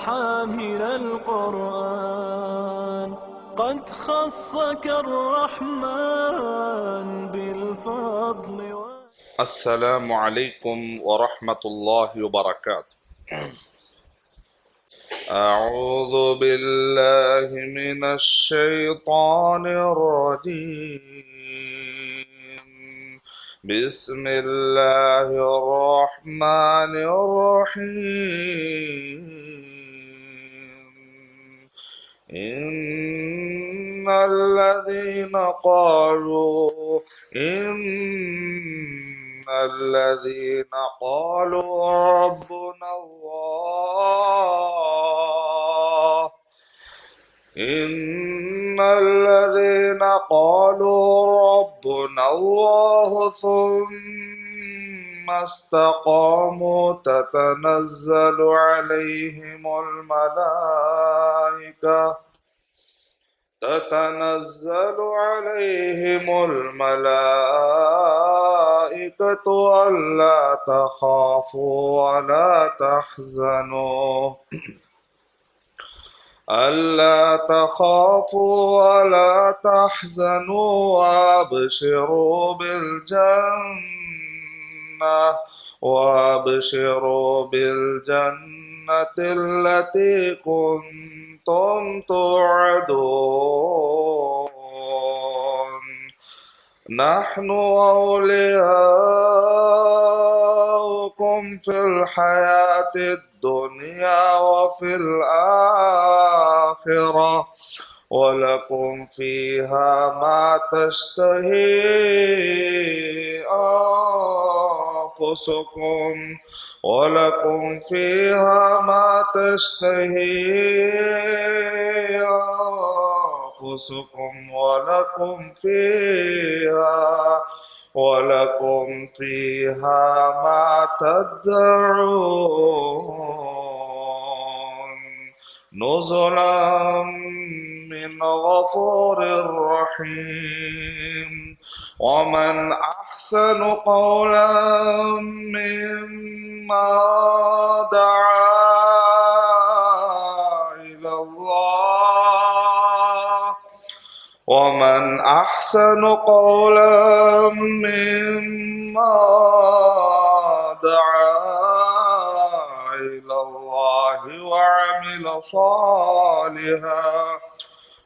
حامل القرآن قد خصك الرحمن بالفضل السلام عليكم ورحمة الله وبركاته. أعوذ بالله من الشيطان الرجيم. بسم الله الرحمن الرحيم. إن الذين قالوا ربنا الله ثم استقاموا تتنزل عليهم الملائكة ألا تخافوا ولا تحزنوا وابشروا بالجنة التي كنتم توعدون. نحن أولياؤكم في الحياة الدنيا وفي الآخرة ولكم فيها ما تشتهي أنفسكم ولكم فيها ما تدعون. نزلا من غفور رحيم. ومن أحسن قولا ممن دعا إلى الله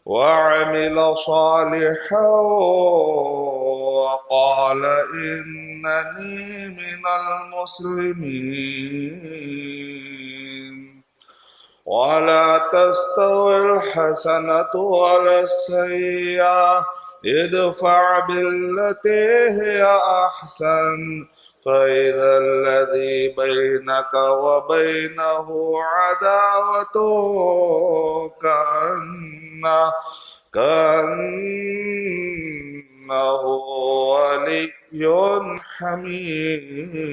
وعمل صالحا وقال إنني من المسلمين. ولا تستوي الحسنة ولا السيئة ادفع بالتي هي أحسن فإذا الذي بينك وبينه عداوة كأنه ولي حميم.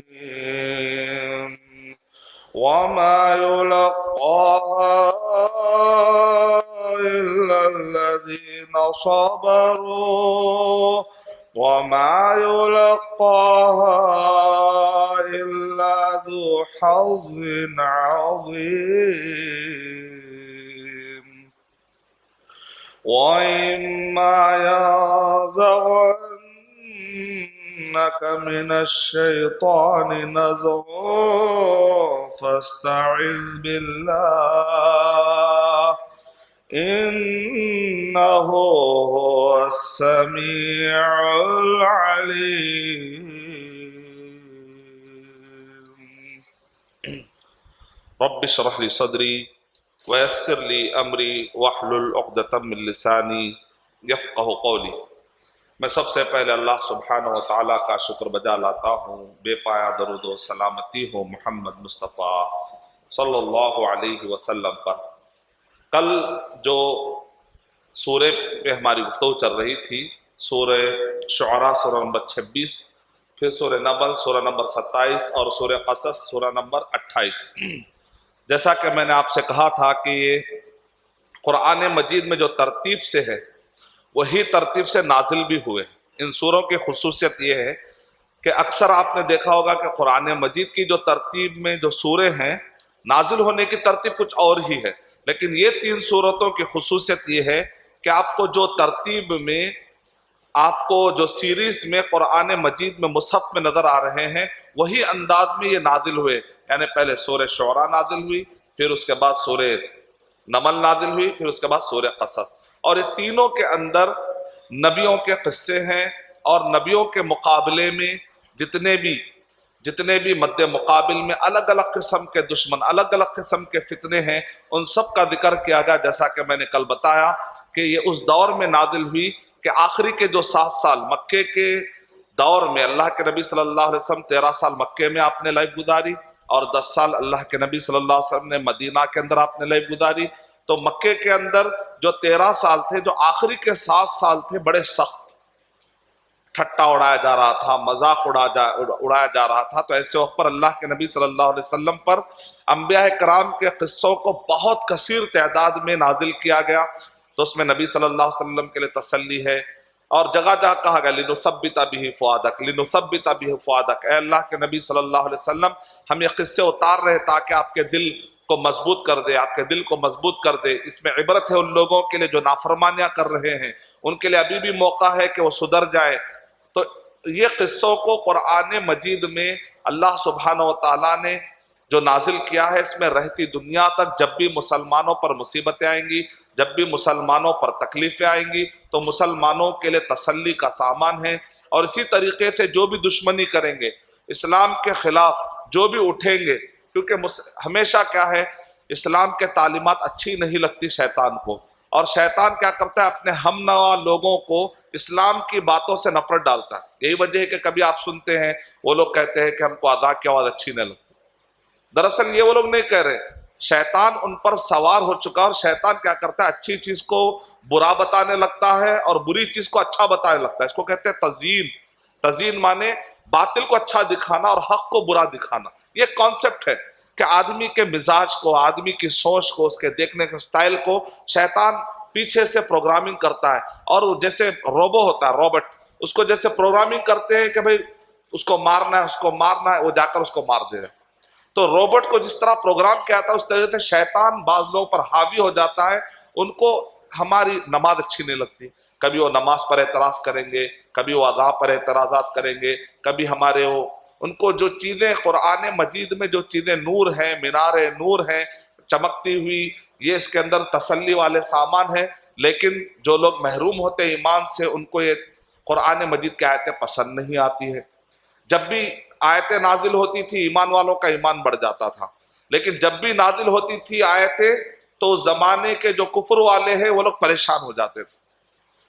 وما يلقاها إلا الذين صبروا وما يلقاها إلا ذو حظ عظيم. وإما ينزغنك من الشيطان نزغ فاستعذ بالله إنه هو السميع العليم. رب اشرح لي صدري ويسر لي امری واحلل عقدۃ من لسانی یفقہوا قولی. میں سب سے پہلے اللہ سبحانہ و تعالیٰ کا شکر بجا لاتا ہوں، بے پایا درود و سلامتی ہو محمد مصطفیٰ صلی اللہ علیہ وسلم پر. کل جو سورہ پہ ہماری گفتگو چل رہی تھی، سورہ شعراء سورہ نمبر 26، پھر سورہ نمل سورہ نمبر 27 اور سورہ قصص سورہ نمبر 28. جیسا کہ میں نے آپ سے کہا تھا کہ یہ قرآن مجید میں جو ترتیب سے ہے وہی ترتیب سے نازل بھی ہوئے. ان سوروں کی خصوصیت یہ ہے کہ اکثر آپ نے دیکھا ہوگا کہ قرآن مجید کی جو ترتیب میں جو سورے ہیں نازل ہونے کی ترتیب کچھ اور ہی ہے، لیکن یہ 3 سورتوں کی خصوصیت یہ ہے کہ آپ کو جو ترتیب میں، آپ کو جو سیریز میں قرآن مجید میں مصحف میں نظر آ رہے ہیں، وہی انداز میں یہ نازل ہوئے. یعنی پہلے سورہ شعراء نازل ہوئی، پھر اس کے بعد سورہ نمل نازل ہوئی، پھر اس کے بعد سورہ قصص. اور یہ تینوں کے اندر نبیوں کے قصے ہیں، اور نبیوں کے مقابلے میں جتنے بھی مد مقابل میں الگ الگ قسم کے دشمن، الگ الگ قسم کے فتنے ہیں، ان سب کا ذکر کیا گیا. جیسا کہ میں نے کل بتایا کہ یہ اس دور میں نازل ہوئی کہ آخری کے جو 7 سال مکے کے دور میں، اللہ کے نبی صلی اللہ علیہ وسلم 13 سال مکے میں آپ نے لائف گزاری، اور 10 سال اللہ کے نبی صلی اللہ علیہ وسلم نے مدینہ کے اندر آپ نے لائف گزاری. تو مکے کے اندر جو 13 سال تھے، جو آخری کے 7 سال تھے، بڑے سخت، ٹھٹا اڑایا جا رہا تھا، مذاق اڑایا جا رہا تھا. تو ایسے وقت پر اللہ کے نبی صلی اللہ علیہ وسلم پر انبیاء کرام کے قصوں کو بہت کثیر تعداد میں نازل کیا گیا. تو اس میں نبی صلی اللہ علیہ وسلم کے لیے تسلی ہے، اور جگہ جگہ کہا گیا لِنُثَبِّتَ بِهِ فُؤَادَكَ لِنُثَبِّتَ بِهِ فُؤَادَكَ، اے اللہ کے نبی صلی اللہ علیہ وسلم، ہم یہ قصے اتار رہے تاکہ آپ کے دل کو مضبوط کر دے، آپ کے دل کو مضبوط کر دے. اس میں عبرت ہے ان لوگوں کے لیے جو نافرمانیاں کر رہے ہیں، ان کے لیے ابھی بھی موقع ہے کہ وہ سدھر جائیں. تو یہ قصوں کو قرآن مجید میں اللہ سبحانہ وتعالیٰ نے جو نازل کیا ہے، اس میں رہتی دنیا تک جب بھی مسلمانوں پر مصیبتیں آئیں گی، جب بھی مسلمانوں پر تکلیفیں آئیں گی، تو مسلمانوں کے لیے تسلی کا سامان ہے. اور اسی طریقے سے جو بھی دشمنی کریں گے، اسلام کے خلاف جو بھی اٹھیں گے، کیونکہ ہمیشہ کیا ہے، اسلام کے تعلیمات اچھی نہیں لگتی شیطان کو، اور شیطان کیا کرتا ہے، اپنے ہم نوا لوگوں کو اسلام کی باتوں سے نفرت ڈالتا ہے. یہی وجہ ہے کہ کبھی آپ سنتے ہیں وہ لوگ کہتے ہیں کہ ہم کو اذان کی آواز اچھی نہیں لگتی. دراصل یہ وہ لوگ نہیں کہہ رہے، شیطان ان پر سوار ہو چکا، اور شیطان کیا کرتا ہے، اچھی چیز کو برا بتانے لگتا ہے اور بری چیز کو اچھا بتانے لگتا ہے. اس کو کہتے ہیں تزیین. تزیین مانے باطل کو اچھا دکھانا اور حق کو برا دکھانا. یہ کانسیپٹ ہے کہ آدمی کے مزاج کو، آدمی کی سوچ کو، اس کے دیکھنے کے سٹائل کو شیطان پیچھے سے پروگرامنگ کرتا ہے. اور جیسے روبو ہوتا ہے، روبٹ، اس کو جیسے پروگرامنگ کرتے ہیں کہ بھئی اس کو مارنا ہے، اس کو مارنا ہے، وہ جا کر اس کو مار دے گا. تو روبوٹ کو جس طرح پروگرام کیا تھا، اس طرح سے شیطان بعض لوگوں پر حاوی ہو جاتا ہے. ان کو ہماری نماز اچھی نہیں لگتی، کبھی وہ نماز پر اعتراض کریں گے، کبھی وہ اذان پر اعتراضات کریں گے، کبھی ہمارے ان کو جو چیزیں قرآن مجید میں جو چیزیں نور ہیں، میناریں نور ہیں چمکتی ہوئی، یہ اس کے اندر تسلی والے سامان ہیں. لیکن جو لوگ محروم ہوتے ہیں ایمان سے، ان کو یہ قرآن مجید کی آیتیں پسند نہیں آتی ہے. جب بھی آیتیں نازل ہوتی تھی، ایمان والوں کا ایمان بڑھ جاتا تھا. لیکن جب بھی نازل ہوتی تھی آیتیں، تو زمانے کے جو کفر والے ہیں وہ لوگ پریشان ہو جاتے تھے،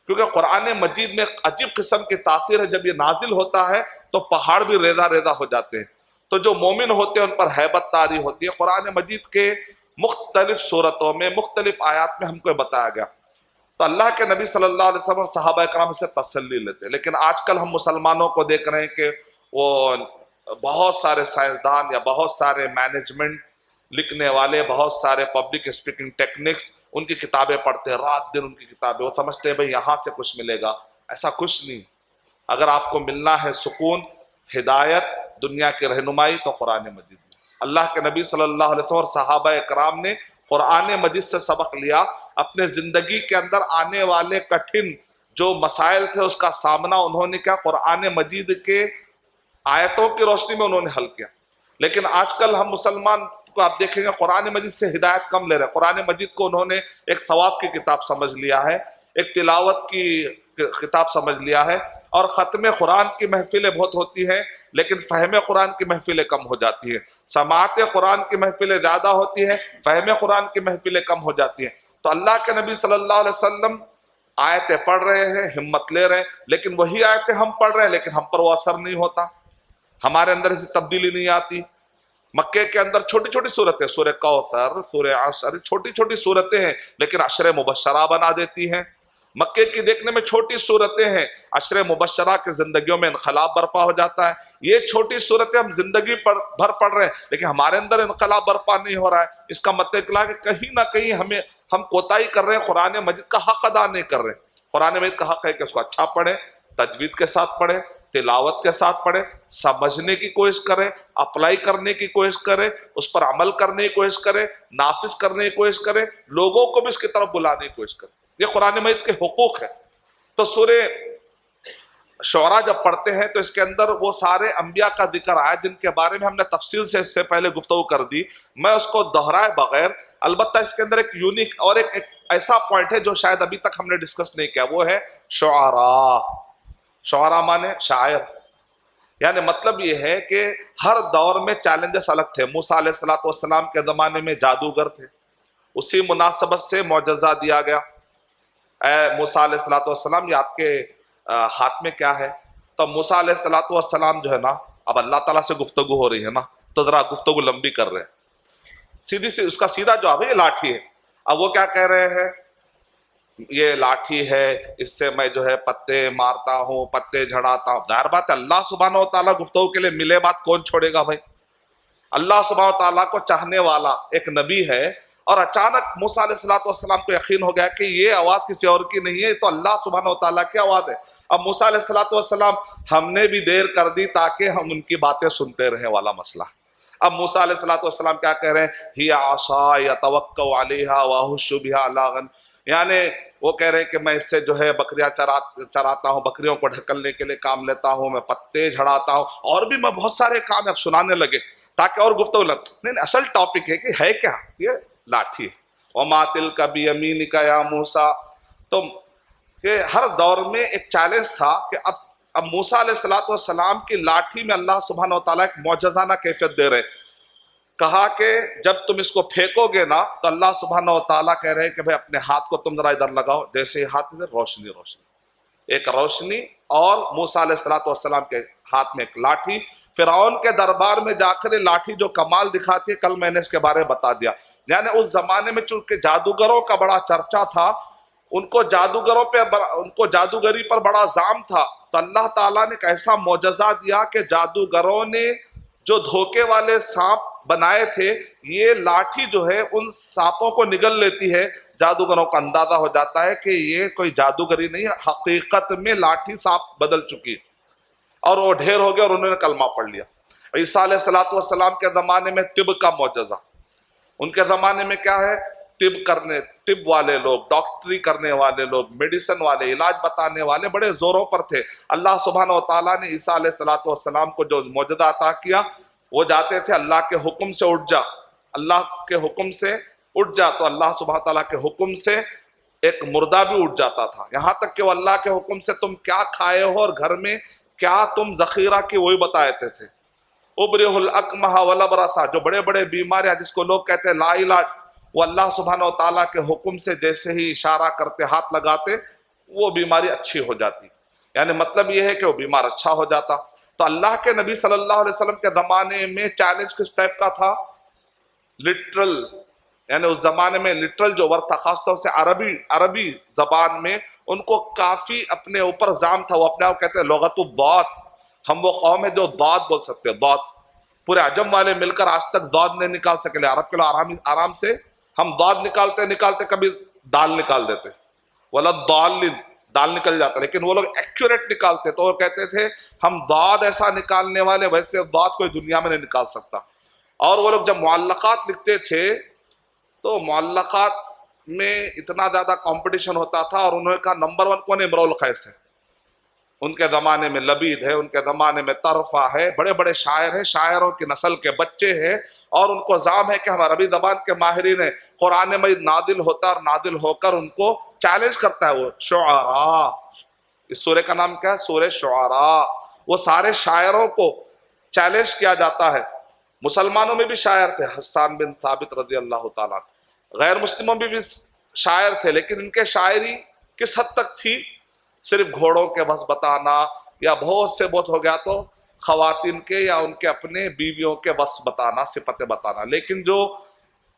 کیونکہ قرآن مجید میں عجیب قسم کی تاثیر ہے. جب یہ نازل ہوتا ہے تو پہاڑ بھی ریزہ ریزہ ہو جاتے ہیں. تو جو مومن ہوتے ہیں ان پر ہیبت طاری ہوتی ہے. قرآن مجید کے مختلف صورتوں میں، مختلف آیات میں ہم کو بتایا گیا. تو اللہ کے نبی صلی اللہ علیہ وسلم صحابہ کرام سے تسلی لیتے. لیکن آج کل ہم مسلمانوں کو دیکھ رہے ہیں کہ وہ بہت سارے سائنسدان یا بہت سارے مینجمنٹ لکھنے والے، بہت سارے پبلک اسپیکنگ ٹیکنکس، ان کی کتابیں پڑھتے ہیں، رات دن ان کی کتابیں، وہ سمجھتے ہیں بھئی یہاں سے کچھ ملے گا. ایسا کچھ نہیں. اگر آپ کو ملنا ہے سکون، ہدایت، دنیا کی رہنمائی، تو قرآن مجید میں. اللہ کے نبی صلی اللہ علیہ وسلم اور صحابہ کرام نے قرآن مجید سے سبق لیا. اپنے زندگی کے اندر آنے والے کٹھن جو مسائل تھے، اس کا سامنا انہوں نے کیا، قرآن مجید کے آیتوں کی روشنی میں انہوں نے حل کیا. لیکن آج کل ہم مسلمان کو آپ دیکھیں گے قرآن مجید سے ہدایت کم لے رہے ہیں. قرآن مجید کو انہوں نے ایک ثواب کی کتاب سمجھ لیا ہے، ایک تلاوت کی کتاب سمجھ لیا ہے. اور ختم قرآن کی محفلیں بہت ہوتی ہیں، لیکن فہم قرآن کی محفلیں کم ہو جاتی ہیں. سماعت قرآن کی محفلیں زیادہ ہوتی ہیں، فہم قرآن کی محفلیں کم ہو جاتی ہیں. تو اللہ کے نبی صلی اللہ علیہ وسلم آیتیں پڑھ رہے ہیں، ہمت لے رہے ہیں، لیکن وہی آیتیں ہم پڑھ رہے ہیں، لیکن ہم پر وہ اثر نہیں ہوتا، ہمارے اندر ایسی تبدیلی نہیں آتی. مکے کے اندر چھوٹی چھوٹی صورتیں، سورہ کوثر، سورہ عصر، چھوٹی چھوٹی صورتیں ہیں، لیکن عشر مبشرہ بنا دیتی ہیں. مکے کی دیکھنے میں چھوٹی صورتیں ہیں، عشر مبشرہ کے زندگیوں میں انقلاب برپا ہو جاتا ہے. یہ چھوٹی صورتیں ہم زندگی بھر پڑھ رہے ہیں، لیکن ہمارے اندر انقلاب برپا نہیں ہو رہا ہے. اس کا مطلب کہ کہیں نہ کہیں ہم کوتاہی کر رہے ہیں، قرآن مجید کا حق ادا نہیں کر رہے ہیں. قرآن مجید کا حق ہے کہ اس کو اچھا پڑھیں، تجوید کے ساتھ پڑھیں، تلاوت کے ساتھ پڑھیں، سمجھنے کی کوشش کریں، اپلائی کرنے کی کوشش کریں، اس پر عمل کرنے کی کوشش کریں، نافذ کرنے کی کوشش کریں، لوگوں کو بھی اس کی طرف بلانے کی کوشش کریں۔ یہ قرآن مجید کے حقوق ہیں۔ تو سورہ شعراء جب پڑھتے ہیں تو اس کے اندر وہ سارے انبیاء کا ذکر آیا جن کے بارے میں ہم نے تفصیل سے اس سے پہلے گفتگو کر دی، میں اس کو دہرائے بغیر، البتہ اس کے اندر ایک یونیک اور ایک ایسا پوائنٹ ہے جو شاید ابھی تک ہم نے ڈسکس نہیں کیا، وہ ہے شعراء۔ شعراء مانے شاعر، یعنی مطلب یہ ہے کہ ہر دور میں چیلنجز الگ تھے۔ موسیٰ علیہ السلام کے زمانے میں جادوگر تھے، اسی مناسبت سے معجزہ دیا گیا، اے موسیٰ علیہ السلام یہ آپ کے ہاتھ میں کیا ہے؟ تو موسیٰ علیہ السلام جو ہے نا، اب اللہ تعالیٰ سے گفتگو ہو رہی ہے نا، تو ذرا گفتگو لمبی کر رہے ہیں، سیدھی سی اس کا سیدھا جواب ہے یہ لاٹھی ہے۔ اب وہ کیا کہہ رہے ہیں؟ یہ لاٹھی ہے، اس سے میں جو ہے پتے مارتا ہوں، پتے جھڑاتا ہوں۔ ظاہر بات ہے اللہ سبحانہ و تعالیٰ گفتگو کے لیے ملے بات کون چھوڑے گا بھائی؟ اللہ سبحانہ و تعالیٰ کو چاہنے والا ایک نبی ہے، اور اچانک موسیٰ علیہ السلام کو یقین ہو گیا کہ یہ آواز کسی اور کی نہیں ہے، یہ تو اللہ سبحانہ و تعالیٰ کی آواز ہے۔ اب موسیٰ علیہ السلام ہم نے بھی دیر کر دی تاکہ ہم ان کی باتیں سنتے رہیں والا مسئلہ۔ اب موسیٰ علیہ السلام کیا کہہ رہے ہیں؟ ہی عصای اتوکا علیہا واہش بہا علی غنم، یعنی وہ کہہ رہے ہیں کہ میں اس سے جو ہے بکریاں چراتا ہوں، بکریوں کو ڈھکلنے کے لیے کام لیتا ہوں، میں پتے جھڑاتا ہوں، اور بھی میں بہت سارے کام اب سنانے لگے تاکہ اور گفتگو لگ۔ نہیں، اصل ٹاپک ہے کہ ہے کیا؟ یہ لاٹھی۔ وما تلک بیمینک یا موسیٰ، تو کہ ہر دور میں ایک چیلنج تھا کہ اب موسیٰ علیہ السلام کی لاٹھی میں اللہ سبحانہ و تعالیٰ ایک معجزانہ کیفیت دے رہے۔ کہا کہ جب تم اس کو پھینکو گے نا تو اللہ سبحانہ و تعالیٰ کہہ رہے کہ بھئی اپنے ہاتھ کو تم ذرا ادھر لگاؤ، جیسے ہی ہاتھ ادھر، روشنی ایک روشنی، اور موسیٰ علیہ السلام کے ہاتھ میں ایک لاٹھی۔ فرعون کے دربار میں جا کر یہ لاٹھی جو کمال دکھاتی ہے، کل میں نے اس کے بارے میں بتا دیا۔ یعنی اس زمانے میں چونکہ جادوگروں کا بڑا چرچا تھا، ان کو جادوگری پر بڑا زام تھا، تو اللہ تعالیٰ نے ایک ایسا معجزہ دیا کہ جادوگروں نے جو دھوکے والے سانپ بنائے تھے، یہ لاٹھی جو ہے ان سانپوں کو نگل لیتی ہے۔ جادوگروں کا اندازہ ہو جاتا ہے کہ یہ کوئی جادوگری نہیں ہے، حقیقت میں لاٹھی سانپ بدل چکی، اور وہ ڈھیر ہو گیا اور انہوں نے کلمہ پڑھ لیا۔ عیسیٰ علیہ السلام کے زمانے میں طب کا معجزہ، ان کے زمانے میں کیا ہے؟ طب والے لوگ، ڈاکٹری کرنے والے لوگ، میڈیسن والے، علاج بتانے والے بڑے زوروں پر تھے۔ اللہ سبحانہ و تعالیٰ نے عیسیٰ علیہ السلام کو جو معجزہ عطا کیا، وہ جاتے تھے اللہ کے حکم سے اٹھ جا، اللہ کے حکم سے اٹھ جا، تو اللہ سبحانہ تعالیٰ کے حکم سے ایک مردہ بھی اٹھ جاتا تھا، یہاں تک کہ وہ اللہ کے حکم سے تم کیا کھائے ہو اور گھر میں کیا تم ذخیرہ کی وہی بتاتے تھے۔ ابرہ الاکمہ والابرص، جو بڑے بڑے بیماریاں جس کو لوگ کہتے ہیں لا علاج، وہ اللہ سبحانہ و تعالیٰ کے حکم سے جیسے ہی اشارہ کرتے، ہاتھ لگاتے، وہ بیماری اچھی ہو جاتی۔ یعنی مطلب یہ ہے کہ وہ بیمار اچھا ہو جاتا۔ تو اللہ کے نبی صلی اللہ علیہ وسلم کے زمانے میں چیلنج کس ٹائپ کا تھا؟ لٹرل، یعنی اس زمانے میں لٹرل جو ورڈ تھا، خاص طور سے عربی زبان میں ان کو کافی اپنے اوپر زام تھا، وہ اپنے آپ کہتے ہیں لغت الضاد، ہم وہ قوم ہے جو ضاد بول سکتے ہیں، ضاد۔ پورے عجم والے مل کر آج تک ضاد نہیں نکال سکے، عرب کے لوگ آرام سے ہم ضاد نکالتے کبھی دال نکال دیتے، وَلَضَّالِّينَ، دال نکل جاتا، لیکن وہ لوگ ایکوریٹ نکالتے، تو وہ کہتے تھے ہم ضاد ایسا نکالنے والے، ویسے ضاد کوئی دنیا میں نہیں نکال سکتا۔ اور وہ لوگ جب معلقات لکھتے تھے تو معلقات میں اتنا زیادہ کمپٹیشن ہوتا تھا، اور انہوں نے کہا نمبر 1 کون؟ امرؤ القیس ہے۔ ان کے زمانے میں لبید ہے، ان کے زمانے میں طرفہ ہے، بڑے بڑے شاعر ہیں، شاعروں کی نسل کے بچے ہیں، اور ان کو زعم ہے کہ ہم عربی زبان کے ماہرین ہیں۔ قرآن مجید نادل ہوتا اور نادل ہو کر ان کو چیلنج کرتا ہے، وہ شعراء، اس سورہ کا نام کیا ہے؟ سورہ شعراء۔ وہ سارے شاعروں کو چیلنج کیا جاتا ہے۔ مسلمانوں میں بھی شاعر تھے، حسان بن ثابت رضی اللہ تعالیٰ، غیر مسلموں میں بھی شاعر تھے، لیکن ان کے شاعری کس حد تک تھی؟ صرف گھوڑوں کے بس بتانا، یا بہت ہو گیا تو خواتین کے یا ان کے اپنے بیویوں کے بس بتانا، صفتیں بتانا۔ لیکن جو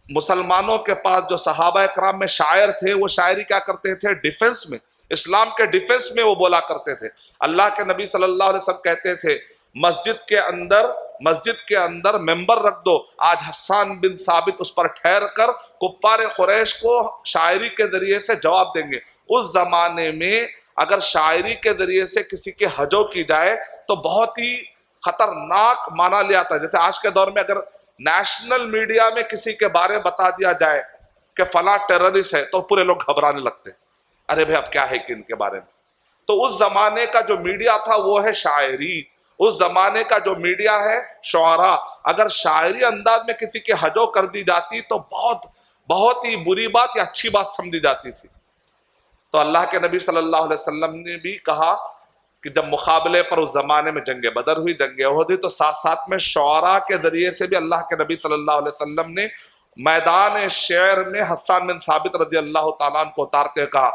مسلمانوں کے پاس جو صحابہ اکرام میں شاعر تھے، وہ شاعری کیا کرتے تھے؟ ڈیفنس میں، اسلام کے ڈیفنس میں وہ بولا کرتے تھے۔ اللہ کے نبی صلی اللہ علیہ وسلم کہتے تھے مسجد کے اندر ممبر رکھ دو، آج حسان بن ثابت اس پر ٹھہر کر کفار قریش کو شاعری کے ذریعے سے جواب دیں گے۔ اس زمانے میں اگر شاعری کے ذریعے سے کسی کی ہجو کی جائے تو بہت ہی خطرناک معنی لے آتا ہے. جیسے آج کے دور میں اگر نیشنل میڈیا میں کسی کے بارے میں بتا دیا جائے کہ فلاں ٹیررسٹ ہے تو پورے لوگ گھبرانے لگتے ہیں. ارے بھائی اب کیا ہے کہ ان کے بارے میں. تو اس زمانے کا جو میڈیا تھا وہ ہے شاعری. اس زمانے کا جو میڈیا ہے شعراء. اگر شاعری انداز میں کسی کی ہجو کر دی جاتی تو بہت ہی بری بات یا اچھی بات سمجھی جاتی تھی. تو اللہ کے نبی صلی اللہ علیہ وسلم نے بھی کہا کہ جب مقابلے پر اس زمانے میں جنگ بدر ہوئی, جنگ احد ہوئی, تو ساتھ ساتھ میں شعراء کے ذریعے سے بھی اللہ کے نبی صلی اللہ علیہ وسلم نے میدان شعر میں حسان بن ثابت رضی اللہ تعالیٰ عنہ کو اتارتے کہا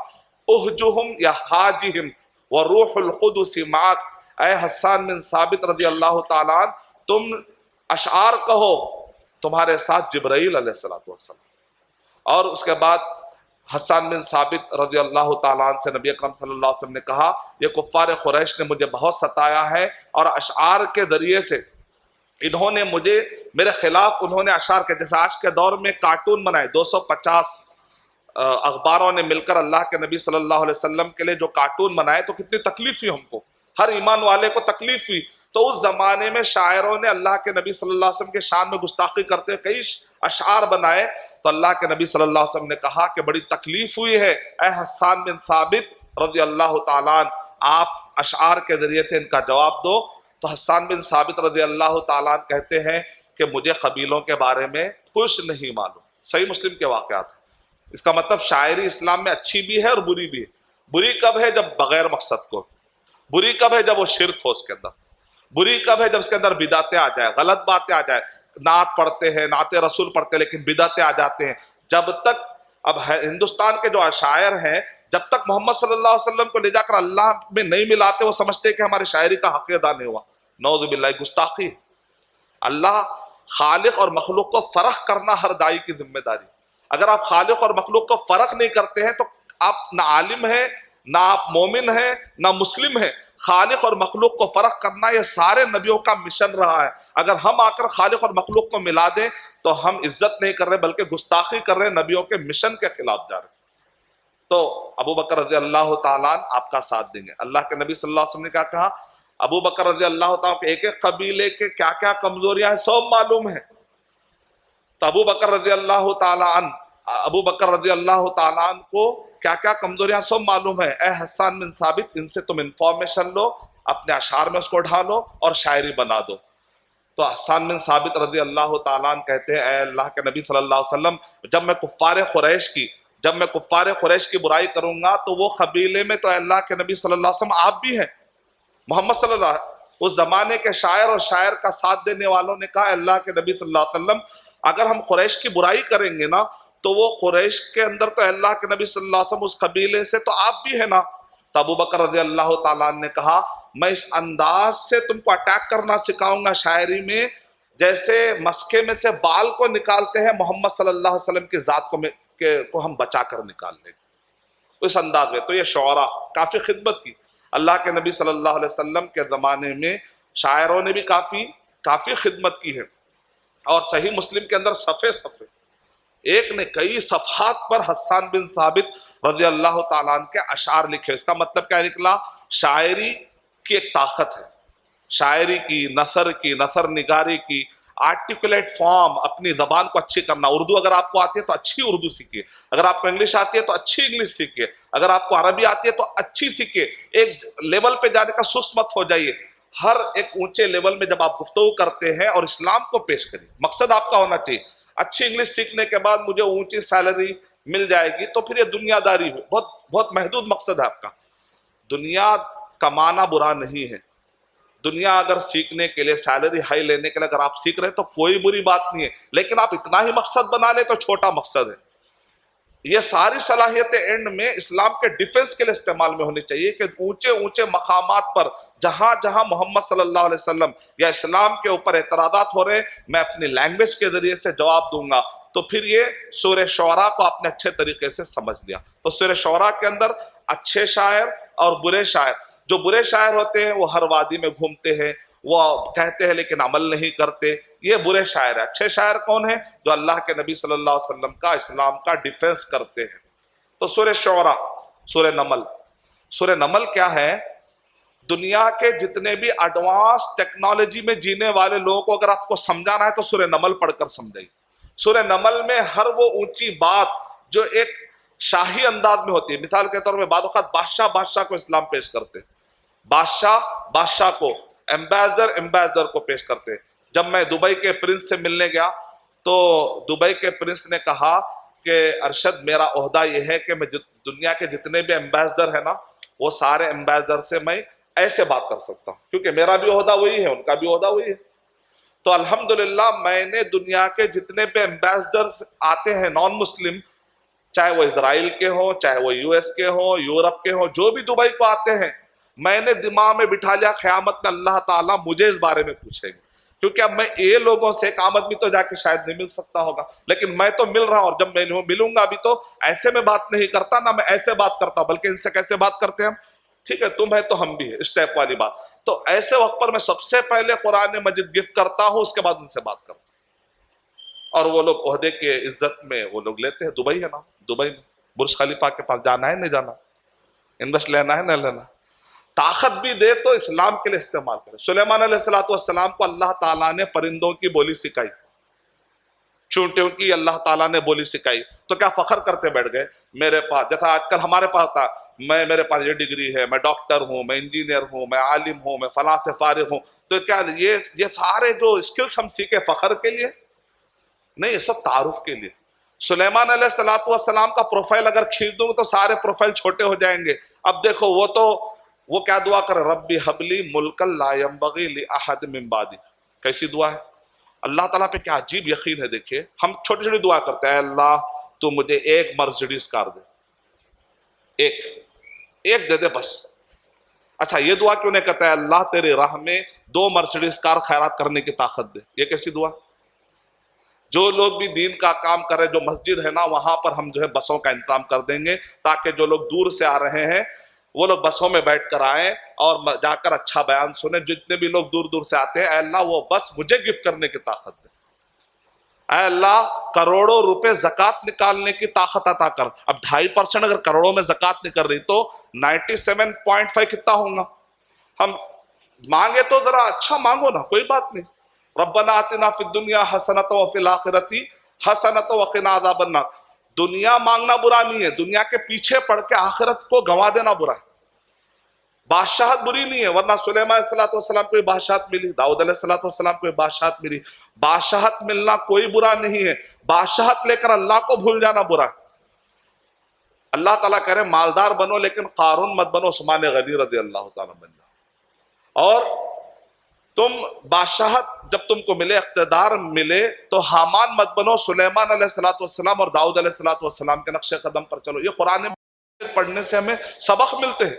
اہجہم یا حاجہم وروح القدس معاک. اے حسان بن ثابت رضی اللہ تعالیٰ عنہ, تم اشعار کہو, تمہارے ساتھ جبرائیل علیہ السلام. اور اس کے بعد حسان بن ثابت رضی اللہ تعالیٰ عنہ سے نبی اکرم صلی اللہ علیہ وسلم نے کہا یہ کفار قریش نے مجھے بہت ستایا ہے اور اشعار کے ذریعے سے انہوں نے مجھے میرے خلاف انہوں نے اشعار کے, جیسے آج کے دور میں کارٹون بنائے 250 اخباروں نے مل کر اللہ کے نبی صلی اللہ علیہ وسلم کے لیے جو کارٹون بنائے تو کتنی تکلیف ہوئی ہم کو, ہر ایمان والے کو تکلیف ہوئی. تو اس زمانے میں شاعروں نے اللہ کے نبی صلی اللہ علیہ وسلم کے شان میں گستاخی کرتے ہوئے کئی اشعار بنائے. تو اللہ کے نبی صلی اللہ علیہ وسلم نے کہا کہ بڑی تکلیف ہوئی ہے اے حسان بن ثابت رضی اللہ تعالیٰ عنہ, آپ اشعار کے ذریعے سے ان کا جواب دو. تو حسان بن ثابت رضی اللہ تعالیٰ عنہ کہتے ہیں کہ مجھے قبیلوں کے بارے میں کچھ نہیں معلوم. صحیح مسلم کے واقعات ہیں. اس کا مطلب شاعری اسلام میں اچھی بھی ہے اور بری بھی ہے. بری کب ہے؟ جب بغیر مقصد کو. بری کب ہے؟ جب وہ شرک ہو اس کے اندر. بری کب ہے؟ جب اس کے اندر بدعتیں آ جائے, غلط باتیں آ جائے. نعت پڑھتے ہیں, نعت رسول پڑھتے ہیں, لیکن بدعتیں آ جاتے ہیں. جب تک اب ہندوستان کے جو شاعر ہیں جب تک محمد صلی اللہ علیہ وسلم کو لے جا کر اللہ میں نہیں ملاتے وہ سمجھتے ہیں کہ ہماری شاعری کا حق ادا نہیں ہوا. نعوذ باللہ, گستاخی. اللہ خالق اور مخلوق کو فرق کرنا ہر داعی کی ذمہ داری. اگر آپ خالق اور مخلوق کو فرق نہیں کرتے ہیں تو آپ نہ عالم ہیں, نہ آپ مومن ہیں, نہ مسلم ہیں. خالق اور مخلوق کو فرق کرنا یہ سارے نبیوں کا مشن رہا ہے. اگر ہم آ کر خالق اور مخلوق کو ملا دیں تو ہم عزت نہیں کر رہے بلکہ گستاخی کر رہے, نبیوں کے مشن کے خلاف جا رہے. تو ابو بکر رضی اللہ تعالیٰ عنہ آپ کا ساتھ دیں گے. اللہ کے نبی صلی اللہ علیہ وسلم نے کیا کہا؟ ابو بکر رضی اللہ تعالیٰ عنہ ایک ایک قبیلے کے کیا کیا کمزوریاں ہیں سب معلوم ہیں. تو ابو بکر رضی اللہ تعالیٰ عنہ کو کیا کیا کمزوریاں سب معلوم ہے. اے حسان بن ثابت, ان سے تم انفارمیشن لو, اپنے اشعار میں اس کو ڈھالو اور شاعری بنا دو. تو حسان بن ثابت رضی اللہ تعالیٰ عنہ کہتے ہیں اے اللہ کے نبی صلی اللہ علیہ وسلم, جب میں کفار قریش کی برائی کروں گا تو وہ قبیلے میں تو اے اللہ کے نبی صلی اللہ علیہ وسلم آپ بھی ہیں, محمد صلی اللہ علیہ وسلم. اس زمانے کے شاعر اور شاعر کا ساتھ دینے والوں نے کہا اے اللہ کے نبی صلی اللہ علیہ وسلم اگر ہم قریش کی برائی کریں گے نا تو وہ قریش کے اندر تو اللہ کے نبی صلی اللہ علیہ وسلم اس قبیلے سے تو آپ بھی ہیں نا. تو ابو بکر رضی اللہ تعالیٰ عنہ نے کہا میں اس انداز سے تم کو اٹیک کرنا سکھاؤں گا شاعری میں جیسے مسکے میں سے بال کو نکالتے ہیں, محمد صلی اللہ علیہ وسلم کی ذات کو ہم بچا کر نکال لیں اس انداز میں. تو یہ شعراء کافی خدمت کی. اللہ کے نبی صلی اللہ علیہ وسلم کے زمانے میں شاعروں نے بھی کافی خدمت کی ہے. اور صحیح مسلم کے اندر صفحے ایک نے کئی صفحات پر حسان بن ثابت رضی اللہ تعالیٰ عنہ کے اشعار لکھے. اس کا مطلب کیا نکلا؟ شاعری کی ایک طاقت ہے. شاعری کی, نثر نگاری کی, آرٹیکولیٹ فارم, اپنی زبان کو اچھی کرنا. اردو اگر آپ کو آتی ہے تو اچھی اردو سیکھیے, اگر آپ کو انگلش آتی ہے تو اچھی انگلش سیکھیے, اگر آپ کو عربی آتی ہے تو اچھی سیکھیے. ایک لیول پہ جانے کا سست مت ہو جائیے. ہر ایک اونچے لیول میں جب آپ گفتگو کرتے ہیں اور اسلام کو پیش کریے, مقصد آپ کا ہونا چاہیے اچھی انگلش سیکھنے کے بعد مجھے اونچی سیلری مل جائے گی تو پھر یہ دنیا داری ہے, بہت محدود مقصد ہے آپ کا. دنیا کمانا برا نہیں ہے. دنیا اگر سیکھنے کے لیے, سیلری ہائی لینے کے لیے اگر آپ سیکھ رہے ہیں تو کوئی بری بات نہیں ہے, لیکن آپ اتنا ہی مقصد بنا لیں تو چھوٹا مقصد ہے. یہ ساری صلاحیتیں اینڈ میں اسلام کے ڈیفنس کے لیے استعمال میں ہونی چاہیے کہ اونچے مقامات پر جہاں محمد صلی اللہ علیہ وسلم یا اسلام کے اوپر اعتراضات ہو رہے ہیں میں اپنی لینگویج کے ذریعے سے جواب دوں گا. تو پھر یہ سورہ شعراء کو آپ نے اچھے طریقے سے سمجھ لیا. تو سورہ شعراء کے اندر اچھے شاعر اور برے شاعر, جو برے شاعر ہوتے ہیں وہ ہر وادی میں گھومتے ہیں, وہ کہتے ہیں لیکن عمل نہیں کرتے, یہ برے شاعر ہیں. اچھے شاعر کون ہیں؟ جو اللہ کے نبی صلی اللہ علیہ وسلم کا, اسلام کا ڈیفنس کرتے ہیں. تو سورہ شعراء, سورہ نمل, سورہ نمل کیا ہے؟ دنیا کے جتنے بھی ایڈوانس ٹیکنالوجی میں جینے والے لوگوں کو اگر آپ کو سمجھانا ہے تو سورہ نمل پڑھ کر سمجھائیے۔ سورہ نمل میں ہر وہ اونچی بات جو ایک شاہی انداز میں ہوتی ہے، مثال کے طور پہ بعض اوقات بادشاہ کو اسلام پیش کرتے، بادشاہ کو، ایمبیسڈر کو پیش کرتے۔ جب میں دبئی کے پرنس سے ملنے گیا تو دبئی کے پرنس نے کہا کہ ارشد میرا عہدہ یہ ہے کہ میں دنیا کے جتنے بھی ایمبیسڈر ہیں نا، وہ سارے ایمبیسڈر سے میں ایسے بات کر سکتا ہوں، کیونکہ میرا بھی عہدہ وہی ہے، ان کا بھی عہدہ وہی ہے۔ تو الحمدللہ میں نے دنیا کے جتنے بھی ایمبیسڈرز آتے ہیں نان مسلم، چاہے وہ اسرائیل کے ہوں، چاہے وہ یو ایس کے ہوں، یورپ کے ہوں، جو بھی دبئی کو آتے ہیں، میں نے دماغ میں بٹھا لیا قیامت میں اللہ تعالیٰ مجھے اس بارے میں پوچھے گا، کیونکہ اب میں یہ لوگوں سے ایک آدمی تو جا کے شاید نہیں مل سکتا ہوگا، لیکن میں تو مل رہا ہوں، اور جب میں ملوں گا ابھی تو ایسے میں بات نہیں کرتا، نہ میں ایسے بات کرتا، بلکہ ان سے کیسے بات کرتے ہیں ہم، ٹھیک ہے تم ہے تو ہم بھی ہے، اس ٹائپ والی بات۔ تو ایسے وقت پر میں سب سے پہلے قرآن مجید گفٹ کرتا ہوں، اس کے بعد ان سے بات کرتا ہوں۔ اور وہ لوگ عہدے کے عزت میں وہ لوگ لیتے ہیں، دبئی ہے نا، دبئی میں برج خلیفہ کے پاس جانا ہے نہیں جانا، انویسٹ لینا ہے نہ لینا، طاقت بھی دے تو اسلام کے لیے استعمال کرے۔ سلیمان علیہ السلام کو اللہ تعالیٰ نے پرندوں کی بولی سکھائی، چونٹیوں کی اللہ تعالیٰ نے بولی سکھائی، تو کیا فخر کرتے بیٹھ گئے میرے پاس، جیسا آج کل ہمارے پاس تھا، میرے پاس یہ ڈگری ہے، میں ڈاکٹر ہوں، میں انجینئر ہوں، میں عالم ہوں، میں فلاں سے فارغ ہوں، تو کیا یہ سارے جو اسکلز ہم سیکھے فخر کے لیے نہیں، یہ سب تعارف کے لیے۔ سلیمان علیہ السلام کا پروفائل اگر کھینچ دوں تو سارے پروفائل چھوٹے ہو جائیں گے۔ اب دیکھو وہ کیا دعا کر، ربی حبلی ملکا لا ينبغی لأحد من بعدی، کیسی دعا ہے؟ اللہ تعالیٰ پہ کیا عجیب یقین ہے۔ دیکھیے ہم چھوٹی چھوٹی دعا کرتے ہیں، اے اللہ تو مجھے ایک مرسیڈیز کار دے، ایک دے دے بس۔ اچھا یہ دعا کیوں نہیں کرتا ہے، اللہ تیری راہ میں 2 مرسیڈیز کار خیرات کرنے کی طاقت دے؟ یہ کیسی دعا؟ جو لوگ بھی دین کا کام کرے، جو مسجد ہے نا وہاں پر ہم جو ہے بسوں کا انتظام کر دیں گے، تاکہ جو لوگ دور سے آ رہے ہیں وہ لوگ بسوں میں بیٹھ کر آئیں اور جا کر اچھا بیان سنیں۔ جتنے بھی لوگ دور دور سے آتے ہیں، اے اللہ وہ بس مجھے گفٹ کرنے کی طاقت دے، اے اللہ کروڑوں روپے زکوٰۃ نکالنے کی طاقت عطا کر۔ اب 2.5% اگر کروڑوں میں زکوٰۃ نکل رہی تو 97.5 کتنا ہوں گا؟ ہم مانگے تو ذرا اچھا مانگو نا، کوئی بات نہیں۔ ربنا آتنا فی الدنیا حسنۃ وفی الآخرۃ حسنۃ وقنا عذاب النار۔ دنیا مانگنا برا نہیں ہے، دنیا کے پیچھے پڑ کے آخرت کو گنوا دینا برا ہے۔ بادشاہت بری نہیں ہے، ورنہ سلیمان علیہ السلام کو بادشاہت ملی، داؤد علیہ السلام کو بادشاہت ملی۔ بادشاہت ملنا کوئی برا نہیں ہے، بادشاہت لے کر اللہ کو بھول جانا برا ہے۔ اللہ تعالیٰ کہہ رہے مالدار بنو لیکن قارون مت بنو، عثمان غنی رضی اللہ تعالیٰ بن جاؤ۔ اور تم بادشاہت جب تم کو ملے، اقتدار ملے تو حامان مت بنو، سلیمان علیہ السلام اور داؤد علیہ السلام کے نقش قدم پر چلو۔ یہ قرآن پڑھنے سے ہمیں سبق ملتے ہیں۔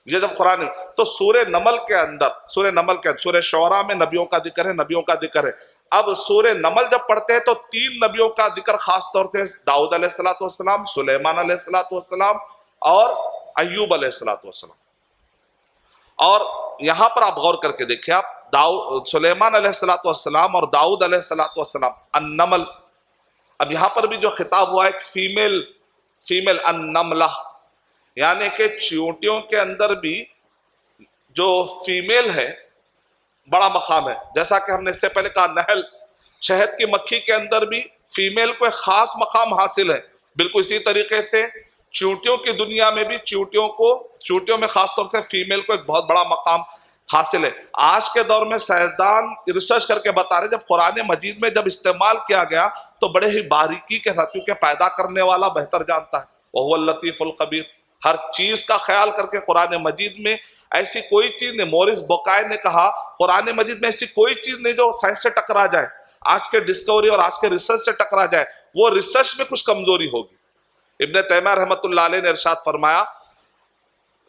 یہ جب قرآن تو سورہ نمل کے اندر، سورہ شعراء میں نبیوں کا ذکر ہے، نبیوں کا ذکر ہے۔ اب سورہ نمل جب پڑھتے ہیں تو 3 نبیوں کا ذکر خاص طور سے، داؤد علیہ السلام، سلیمان علیہ السلام اور ایوب علیہ السلام۔ اور یہاں پر آپ غور کر کے دیکھیں، آپ سلیمان علیہ السلام اور داؤد علیہ السلام، النمل، اب یہاں پر بھی جو خطاب ہوا ہے ایک فیمیل النملہ، یعنی کہ چیونٹیوں کے اندر بھی جو فیمیل ہے بڑا مقام ہے۔ جیسا کہ ہم نے اس سے پہلے کہا نحل، شہد کی مکھی کے اندر بھی فیمیل کو ایک خاص مقام حاصل ہے، بالکل اسی طریقے سے چیونٹیوں کی دنیا میں بھی چیونٹیوں میں خاص طور سے فیمیل کو ایک بہت بڑا مقام حاصل ہے۔ آج کے دور میں سائنسدان ریسرچ کر کے بتا رہے جب قرآن مجید میں جب استعمال کیا گیا تو بڑے ہی باریکی کے ساتھ، کیونکہ پیدا کرنے والا بہتر جانتا ہے، وَهُوَ اللطیف الخبیر، ہر چیز کا خیال کر کے قرآن مجید میں ایسی کوئی چیز نہیں۔ مورس بوکائے نے کہا قرآن مجید میں ایسی کوئی چیز نہیں جو سائنس سے ٹکرا جائے، آج کے ڈسکوری اور آج کے ریسرچ سے ٹکرا جائے، وہ ریسرچ میں کچھ کمزوری ہوگی۔ ابن تیمیہ رحمۃ اللہ علیہ نے ارشاد فرمایا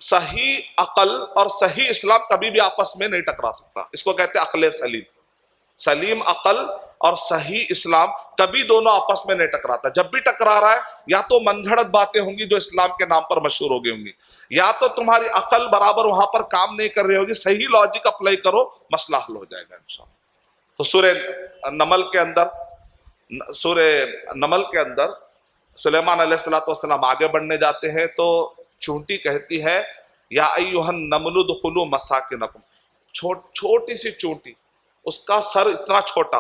صحیح عقل اور صحیح اسلام کبھی بھی آپس میں نہیں ٹکرا سکتا، اس کو کہتے ہیں عقل سلیم۔ سلیم عقل اور صحیح اسلام کبھی دونوں آپس میں نہیں ٹکراتا۔ جب بھی ٹکرا رہا ہے یا تو من گھڑت باتیں ہوں گی جو اسلام کے نام پر مشہور ہو گئی ہوں گی، یا تو تمہاری عقل برابر وہاں پر کام نہیں کر رہی ہوگی، صحیح لاجک اپلائی کرو، مسئلہ حل ہو جائے گا انشاءاللہ۔ تو سورہ نمل کے اندر سلیمان علیہ السلام آگے بڑھنے جاتے ہیں تو چونٹی کہتی ہے یا ایھا النمل ادخلوا مساکنکم، چھوٹی سی چونٹی، اس کا سر اتنا چھوٹا،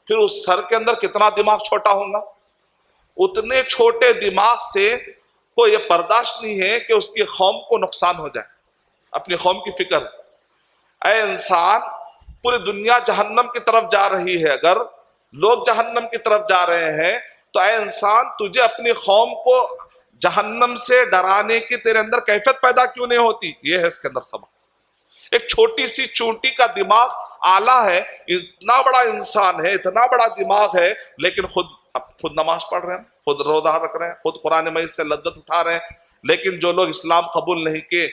پھر اس سر کے اندر کتنا دماغ چھوٹا ہوگا، اتنے چھوٹے دماغ سے کو یہ برداشت نہیں ہے کہ اس کی قوم کو نقصان ہو جائے، اپنی قوم کی فکر ہے۔ اے انسان، پوری دنیا جہنم کی طرف جا رہی ہے، اگر لوگ جہنم کی طرف جا رہے ہیں تو اے انسان تجھے اپنی قوم کو جہنم سے ڈرانے کی تیرے اندر کیفیت پیدا کیوں نہیں ہوتی؟ یہ ہے اس کے اندر سبق۔ ایک چھوٹی سی چونٹی کا دماغ آلہ ہے، اتنا بڑا انسان ہے، اتنا بڑا دماغ ہے، لیکن خود نماز پڑھ رہے ہیں، خود روزہ رکھ رہے ہیں، خود قرآن مجید سے لذت اٹھا رہے ہیں، لیکن جو لوگ اسلام قبول نہیں کیے،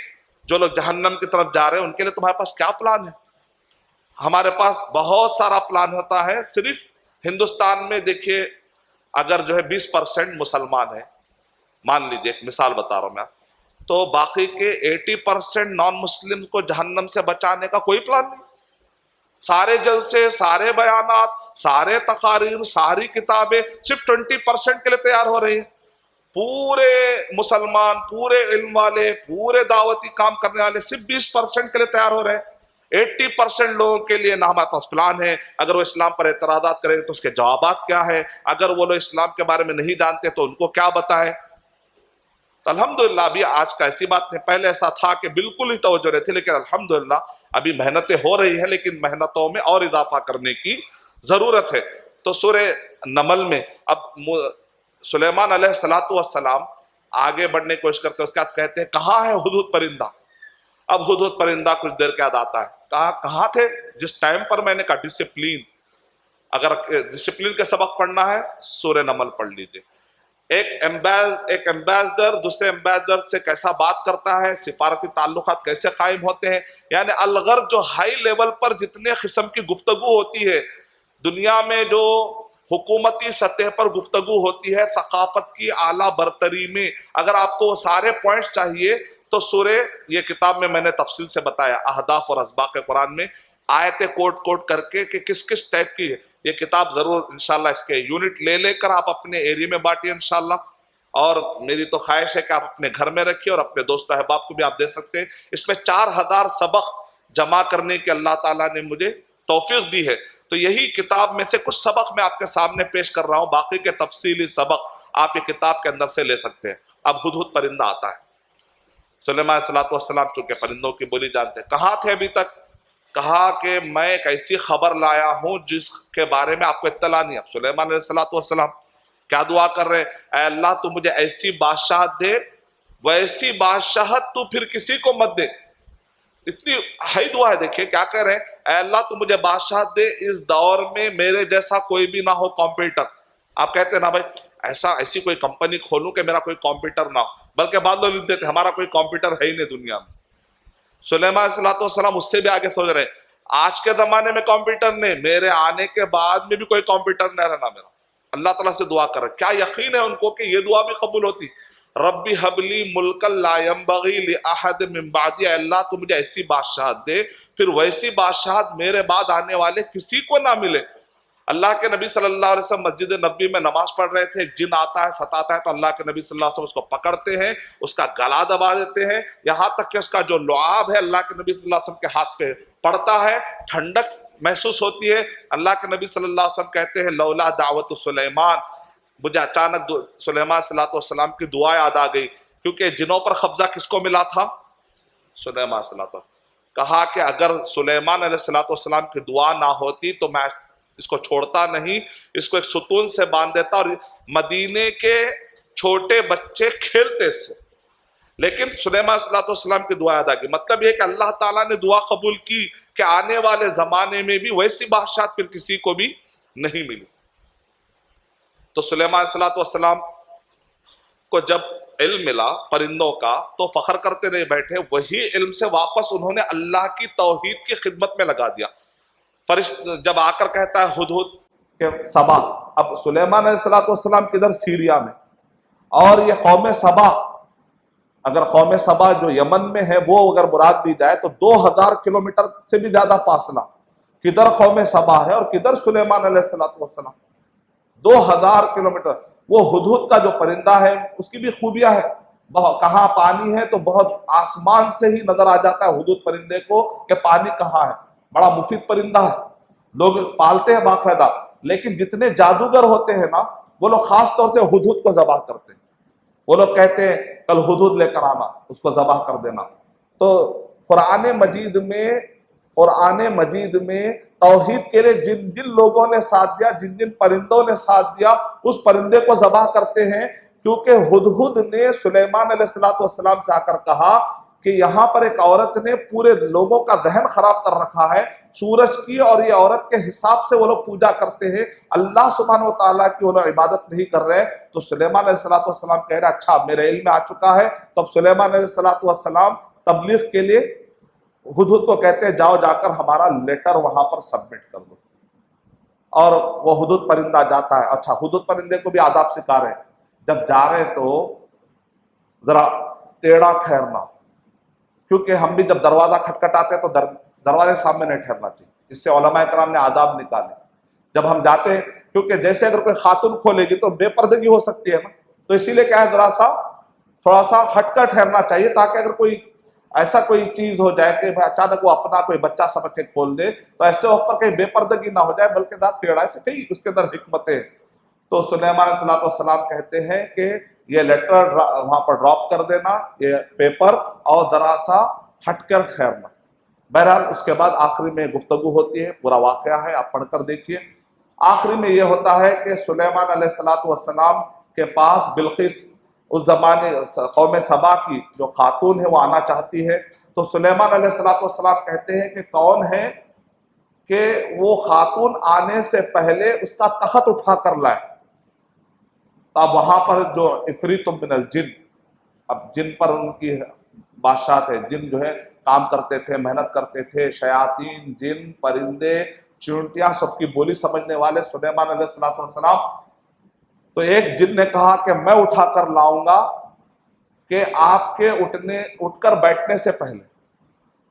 جو لوگ جہنم کی طرف جا رہے ہیں، ان کے لیے تمہارے پاس کیا پلان ہے؟ ہمارے پاس بہت سارا پلان ہوتا ہے۔ صرف ہندوستان میں دیکھیے، اگر جو ہے 20% مسلمان ہیں، مان لیجئے ایک مثال بتا رہا ہوں میں، تو باقی کے 80% نان مسلم کو جہنم سے بچانے کا کوئی پلان نہیں۔ سارے جلسے، سارے بیانات، سارے تقاریر، ساری کتابیں صرف 20% کے لیے تیار ہو رہی ہیں۔ پورے مسلمان، پورے علم والے، پورے دعوتی کام کرنے والے صرف 20% کے لیے تیار ہو رہے ہیں۔ 80% لوگوں کے لیے نہ ہمارے پاس پلان ہے۔ اگر وہ اسلام پر اعتراضات کریں تو اس کے جوابات کیا ہے، اگر وہ لوگ اسلام کے بارے میں نہیں جانتے تو ان کو کیا بتائے۔ تو الحمدللہ ابھی آج کا ایسی بات نہیں، پہلے ایسا تھا کہ بالکل ہی توجہ رہتی، لیکن الحمدللہ ابھی محنتیں ہو رہی ہیں، لیکن محنتوں میں اور اضافہ کرنے کی ضرورت ہے۔ تو سورہ نمل میں اب سلیمان علیہ السلام آگے بڑھنے کی کوشش کرتے ہیں، اس کے بعد کہتے ہیں کہاں ہے ہدہد پرندہ؟ اب ہدہد پرندہ کچھ دیر کے بعد آتا ہے، کہاں تھے جس ٹائم پر میں نے کہا ڈسپلین، اگر ڈسپلین کے سبق پڑھنا ہے سورہ نمل پڑھ لیجئے۔ ایک ایمبیسڈر دوسرے ایمبیسڈر سے کیسا بات کرتا ہے، سفارتی تعلقات کیسے قائم ہوتے ہیں، یعنی الغرض جو ہائی لیول پر جتنے قسم کی گفتگو ہوتی ہے دنیا میں، جو حکومتی سطح پر گفتگو ہوتی ہے ثقافت کی اعلیٰ برتری میں، اگر آپ کو وہ سارے پوائنٹس چاہیے تو سورہ، یہ کتاب میں نے تفصیل سے بتایا اہداف اور اسباق قرآن میں آیتیں کوٹ کر کے کہ کس کس ٹائپ کی ہے۔ یہ کتاب ضرور انشاءاللہ اس کے یونٹ لے کر آپ اپنے ایریے میں بانٹیے انشاءاللہ، اور میری تو خواہش ہے کہ آپ اپنے گھر میں رکھیے اور اپنے دوست احباب کو بھی آپ دے سکتے ہیں۔ اس میں 4000 سبق جمع کرنے کی اللہ تعالیٰ نے مجھے توفیق دی ہے، تو یہی کتاب میں سے کچھ سبق میں آپ کے سامنے پیش کر رہا ہوں، باقی کے تفصیلی سبق آپ یہ کتاب کے اندر سے لے سکتے ہیں۔ اب ہدہد پرندہ آتا ہے، سلیمان علیہ السلام چونکہ پرندوں کی بولی جانتے ہیں، کہاں تھے ابھی تک؟ کہا کہ میں ایک ایسی خبر لایا ہوں جس کے بارے میں آپ کو اطلاع نہیں ہے۔ سلیمان علیہ السلام کیا دعا کر رہے ہیں؟ اے اللہ تو مجھے ایسی بادشاہت دے، ویسی بادشاہت تو پھر کسی کو مت دے۔ اتنی ہائی دعا ہے، دیکھیں کیا کہہ رہے ہیں، اے اللہ تو مجھے بادشاہت دے، اس دور میں میرے جیسا کوئی بھی نہ ہو کمپیوٹر۔ آپ کہتے ہیں نا بھائی ایسی کوئی کمپنی کھولوں کہ میرا کوئی کمپیوٹر نہ ہو، بلکہ بعض لوگ لکھ دیتے ہمارا کوئی کمپیوٹر ہے ہی نہیں دنیا میں۔ سلیمان علیہ السلام اس سے بھی آگے سوچ رہے ہیں، آج کے زمانے میں کمپیوٹر نہیں، میرے آنے کے بعد میں بھی کوئی کمپیوٹر نہ رہنا میرا۔ اللہ تعالیٰ سے دعا کر رہے، کیا یقین ہے ان کو کہ یہ دعا بھی قبول ہوتی؟ ربی حب لی ملکا لا ینبغی لأحد من بعدی، اے اللہ تو مجھے ایسی بادشاہت دے پھر ویسی بادشاہت میرے بعد آنے والے کسی کو نہ ملے۔ اللہ کے نبی صلی اللہ علیہ وسلم مسجد نبی میں نماز پڑھ رہے تھے، ایک جن آتا ہے ستاتا ہے تو اللہ کے نبی صلی اللہ علیہ وسلم اس کو پکڑتے ہیں، اس کا گلا دبا دیتے ہیں، یہاں تک کہ اس کا جو لعاب ہے اللہ کے نبی صلی اللہ علیہ وسلم کے ہاتھ پہ پڑتا ہے، ٹھنڈک محسوس ہوتی ہے۔ اللہ کے نبی صلی اللہ علیہ وسلم کہتے ہیں لولا دعوت سلیمان، مجھے اچانک سلیمان صلی اللہ علیہ وسلم کی دعا یاد آ گئی، کیونکہ جنوں پر قبضہ کس کو ملا تھا؟ سلیمان صلی اللہ علیہ وسلم۔ کہا کہ اگر سلیمان علیہ السلام کی دعا نہ ہوتی تو میں اس کو چھوڑتا نہیں، اس کو ایک ستون سے باندھ دیتا اور مدینے کے چھوٹے بچے کھیلتے اس سے، لیکن سلیمان صلی اللہ علیہ وسلم کی دعا یاد آ گئی۔ مطلب یہ کہ اللہ تعالیٰ نے دعا قبول کی کہ آنے والے زمانے میں بھی ویسی بادشاہت پھر کسی کو بھی نہیں ملی۔ تو سلیمان صلی اللہ علیہ وسلم کو جب علم ملا پرندوں کا تو فخر کرتے نہیں بیٹھے، وہی علم سے واپس انہوں نے اللہ کی توحید کی خدمت میں لگا دیا۔ جب آ کر کہتا ہے ہدہد کہ سبا، اب سلیمان علیہ السلام کدھر؟ سیریا میں، اور یہ قوم سبا، اگر قوم سبا جو یمن میں ہے وہ اگر مراد دی جائے تو 2000 کلومیٹر سے بھی زیادہ فاصلہ، کدھر قوم سبا ہے اور کدھر سلیمان علیہ السلام، 2000 کلومیٹر۔ وہ ہدہد کا جو پرندہ ہے اس کی بھی خوبیاں ہیں، کہاں پانی ہے تو بہت آسمان سے ہی نظر آ جاتا ہے ہدہد پرندے کو کہ پانی کہاں ہے. بڑا مفید پرندہ ہے, لوگ پالتے ہیں باقاعدہ. لیکن جتنے جادوگر ہوتے ہیں نا وہ لوگ خاص طور سے ہدہد کو ذبح کرتے ہیں. وہ لوگ کہتے ہیں کل ہدہد لے کر آنا, اس کو ذبح کر دینا. تو قرآن مجید میں توحید کے لیے جن جن لوگوں نے ساتھ دیا, جن جن پرندوں نے ساتھ دیا, اس پرندے کو ذبح کرتے ہیں. کیونکہ ہدہد نے سلیمان علیہ السلام سے آ کر کہا کہ یہاں پر ایک عورت نے پورے لوگوں کا ذہن خراب کر رکھا ہے سورج کی, اور یہ عورت کے حساب سے وہ لوگ پوجا کرتے ہیں, اللہ سبحانہ و تعالیٰ کی وہ لوگ عبادت نہیں کر رہے. تو سلیمان علیہ السلام کہہ رہے اچھا میرے علم میں آ چکا ہے. تو اب سلیمان علیہ السلام تبلیغ کے لیے ہدہد کو کہتے ہیں جاؤ جا کر ہمارا لیٹر وہاں پر سبمٹ کر دو. اور وہ ہدہد پرندہ جاتا ہے. اچھا ہدہد پرندے کو بھی آداب سکھا رہے ہیں, جب جا رہے تو ذرا ٹیڑھا ٹھہرنا, کیونکہ ہم بھی جب دروازہ کھٹکھٹاتے ہیں تو دروازے سامنے نہیں ٹھہرنا چاہیے. اس سے علماء کرام نے آداب نکالے. جب ہم جاتے ہیں, کیونکہ جیسے اگر کوئی خاتون کھولے گی تو بے پردگی ہو سکتی ہے نا, تو اسی لیے کیا ہے تھوڑا سا ہٹ کر ٹھہرنا چاہیے, تاکہ اگر کوئی ایسا کوئی چیز ہو جائے کہ اچانک وہ اپنا کوئی بچہ سمجھ کے کھول دے تو ایسے وقت پر کہیں بے پردگی نہ ہو جائے, بلکہ دانت ٹیڑھا ہے تو کہیں اس کے اندر حکمتیں. تو سلیمان علیہ السلام کہتے ہیں کہ یہ لیٹر وہاں پر ڈراپ کر دینا, یہ پیپر, اور ذرا سا ہٹ کر ٹھہرنا. بہرحال اس کے بعد آخری میں گفتگو ہوتی ہے, پورا واقعہ ہے آپ پڑھ کر دیکھیے. آخری میں یہ ہوتا ہے کہ سلیمان علیہ السلام کے پاس بلقیس, اس زمانے قوم سبا کی جو خاتون ہے وہ آنا چاہتی ہے. تو سلیمان علیہ السلام کہتے ہیں کہ کون ہے کہ وہ خاتون آنے سے پہلے اس کا تخت اٹھا کر لائے. تو اب وہاں پر جو عفریت من الجن, اب جن پر ان کی بادشاہت ہے, جن جو ہے کام کرتے تھے, محنت کرتے تھے, شیاطین, جن, پرندے, چونٹیاں, سب کی بولی سمجھنے والے سلیمان علیہ السلام. تو ایک جن نے کہا کہ میں اٹھا کر لاؤں گا کہ آپ کے اٹھ کر بیٹھنے سے پہلے.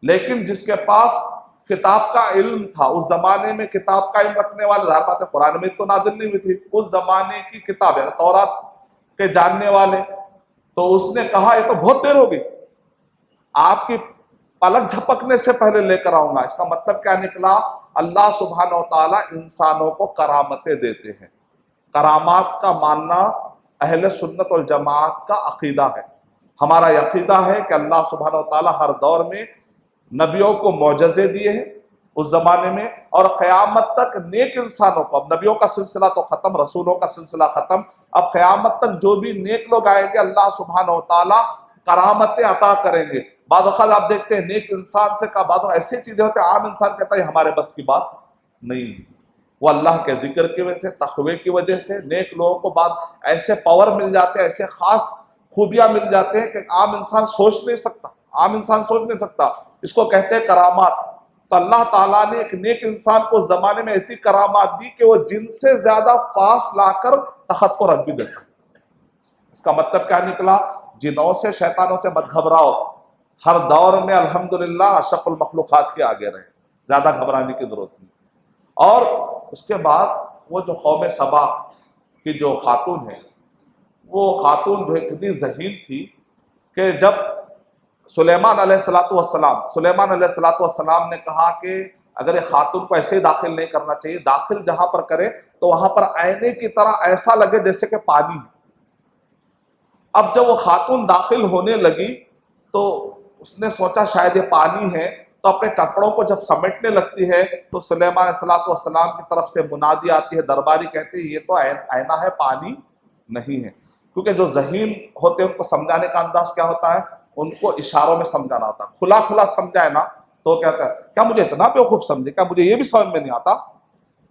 لیکن جس کے پاس کتاب کا علم تھا, اس زمانے میں کتاب کا علم رکھنے والے, ظاہر بات ہے قرآن میں تو نازل نہیں ہوئی تھی, اس زمانے کی کتاب ہے تورات کے جاننے والے, تو اس نے کہا یہ تو بہت دیر ہو گئی, آپ کی پلک جھپکنے سے پہلے لے کر آؤں گا. اس کا مطلب کیا نکلا, اللہ سبحانہ و تعالیٰ انسانوں کو کرامتیں دیتے ہیں. کرامات کا ماننا اہل سنت والجماعت کا عقیدہ ہے. ہمارا عقیدہ ہے کہ اللہ سبحانہ و تعالیٰ ہر دور میں نبیوں کو معجزے دیے ہیں اس زمانے میں, اور قیامت تک نیک انسانوں کو, اب نبیوں کا سلسلہ تو ختم, رسولوں کا سلسلہ ختم, اب قیامت تک جو بھی نیک لوگ آئیں گے اللہ سبحانہ و تعالیٰ کرامتیں عطا کریں گے. بعض اوقات آپ دیکھتے ہیں نیک انسان سے کا بعض ایسی چیزیں ہوتی ہیں عام انسان کہتا ہے ہمارے بس کی بات نہیں ہے. وہ اللہ کے ذکر کی وجہ سے, تقوی کی وجہ سے نیک لوگوں کو بعض ایسے پاور مل جاتے ہیں, ایسے خاص خوبیاں مل جاتے ہیں کہ عام انسان سوچ نہیں سکتا. اس کو کہتے ہیں کرامات. تو اللہ تعالیٰ نے ایک نیک انسان کو زمانے میں ایسی کرامات دی کہ وہ جن سے زیادہ فاس لا کر تخت کو رکھ بھی دیتا. اس کا مطلب کیا نکلا, جنوں سے شیطانوں سے مت گھبراؤ, ہر دور میں الحمدللہ اشرف المخلوقات کے آگے رہے, زیادہ گھبرانے کی ضرورت نہیں. اور اس کے بعد وہ جو قوم سبا کی جو خاتون ہے, وہ خاتون جو اتنی ذہین تھی کہ جب سلیمان علیہ السلام نے کہا کہ اگر یہ خاتون کو ایسے ہی داخل نہیں کرنا چاہیے, داخل جہاں پر کرے تو وہاں پر آئینے کی طرح ایسا لگے جیسے کہ پانی ہے. اب جب وہ خاتون داخل ہونے لگی تو اس نے سوچا شاید یہ پانی ہے, تو اپنے کپڑوں کو جب سمیٹنے لگتی ہے تو سلیمان علیہ السلام کی طرف سے منادی آتی ہے, درباری کہتے ہیں یہ تو آئینہ ہے, پانی نہیں ہے. کیونکہ جو ذہین ہوتے ہیں ان کو سمجھانے کا انداز کیا ہوتا ہے, ان کو اشاروں میں سمجھانا ہوتا ہے. کھلا سمجھائے نا تو کہتا ہے کیا مجھے اتنا بیوقوف سمجھے, کیا مجھے یہ بھی سمجھ میں نہیں آتا.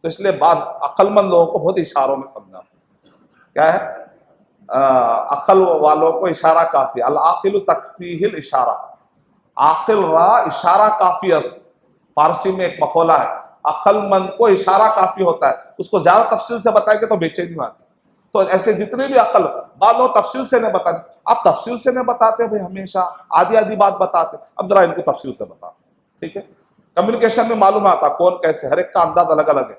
تو اس لیے بعض عقل مند لوگوں کو بہت اشاروں میں سمجھانا. کیا ہے, عقل والوں کو اشارہ کافی, العاقل تکفیہ الاشارہ, عاقل را اشارہ کافی است. فارسی میں ایک مقولہ ہے, عقل مند کو اشارہ کافی ہوتا ہے, اس کو زیادہ تفصیل سے بتائیں گے تو بے چینی آتی. تو ایسے جتنے بھی عقل, بعض لوگ تفصیل سے نہیں بتاتے, آپ تفصیل سے نہیں بتاتے بھائی, ہمیشہ آدھی بات بتاتے, اب ذرا ان کو تفصیل سے بتا. ٹھیک ہے, کمیونیکیشن میں معلوم آتا کون کیسے, ہر ایک کا انداز الگ الگ ہے.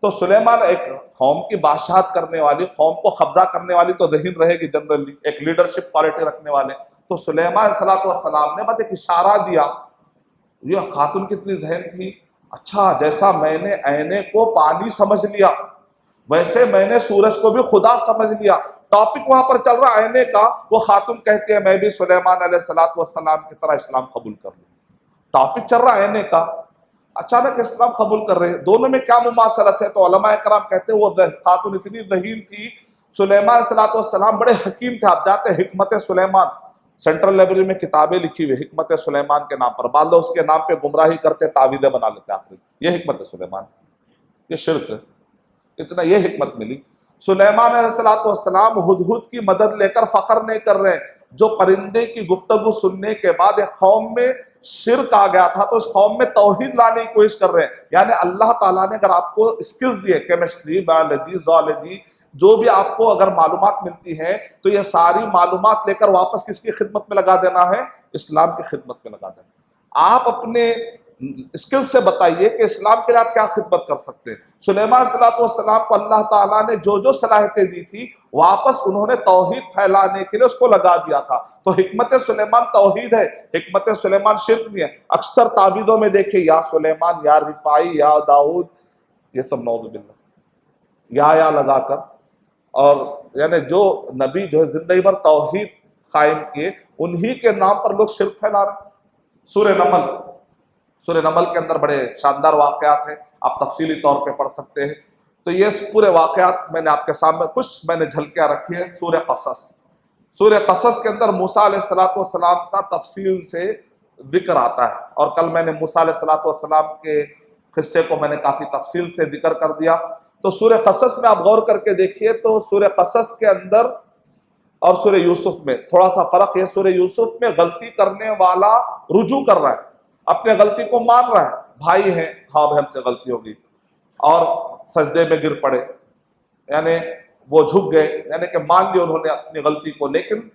تو سلیمان ایک قوم کی بادشاہت کرنے والی، قوم کو قبضہ کرنے والی تو ذہین رہے گی جنرلی، ایک لیڈرشپ کوالٹی رکھنے والے. تو سلیمان علیہ السلام نے بس ایک اشارہ دیا. یہ خاتون کتنی ذہین تھی. اچھا جیسا میں نے آئینے کو پانی سمجھ لیا ویسے میں نے سورج کو بھی خدا سمجھ لیا. ٹاپک وہاں پر چل رہا آئینے کا. وہ خاتون کہتے ہیں میں بھی سلیمان علیہ السلام کی طرح اسلام قبول کر لوں. ٹاپک چل رہا آئینے کا، اچانک اسلام قبول کر رہے ہیں. دونوں میں کیا مماثلت ہے؟ تو علماء کرام کہتے ہیں وہ خاتون اتنی ذہین تھی. سلیمان علیہ السلام بڑے حکیم تھے. آپ جاتے ہیں حکمت سلیمان، سینٹرل لائبریری میں کتابیں لکھی ہوئی حکمت سلیمان کے نام پر. بعض لوگ اس کے نام پہ گمراہی کرتے، تعویذیں بنا لیتے. آخری یہ حکمت سلیمان، یہ شرک، اتنا یہ حکمت ملی. سلیمان علیہ السلام ہدہد کی مدد لے کر فخر نہیں کر رہے. جو پرندے کی گفتگو سننے کے بعد ایک قوم میں شرک آ گیا تھا تو اس قوم میں توحید لانے کی کوشش کر رہے ہیں. یعنی اللہ تعالیٰ نے اگر آپ کو اسکلز دیے، کیمسٹری، بایولوجی، زوالوجی، جو بھی آپ کو اگر معلومات ملتی ہیں تو یہ ساری معلومات لے کر واپس کس کی خدمت میں لگا دینا ہے؟ اسلام کی خدمت میں لگا دینا. آپ اپنے اسکل سے بتائیے کہ اسلام کے لیے آپ کیا خدمت کر سکتے ہیں. سلیمان صلی اللہ علیہ وسلم کو اللہ تعالیٰ نے جو صلاحیتیں دی تھی واپس انہوں نے توحید پھیلانے کے لیے اس کو لگا دیا تھا. تو حکمت سلیمان توحید ہے، حکمت سلیمان شرک نہیں ہے. اکثر تعویذوں میں دیکھیں یا سلیمان، یا رفاعی، یا داؤد، یہ سب نعوذ باللہ یا لگا کر، اور یعنی جو نبی جو ہے زندگی بھر توحید قائم کیے انہی کے نام پر لوگ شرک پھیلا رہے ہیں. سورہ نمل کے اندر بڑے شاندار واقعات ہیں، آپ تفصیلی طور پہ پڑھ سکتے ہیں. تو یہ پورے واقعات میں نے آپ کے سامنے کچھ میں نے جھلکیاں رکھی ہیں. سورہ قصص کے اندر موسیٰ علیہ السلام کا تفصیل سے ذکر آتا ہے، اور کل میں نے موسیٰ علیہ السلام کے قصے کو میں نے کافی تفصیل سے ذکر کر دیا. تو سورہ قصص میں آپ غور کر کے دیکھیے تو سورہ قصص کے اندر اور سورہ یوسف میں تھوڑا سا فرق ہے. سورہ یوسف میں غلطی کرنے والا رجوع کر رہا ہے، اپنے غلطی کو مان رہا ہے. بھائی ہیں، ہاں بھائی ہم سے غلطی ہوگی، اور سجدے میں گر پڑے، یعنی وہ جھک گئے، یعنی کہ مان لی انہوں نے اپنی غلطی کو. لیکن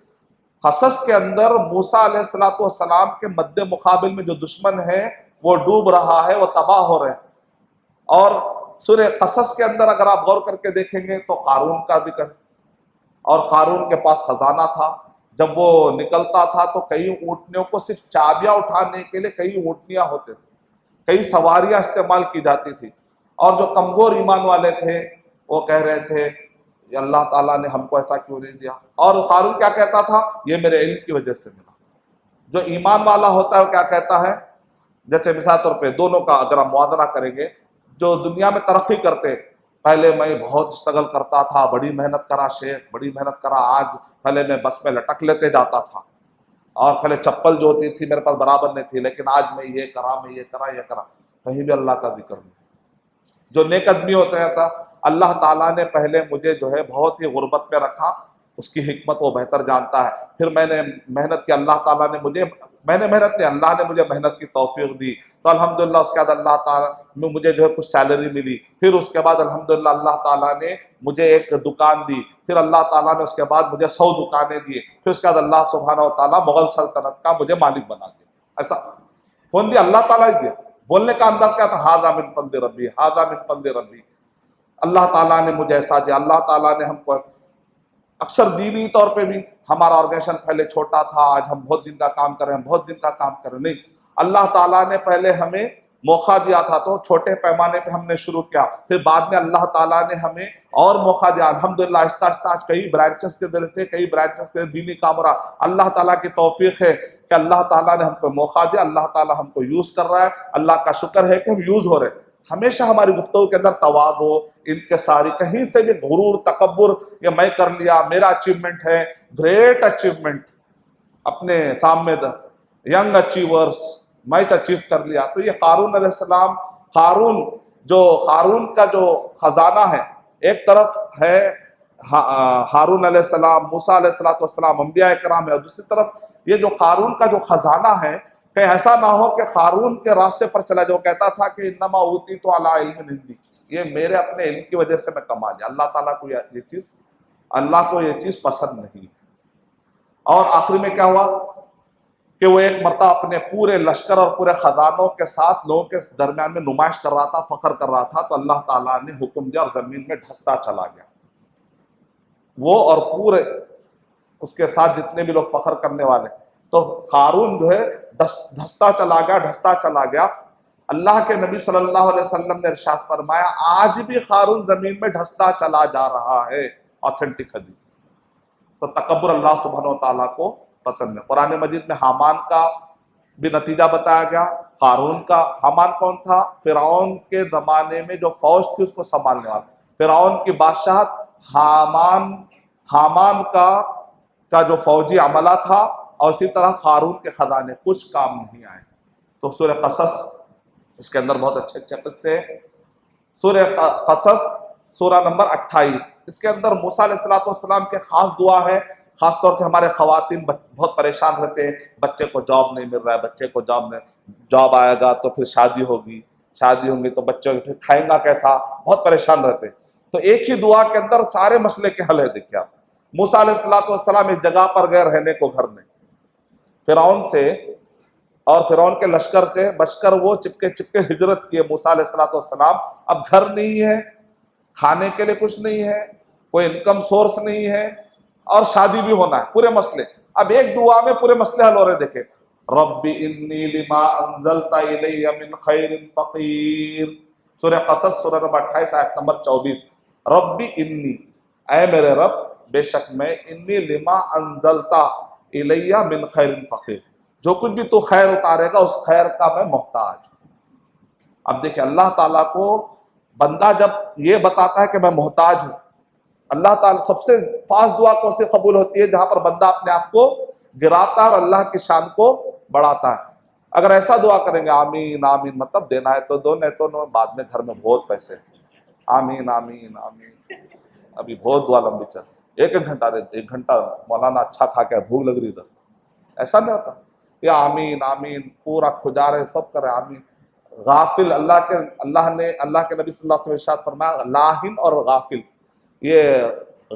قصص کے اندر موسیٰ علیہ السلام کے مد مقابل میں جو دشمن ہے وہ ڈوب رہا ہے، وہ تباہ ہو رہے ہیں. اور سورہ قصص کے اندر اگر آپ غور کر کے دیکھیں گے تو قارون کا ذکر، اور قارون کے پاس خزانہ تھا. جب وہ نکلتا تھا تو کئی اونٹنیوں کو صرف چابیاں اٹھانے کے لیے کئی اونٹنیاں ہوتے تھے، کئی سواریاں استعمال کی جاتی تھی. اور جو کمزور ایمان والے تھے وہ کہہ رہے تھے یہ اللہ تعالیٰ نے ہم کو ایسا کیوں نہیں دیا. اور قارون کیا کہتا تھا؟ یہ میرے علم کی وجہ سے ملا. جو ایمان والا ہوتا ہے وہ کیا کہتا ہے؟ جیسے مثال طور پہ دونوں کا اگر ہم موازنہ کریں گے، جو دنیا میں ترقی کرتے، پہلے میں بہت اسٹرگل کرتا تھا، بڑی محنت کرا شیخ، بڑی محنت کرا، آج پہلے میں بس میں لٹک لیتے جاتا تھا، اور پہلے چپل جو ہوتی تھی میرے پاس برابر نہیں تھی، لیکن آج میں یہ کرا، میں یہ کرا، یہ کرا. کہیں بھی اللہ کا ذکر نہیں. جو نیک آدمی ہوتا ہے اللہ تعالیٰ نے پہلے مجھے جو ہے بہت ہی غربت میں رکھا، اس کی حکمت وہ بہتر جانتا ہے. پھر میں نے محنت کی، اللہ تعالیٰ نے میں نے محنت نہیں، اللہ نے مجھے محنت کی توفیق دی. تو الحمدللہ اس کے بعد اللہ تعالیٰ میں مجھے جو ہے کچھ سیلری ملی. پھر اس کے بعد الحمدللہ اللہ تعالیٰ نے مجھے ایک دکان دی. پھر اللہ تعالیٰ نے اس کے بعد مجھے 100 دکانیں دی. پھر اس کے بعد اللہ سبحانہ و تعالیٰ مغل سلطنت کا مجھے مالک بنا دیا. ایسا کون دیا؟ اللہ تعالیٰ ہی دیا. بولنے کا انداز کیا تھا؟ ھذا من فضل ربی، ھذا من فضل ربی. اللہ تعالیٰ نے مجھے ایسا دیا. اللہ تعالیٰ نے ہم کو اکثر دینی طور پہ بھی ہمارا آرگنیشن پہلے چھوٹا تھا، آج ہم بہت دن کا کام کر رہے ہیں، بہت دن کا کام کر رہے ہیں. نہیں، اللہ تعالیٰ نے پہلے ہمیں موقع دیا تھا تو چھوٹے پیمانے پہ ہم نے شروع کیا، پھر بعد میں اللہ تعالیٰ نے ہمیں اور موقع دیا. الحمدللہ آہستہ آہستہ آج کئی برانچز کے ذریعے کئی برانچز کے دینی کام ہو رہا. اللہ تعالیٰ کی توفیق ہے کہ اللہ تعالیٰ نے ہم کو موقع دیا، اللہ تعالیٰ ہم کو یوز کر رہا ہے. اللہ کا شکر ہے کہ ہم یوز ہو رہے ہیں. ہمیشہ ہماری گفتگو کے اندر تواضع، انکساری، کہیں سے بھی غرور، تکبر، یہ میں کر لیا، میرا اچیومنٹ ہے، گریٹ اچیومنٹ اپنے سامنے ینگ اچیورس، میں اچیو کر لیا. تو یہ قارون علیہ السلام، قارون کا جو خزانہ ہے، ایک طرف ہے ہارون علیہ السلام، موسیٰ علیہ السلام، انبیاء کرام ہے، اور دوسری طرف یہ جو قارون کا جو خزانہ ہے، کہ ایسا نہ ہو کہ قارون کے راستے پر چلا جو کہتا تھا کہ انما اوتیت علی علم عندی، یہ میرے اپنے علم کی وجہ سے میں کما لیا. اللہ تعالیٰ کو اللہ کو یہ چیز پسند نہیں. اور آخری میں کیا ہوا؟ کہ وہ ایک مرتبہ اپنے پورے لشکر اور پورے خزانوں کے ساتھ لوگوں کے درمیان میں نمائش کر رہا تھا، فخر کر رہا تھا، تو اللہ تعالیٰ نے حکم دیا اور زمین میں دھستا چلا گیا وہ اور پورے اس کے ساتھ جتنے بھی لوگ فخر کرنے والے. تو قارون جو ہے دھستا چلا گیا. اللہ کے نبی صلی اللہ علیہ وسلم نے ارشاد فرمایا آج بھی قارون زمین میں دھستا چلا جا رہا ہے. آتھینٹک حدیث. تو تکبر اللہ سبحانہ و تعالیٰ کو پسند ہے. قرآن مجید میں حامان کا بھی نتیجہ بتایا گیا، قارون کا. حامان کون تھا؟ فرعون کے زمانے میں جو فوج تھی اس کو سنبھالنے والا. فرعون کی بادشاہت حامان کا جو فوجی عملہ تھا، اور اسی طرح قارون کے خزانے کچھ کام نہیں آئے. تو سورہ قصص اس کے اندر بہت اچھے اچھے قصے. سورہ قصص سورہ نمبر 28، اس کے اندر موسیٰ علیہ السلام کے خاص دعا ہے. خاص طور پہ ہمارے خواتین بہت پریشان رہتے ہیں، بچے کو جاب نہیں مل رہا ہے، بچے کو جاب آئے گا تو پھر شادی ہوگی تو بچوں پھر کھائیں گا کیسا، بہت پریشان رہتے ہیں. تو ایک ہی دعا کے اندر سارے مسئلے کے حل ہے. دیکھیے آپ، موسیٰ علیہ السلام ایک جگہ پر گئے رہنے کو گھر میں، فرعون سے اور فرعون کے لشکر سے بچ کر وہ چپکے ہجرت کیے. موسیٰ علیہ السلام اب گھر نہیں ہے، کھانے کے لیے کچھ نہیں ہے، کوئی انکم سورس نہیں ہے، اور شادی بھی ہونا ہے، پورے مسئلے. اب ایک دعا میں پورے مسئلے حل ہو رہے. دیکھیں، رب انی لما انزلت الی من خیر فقیر. سورہ قصص سورہ نمبر 28 آیت نمبر 24. رب انی، اے میرے رب، بے شک میں، انی لما انزلت الی من خیر فقیر، جو کچھ بھی تو خیر اتارے گا اس خیر کا میں محتاج ہوں. اب دیکھیں اللہ تعالیٰ کو بندہ جب یہ بتاتا ہے کہ میں محتاج ہوں، اللہ تعالیٰ سب سے خاص دعا کون سی قبول ہوتی ہے؟ جہاں پر بندہ اپنے آپ کو گراتا ہے اور اللہ کی شان کو بڑھاتا ہے. اگر ایسا دعا کریں گے آمین آمین، مطلب دینا ہے تو دو، نہیں تو بعد میں گھر میں بہت پیسے، آمین آمین آمین، ابھی بہت دعا لمبی چل، ایک گھنٹہ دے، 1 گھنٹہ مولانا اچھا کھا کے بھوک لگ رہی ادھر، ایسا نہیں ہوتا. یہ آمین آمین پورا کھجا رہے، سب کرے آمین. غافل، اللہ کے نبی صلی اللہ علیہ وسلم ارشاد فرمایا لاہن اور غافل، یہ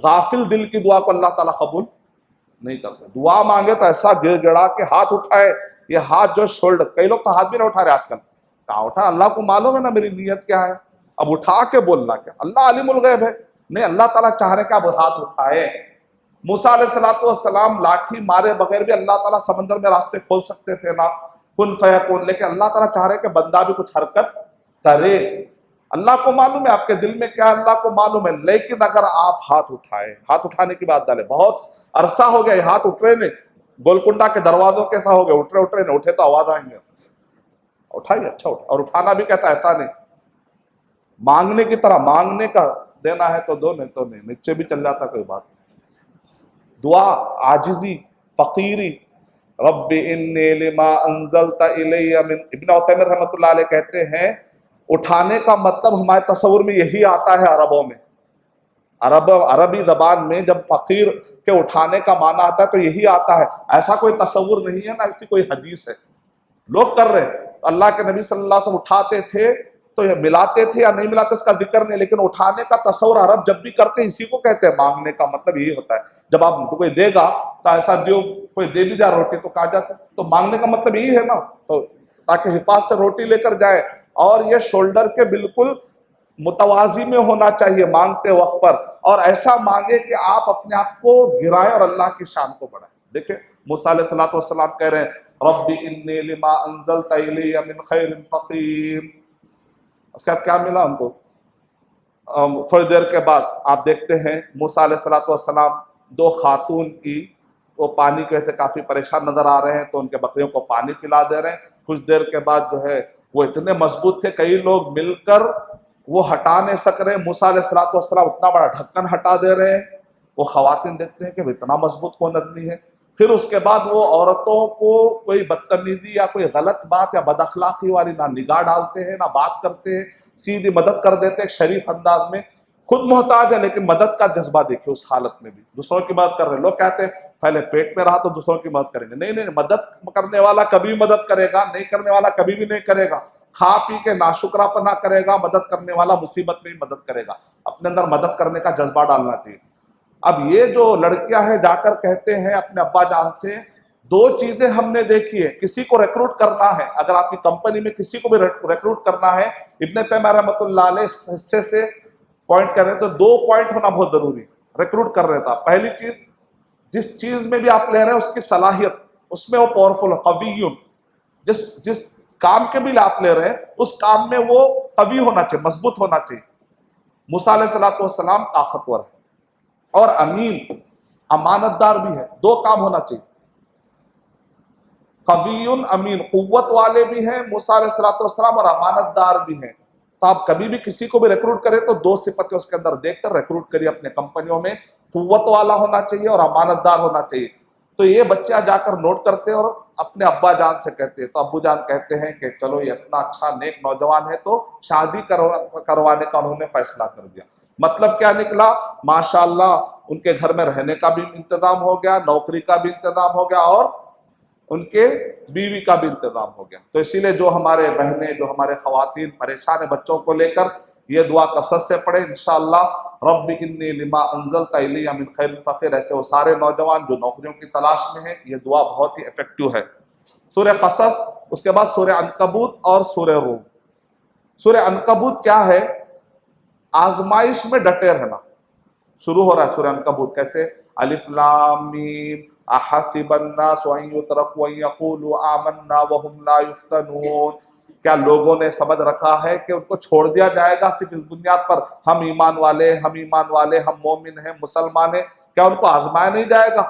غافل دل کی دعا کو اللہ تعالیٰ قبول نہیں کرتے. دعا مانگے تو ایسا گر گڑا کے ہاتھ اٹھائے، یہ ہاتھ جو شولڈر، کئی لوگ تو ہاتھ بھی نہ اٹھا رہے آج کل. کہاں اٹھا؟ اللہ کو معلوم ہے نا میری نیت کیا ہے، اب اٹھا کے بولنا کیا؟ اللہ عالم الغیب ہے. نہیں، اللہ تعالیٰ چاہ رہے کہ آپ ہاتھ اٹھائے. موسیٰ علیہ السلام لاٹھی مارے بغیر بھی اللہ تعالیٰ سمندر میں راستے کھول سکتے تھے نا، کن فیکون، لیکن اللہ تعالیٰ چاہ رہے کہ بندہ بھی کچھ حرکت کرے. اللہ کو معلوم ہے آپ کے دل میں کیا ہے، اللہ کو معلوم ہے. لیکن اگر آپ ہاتھ اٹھائے، ہاتھ اٹھانے کی بات ڈالے، بہت عرصہ ہو گیا یہ ہاتھ اٹھ رہے نہیں، گولکنڈا کے دروازوں کیسا ہو گیا، اٹھ رہے نہیں، اٹھے تو آواز آئیں گے. اٹھائیے، اچھا اٹھا. اور اٹھانا بھی کہتا ہے ایسا نہیں، مانگنے کی طرح، مانگنے کا دینا ہے تو دو، نہیں تو نہیں، نیچے بھی چل جاتا کوئی بات نہیں. دعا عاجزی، فقیری. رب انی لما انزلت الی من، ابن عثیمین رحمۃ اللہ علیہ کہتے ہیں اٹھانے کا مطلب ہمارے تصور میں یہی آتا ہے. عربوں میں، عربی زبان میں جب فقیر کے اٹھانے کا معنی آتا ہے تو یہی آتا ہے. ایسا کوئی تصور نہیں ہے، نہ ایسی کوئی حدیث ہے. لوگ کر رہے. اللہ کے نبی صلی اللہ علیہ وسلم اٹھاتے تھے تو یہ ملاتے تھے یا نہیں ملاتے اس کا ذکر نہیں، لیکن اٹھانے کا تصور عرب جب بھی کرتے ہیں اسی کو کہتے ہیں. مانگنے کا مطلب یہی ہوتا ہے. جب آپ کوئی دے گا تو ایسا دیو، کوئی دے بھی جائے روٹی تو کہا جاتا ہے. تو مانگنے کا مطلب یہی ہے نا، تو تاکہ حفاظت سے روٹی لے کر جائے. اور یہ شولڈر کے بالکل متوازی میں ہونا چاہیے مانگتے وقت پر، اور ایسا مانگے کہ آپ اپنے آپ کو گرائیں اور اللہ کی شان کو بڑھائیں. دیکھیں موسیٰ علیہ السلام کہہ رہے ہیں رب انی لما انزلت الی من خیر فقیر. اس کے بعد کیا ملا ان کو؟ تھوڑی دیر کے بعد آپ دیکھتے ہیں موسیٰ علیہ السلام 2 خاتون کی، وہ پانی کی وجہ سے کافی پریشان نظر آ رہے ہیں تو ان کے بکریوں کو پانی پلا دے رہے ہیں. کچھ دیر کے بعد جو ہے وہ اتنے مضبوط تھے، کئی لوگ مل کر وہ ہٹا نہیں سک رہے. موسیٰ علیہ السلام اتنا بڑا ڈھکن ہٹا دے رہے ہیں. وہ خواتین دیکھتے ہیں کہ اتنا مضبوط کون آدمی ہے. پھر اس کے بعد وہ عورتوں کو کوئی بدتمیزی یا کوئی غلط بات یا بد اخلاقی والی نہ نگاہ ڈالتے ہیں نہ بات کرتے ہیں، سیدھی مدد کر دیتے ہیں شریف انداز میں. خود محتاج ہے لیکن مدد کا جذبہ دیکھیں اس حالت میں بھی، دوسروں کی مدد کر رہے ہیں. لوگ کہتے ہیں پہلے پیٹ میں رہا تو دوسروں کی مدد کریں گے. نہیں، مدد کرنے والا کبھی مدد کرے گا، نہیں کرنے والا کبھی بھی نہیں کرے گا. کھا پی کے ناشکرا پنا کرے گا، مدد کرنے والا مصیبت میں بھی مدد کرے گا. اپنے اندر مدد کرنے کا جذبہ ڈالنا چاہیے. اب یہ جو لڑکیاں ہیں جا کر کہتے ہیں اپنے ابا جان سے دو چیزیں ہم نے دیکھی ہے. کسی کو ریکروٹ کرنا ہے، اگر آپ کی کمپنی میں کسی کو بھی ریکروٹ کرنا ہے، ابن تیمیہ رحمۃ اللہ علیہ اس حصے سے پوائنٹ کر رہے ہیں، تو 2 پوائنٹ ہونا بہت ضروری ہے ریکروٹ کر رہے تھا. پہلی چیز، جس چیز میں بھی آپ لے رہے ہیں اس کی صلاحیت، اس میں وہ پاورفل ہو، قوی. جس کام کے بھی آپ لے رہے ہیں اس کام میں وہ قوی ہونا چاہیے، مضبوط ہونا چاہیے. موسیٰ علیہ السلام طاقتور ہے اور امین، امانت دار بھی ہے. 2 کام ہونا چاہیے، قوی امین، قوت والے بھی ہیں موسیٰ علیہ السلام اور امانت دار بھی ہیں. تو آپ کبھی بھی کسی کو بھی ریکروٹ کریں تو 2 صفتیں اس کے اندر دیکھ کر ریکروٹ کریے اپنے کمپنیوں میں. قوت والا ہونا چاہیے اور امانت دار ہونا چاہیے. تو یہ بچہ جا کر نوٹ کرتے ہیں اور اپنے ابا جان سے کہتے ہیں. تو ابو جان کہتے ہیں کہ چلو یہ اتنا اچھا نیک نوجوان ہے، تو شادی کروانے کا انہوں نے فیصلہ کر دیا. مطلب کیا نکلا؟ ماشاءاللہ ان کے گھر میں رہنے کا بھی انتظام ہو گیا، نوکری کا بھی انتظام ہو گیا اور ان کے بیوی کا بھی انتظام ہو گیا. تو اسی لیے جو ہمارے بہنیں، جو ہمارے خواتین پریشان ہیں بچوں کو لے کر، یہ دعا کثرت سے پڑھیں انشاءاللہ. رب انی لما انزلت الی من خیر فقیر. ایسے وہ سارے نوجوان جو نوکریوں کی تلاش میں ہیں، یہ دعا بہت ہی ایفیکٹو ہے. سورہ قصص، اس کے بعد سورہ عنکبوت اور سورہ روم. سورہ عنکبوت کیا ہے؟ آزمائش میں ڈٹے رہنا. شروع ہو رہا ہے سورہ عنکبوت کیسے؟ الف لام میم احسب الناس ان یترکوا ان یقولوا آمنا وهم لا یفتنون. کیا لوگوں نے سمجھ رکھا ہے کہ ان کو چھوڑ دیا جائے گا صرف اس بنیاد پر ہم ایمان والے، ہم مومن ہیں، مسلمان ہیں؟ کیا ان کو آزمایا نہیں جائے گا؟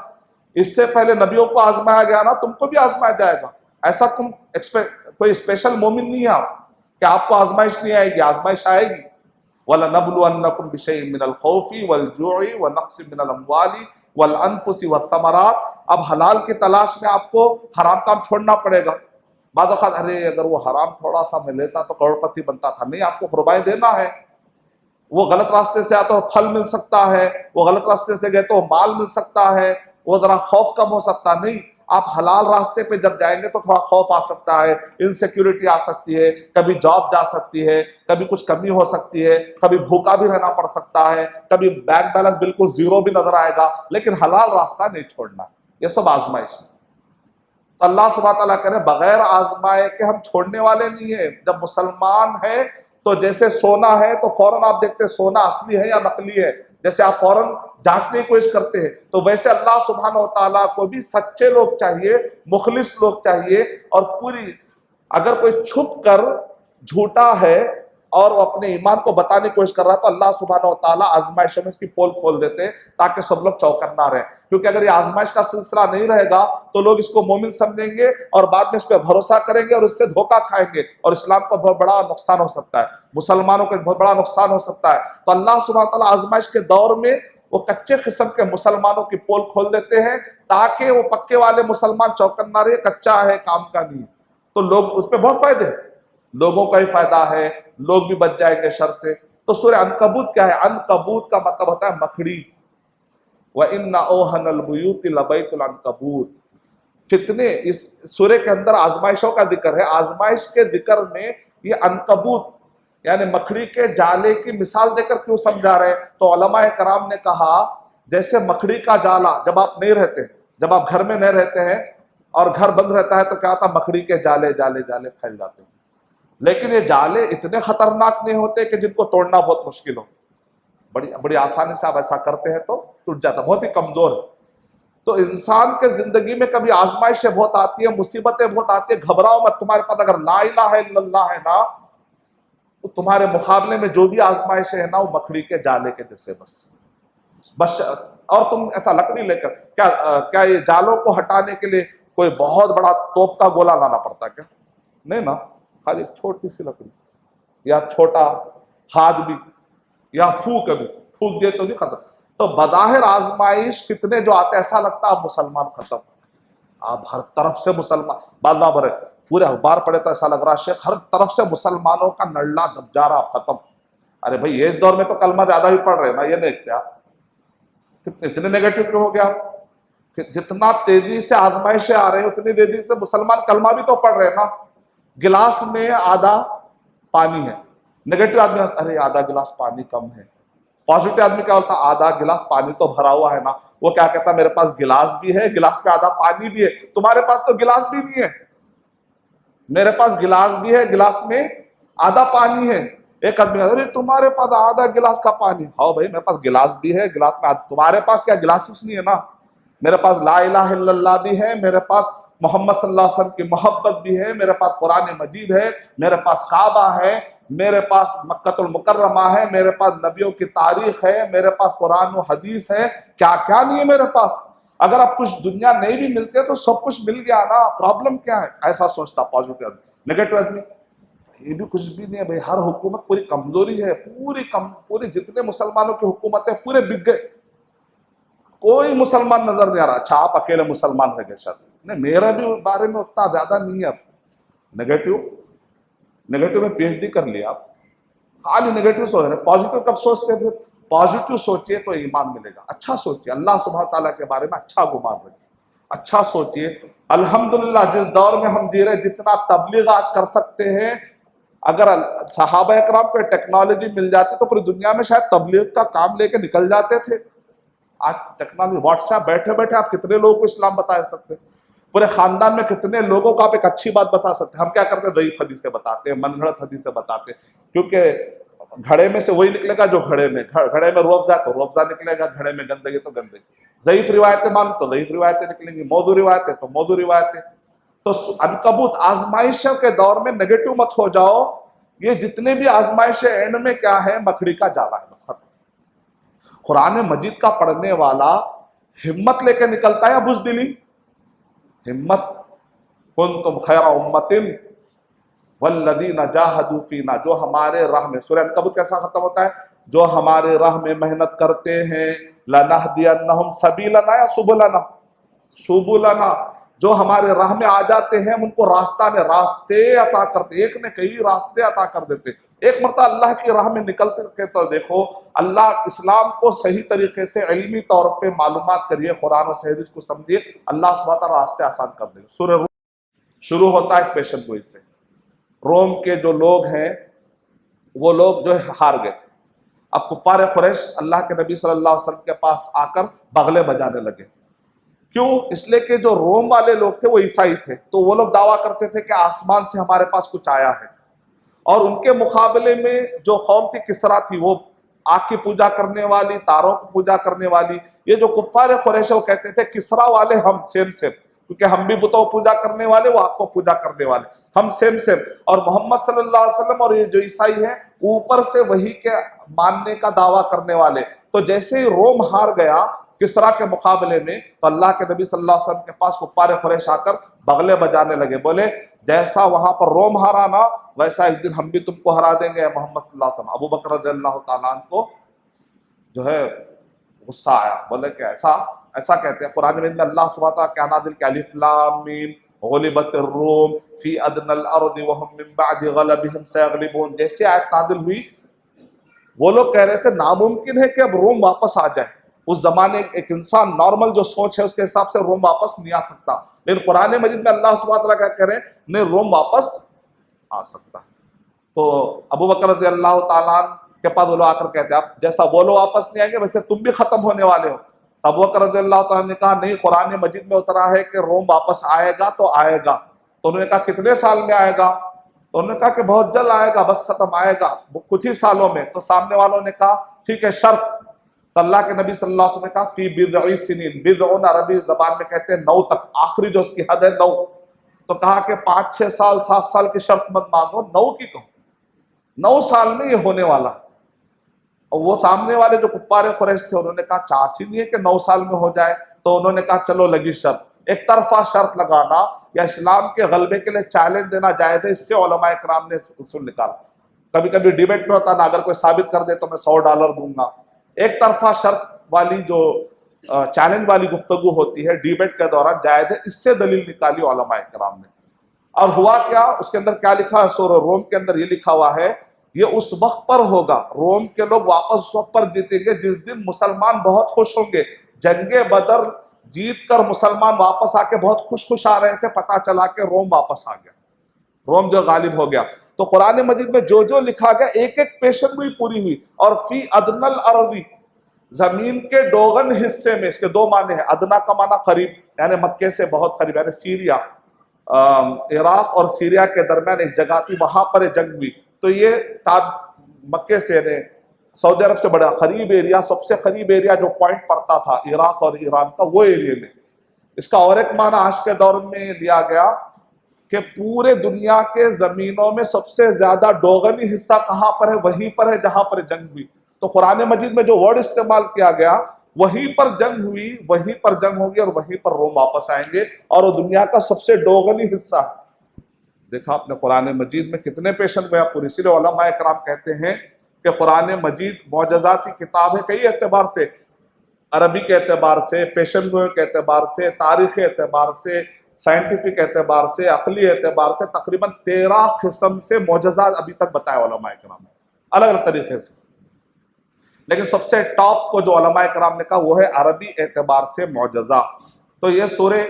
اس سے پہلے نبیوں کو آزمایا گیا نا، تم کو بھی آزمایا جائے گا. ایسا تم کوئی اسپیشل مومن نہیں ہے آپ کہ آپ کو آزمائش نہیں آئے گی. آزمائش آئے گی. وَلَنَبْلُوَنَّكُمْ بِشَيْءٍ مِّنَ الْخَوْفِ وَالْجُوعِ وَنَقْصٍ مِّنَ الْأَمْوَالِ وَالْأَنفُسِ وَالثَّمَرَاتِ. اب حلال کی تلاش میں آپ کو حرام کام چھوڑنا پڑے گا. بعض اوقات ارے اگر وہ حرام تھوڑا سا میں لیتا تو کروڑپتی بنتا تھا. نہیں، آپ کو قربانی دینا ہے. وہ غلط راستے سے آتا تو پھل مل سکتا ہے، وہ غلط راستے سے گئے تو مال مل سکتا ہے، وہ ذرا خوف کم ہو سکتا. نہیں، آپ حلال راستے پہ جب جائیں گے تو تھوڑا خوف آ سکتا ہے، انسیکیورٹی آ سکتی ہے، کبھی جاب جا سکتی ہے، کبھی کچھ کمی ہو سکتی ہے، کبھی بھوکا بھی رہنا پڑ سکتا ہے، کبھی بینک بیلنس بالکل زیرو بھی نظر آئے گا. لیکن حلال راستہ نہیں چھوڑنا. یہ سب آزمائش ہے. تو اللہ سبحانہ تعالیٰ کہہ رہے بغیر آزمائے کہ ہم چھوڑنے والے نہیں ہیں. جب مسلمان ہے تو جیسے سونا ہے تو فوراً آپ دیکھتے ہیں سونا اصلی ہے یا نقلی ہے، جیسے آپ فوراً جانچنے کی کوشش کرتے ہیں. تو ویسے اللہ سبحانہ و تعالیٰ کو بھی سچے لوگ چاہیے، مخلص لوگ چاہیے. اور پوری اگر کوئی چھپ کر جھوٹا ہے اور وہ اپنے ایمان کو بتانے کی کوشش کر رہا ہے تو اللہ سبحانہ و تعالیٰ آزمائشوں میں اس کی پول کھول دیتے ہیں تاکہ سب لوگ چوکنا رہیں. کیونکہ اگر یہ آزمائش کا سلسلہ نہیں رہے گا تو لوگ اس کو مومن سمجھیں گے اور بعد میں اس پہ بھروسہ کریں گے اور اس سے دھوکہ کھائیں گے اور اسلام کو بہت بڑا نقصان ہو سکتا ہے، مسلمانوں کو بہت بڑا نقصان ہو سکتا ہے. تو اللہ سبحانہ تعالیٰ آزمائش کے دور میں وہ کچے قسم کے مسلمانوں کی پول کھول دیتے ہیں تاکہ وہ پکے والے مسلمان چوکن نہ رہے، کچا ہے کام کا نہیں. تو لوگ اس پہ بہت فائدے ہیں، لوگوں کا ہی فائدہ ہے، لوگ بھی بچ جائیں گے شر سے. تو سورہ عنکبوت کیا ہے؟ عنکبوت کا مطلب ہوتا ہے مکڑی. وَإِنَّ أَوْهَنَ الْبُيُوتِ لَبَيْتُ الْعَنْكَبُوتِ. فتنے، اس سورہ کے اندر آزمائشوں کا ذکر ہے. آزمائش کے ذکر میں یہ عنکبوت یعنی مکڑی کے جالے کی مثال دے کر کیوں سمجھا رہے ہیں؟ تو علماء کرام نے کہا جیسے مکڑی کا جالا جب آپ نہیں رہتے، جب آپ گھر میں نہیں رہتے ہیں اور گھر بند رہتا ہے تو کیا ہوتا ہے؟ مکڑی کے جالے جالے جالے پھیل جاتے ہیں. لیکن یہ جالے اتنے خطرناک نہیں ہوتے کہ جن کو توڑنا بہت مشکل ہو. بڑی آسانی سے آپ ایسا کرتے ہیں تو ٹوٹ جاتا، بہت ہی کمزور ہے. تو انسان کے زندگی میں کبھی آزمائشیں بہت آتی ہیں، مصیبتیں بہت آتی ہیں. گھبراؤ مت. تمہارے پاس اگر لا الہ الا اللہ ہے نا تو تمہارے مقابلے میں جو بھی آزمائشیں ہیں نا وہ مکڑی کے جالے کے جیسے بس. اور تم ایسا لکڑی لے کر کیا یہ جالوں کو ہٹانے کے لیے کوئی بہت بڑا توپ کا گولا لانا پڑتا کیا؟ نہیں نا، خالی ایک چھوٹی سی لکڑی یا چھوٹا ہاتھ بھی یا پھونک دے تو نہیں ختم. تو بظاہر آزمائش فتنے جو آتے ایسا لگتا آپ مسلمان ختم، آپ ہر طرف سے مسلمان بادلہ بھرے پورے اخبار پڑھے تو ایسا لگ رہا شیخ ہر طرف سے مسلمانوں کا نڑلا دب جا رہا، آپ ختم. ارے بھائی یہ دور میں تو کلمہ زیادہ ہی پڑھ رہے نا، یہ دیکھتے آپ اتنے نیگیٹو کیوں ہو گیا؟ جتنا تیزی سے آزمائشیں آ رہے ہیں اتنی تیزی سے مسلمان کلمہ بھی تو پڑھ رہے ہیں نا. گلاس میں آدھا پانی ہے، نیگیٹو آدمی ارے آدھا گلاس پانی کم ہے، پازیٹو آدمی کیا ہوتا ہے؟ آدھا گلاس پانی تو بھرا ہوا ہے نا، وہ کیا کہتا ہے میرے پاس گلاس بھی ہے، گلاس میں آدھا پانی بھی ہے. تمہارے پاس تو گلاس بھی نہیں ہے. میرے پاس گلاس بھی ہے، گلاس میں آدھا پانی ہے. ایک آدمی کہتا ہے تمہارے پاس آدھا گلاس کا پانی. ہاں بھائی میرے پاس گلاس بھی ہے، گلاس میں تمہارے پاس کیا گلاسز نہیں ہے نا. میرے پاس لا الہ الا اللہ بھی ہے، میرے پاس محمد صلی اللہ علیہ وسلم کی محبت بھی ہے، میرے پاس قرآن مجید ہے، میرے پاس کعبہ ہے، میرے پاس مکۃ المکرمہ ہے، میرے پاس نبیوں کی تاریخ ہے، میرے پاس قرآن و حدیث ہے. کیا کیا نہیں ہے میرے پاس؟ اگر اب کچھ دنیا نہیں بھی ملتے تو سب کچھ مل گیا نا، پرابلم کیا ہے؟ ایسا سوچتا پازیٹو آدمی. نیگیٹو آدمی یہ بھی کچھ بھی نہیں ہے بھائی، ہر حکومت پوری کمزوری ہے، پوری جتنے مسلمانوں کی حکومتیں پورے بک گئے، کوئی مسلمان نظر نہیں آ رہا. اچھا آپ اکیلے مسلمان رہ گئے شاید نہیں، میرا بھی بارے میں اتنا زیادہ نہیں ہے. اب نیگیٹو میں پی ایچ ڈی کر لیا، آپ خالی نیگیٹو سوچ رہے. پازیٹو کب سوچتے پھر؟ پازیٹو سوچئے تو ایمان ملے گا. اچھا سوچئے، اللہ سبحانہ تعالیٰ کے بارے میں اچھا گمان رکھیے، اچھا سوچئے. الحمدللہ جس دور میں ہم جی رہے، جتنا تبلیغ آج کر سکتے ہیں، اگر صحابہ اکرام کو ٹیکنالوجی مل جاتی تو پوری دنیا میں شاید تبلیغ کا کام لے کے نکل جاتے تھے. آج ٹیکنالوجی، واٹس ایپ، بیٹھے بیٹھے آپ کتنے لوگوں کو اسلام بتا سکتے ہیں. پورے خاندان میں کتنے لوگوں کو آپ ایک اچھی بات بتا سکتے ہیں. ہم کیا کرتے ہیں؟ ضعیف حدیثیں بتاتے ہیں، من گھڑت حدیثیں بتاتے ہیں، کیونکہ گھڑے میں سے وہی نکلے گا جو گھڑے میں روح افزا تو روح افزا نکلے گا، گھڑے میں گندگی تو گندگی. ضعیف روایتیں مان تو ضعیف روایتیں نکلیں گی، موضوع روایتیں تو موضوع روایتیں. تو عنکبوت آزمائشوں کے دور میں نیگیٹو مت ہو جاؤ. یہ جتنے بھی آزمائشیں اینڈ میں کیا ہے؟ مکڑی کا جالا ہے، بس ختم. قرآن مجید کا پڑھنے والا ہمت لے کے نکلتا ہے یا بزدلی؟ ہمت. کنتم خیر امۃ والذین جاہدوا فینا، جو ہمارے راہ میں، سورہ عنکبوت کیسا ختم ہوتا ہے؟ جو ہمارے راہ میں محنت کرتے ہیں، لنہدینہم سبیلنا یا سبلنا، سبلنا، جو ہمارے راہ میں آ جاتے ہیں ہم ان کو راستے عطا کرتے، ایک نے کئی راستے عطا کر دیتے. ایک مرتبہ اللہ کی راہ میں نکلتے کے تو دیکھو، اللہ اسلام کو صحیح طریقے سے علمی طور پہ معلومات کریے، قرآن و حدیث کو سمجھیے، اللہ سبحانہ تعالیٰ راستے آسان کر دے گا. سورہ روم شروع ہوتا ہے ایک پیشن گوئی سے. روم کے جو لوگ ہیں وہ لوگ جو ہے ہار گئے. اب کفار قریش اللہ کے نبی صلی اللہ علیہ وسلم کے پاس آ کر بغلے بجانے لگے. کیوں؟ اس لیے کہ جو روم والے لوگ تھے وہ عیسائی تھے، تو وہ لوگ دعویٰ کرتے تھے کہ آسمان سے ہمارے پاس کچھ آیا ہے. اور ان کے مقابلے میں جو قوم تھی کسرا تھی، وہ آگ کی پوجا کرنے والی، تاروں کی پوجا کرنے والی. یہ جو کفار قریش وہ کہتے تھے کسرا والے ہم سیم، کیونکہ ہم بھی بتوں پوجا کرنے والے، وہ آگ کو پوجا کرنے والے، ہم سیم. اور محمد صلی اللہ علیہ وسلم اور یہ جو عیسائی ہیں اوپر سے وہی کے ماننے کا دعویٰ کرنے والے. تو جیسے ہی روم ہار گیا کسرا کے مقابلے میں، تو اللہ کے نبی صلی اللہ علیہ وسلم کے پاس کفار قریش آ کر بغلے بجانے لگے. بولے جیسا وہاں پر روم ہارا نا، ویسا ایک دن ہم بھی تم کو ہرا دیں گے محمد صلی اللہ علیہ وسلم. ابو بکر رضی اللہ تعالیٰ عنہ کو جو ہے غصہ آیا. بولے کہ ایسا کہتے ہیں. قرآن میں اللہ سبحانہ تعالیٰ کیا نازل کیا؟ الف لام میم غلبت الروم فی ادنی الارض وهم من بعد غلبهم سیغلبون. جیسے آیت نازل ہوئی، وہ لوگ کہہ رہے تھے ناممکن ہے کہ اب روم واپس آ جائے. اس زمانے ایک انسان نارمل جو سوچ ہے اس کے حساب سے روم واپس نہیں آ سکتا، لیکن قرآن مجید میں اللہ سبحانہ تعالیٰ کیا کہہ رہے ہیں؟ نہیں، روم واپس آ سکتا. تو ابو بکر رضی اللہ تعالیٰ عنہ کے پاس وہ لوگ آ کر کہتے ہیں اب جیسا وہ لوگ واپس نہیں آئیں گے ویسے تم بھی ختم ہونے والے ہو. ابو بکر رضی اللہ تعالیٰ نے کہا نہیں، قرآن مجید میں اترا ہے کہ روم واپس آئے گا تو آئے گا. تو انہوں نے کہا کتنے سال میں آئے گا؟ تو انہوں نے کہا کہ بہت جلد آئے گا، بس ختم آئے گا کچھ ہی سالوں میں. تو سامنے والوں نے کہا ٹھیک ہے، شرط. تو اللہ کے نبی صلی اللہ علیہ وسلم نے کہا فی بضع سنین، بضع عربی زبان میں کہتے ہیں 9 تک، آخری جو اس کی حد ہے 9. تو کہا کہ 5-6 سال 7 سال کی شرط مت مانگو، 9 کی کہو، 9 سال میں یہ ہونے والا. اور وہ سامنے والے جو کفار قریش تھے انہوں نے کہا چانس ہی نہیں ہے کہ 9 سال میں ہو جائے. تو انہوں نے کہا چلو لگی شرط. ایک طرفہ شرط لگانا یا اسلام کے غلبے کے لیے چیلنج دینا جائز ہے، اس سے علماء کرام نے اصول نکالا. کبھی کبھی ڈیبیٹ میں ہوتا نا، اگر کوئی ثابت کر دے تو میں $100 دوں گا. ایک طرفہ شرط والی جو چیلنج والی گفتگو ہوتی ہے ڈیبیٹ کے دوران جائز ہے، اس سے دلیل نکالی علماء کرام نے. اور ہوا کیا؟ اس کے اندر کیا لکھا ہے؟ سورہ روم کے اندر یہ لکھا ہوا ہے یہ اس وقت پر ہوگا، روم کے لوگ واپس اس وقت پر جیتیں گے جس دن مسلمان بہت خوش ہوں گے. جنگ بدر جیت کر مسلمان واپس آ کے بہت خوش آ رہے تھے، پتہ چلا کہ روم واپس آ گیا، روم جو غالب ہو گیا. تو قرآن مجید میں جو جو لکھا گیا ایک ایک پیشن گوئی پوری ہوئی. اور فی ادنى الارض، زمین کے ڈوغن حصے میں، اس کے دو معنی ہیں. ادنا کا معنی قریب، یعنی مکے سے بہت قریب، یعنی سیریا، عراق اور سیریا کے درمیان ایک جگہ تھی، وہاں پر جنگ ہوئی. تو یہ مکے سے یعنی سعودی عرب سے بڑا قریب ایریا، سب سے قریب ایریا جو پوائنٹ پڑتا تھا عراق اور ایران کا، وہ ایریے میں. اس کا اور ایک معنی آج کے دور میں لیا گیا کہ پورے دنیا کے زمینوں میں سب سے زیادہ ڈوغنی حصہ کہاں پر ہے؟ وہیں پر ہے جہاں پر جنگ ہوئی. تو قرآن مجید میں جو ورڈ استعمال کیا گیا، وہیں پر جنگ ہوئی، وہیں پر جنگ ہوگی اور وہیں پر روم واپس آئیں گے، اور وہ دنیا کا سب سے ڈوغنی حصہ ہے. دیکھا آپ نے قرآن مجید میں کتنے پیشن گویا پوری. اسی لیے علماء کرام کہتے ہیں کہ قرآن مجید معجزاتی کتاب ہے کئی اعتبار سے، عربی کے اعتبار سے، پیشن گوئی کے اعتبار سے، تاریخی اعتبار سے، سائنٹیفک اعتبار سے، عقلی اعتبار سے. تقریباً 13 قسم سے معجزات ابھی تک بتائے علماء کرام نے الگ الگ طریقے سے. لیکن سب سے ٹاپ کو جو علماء کرام نے کہا وہ ہے عربی اعتبار سے معجزہ. تو یہ سورہ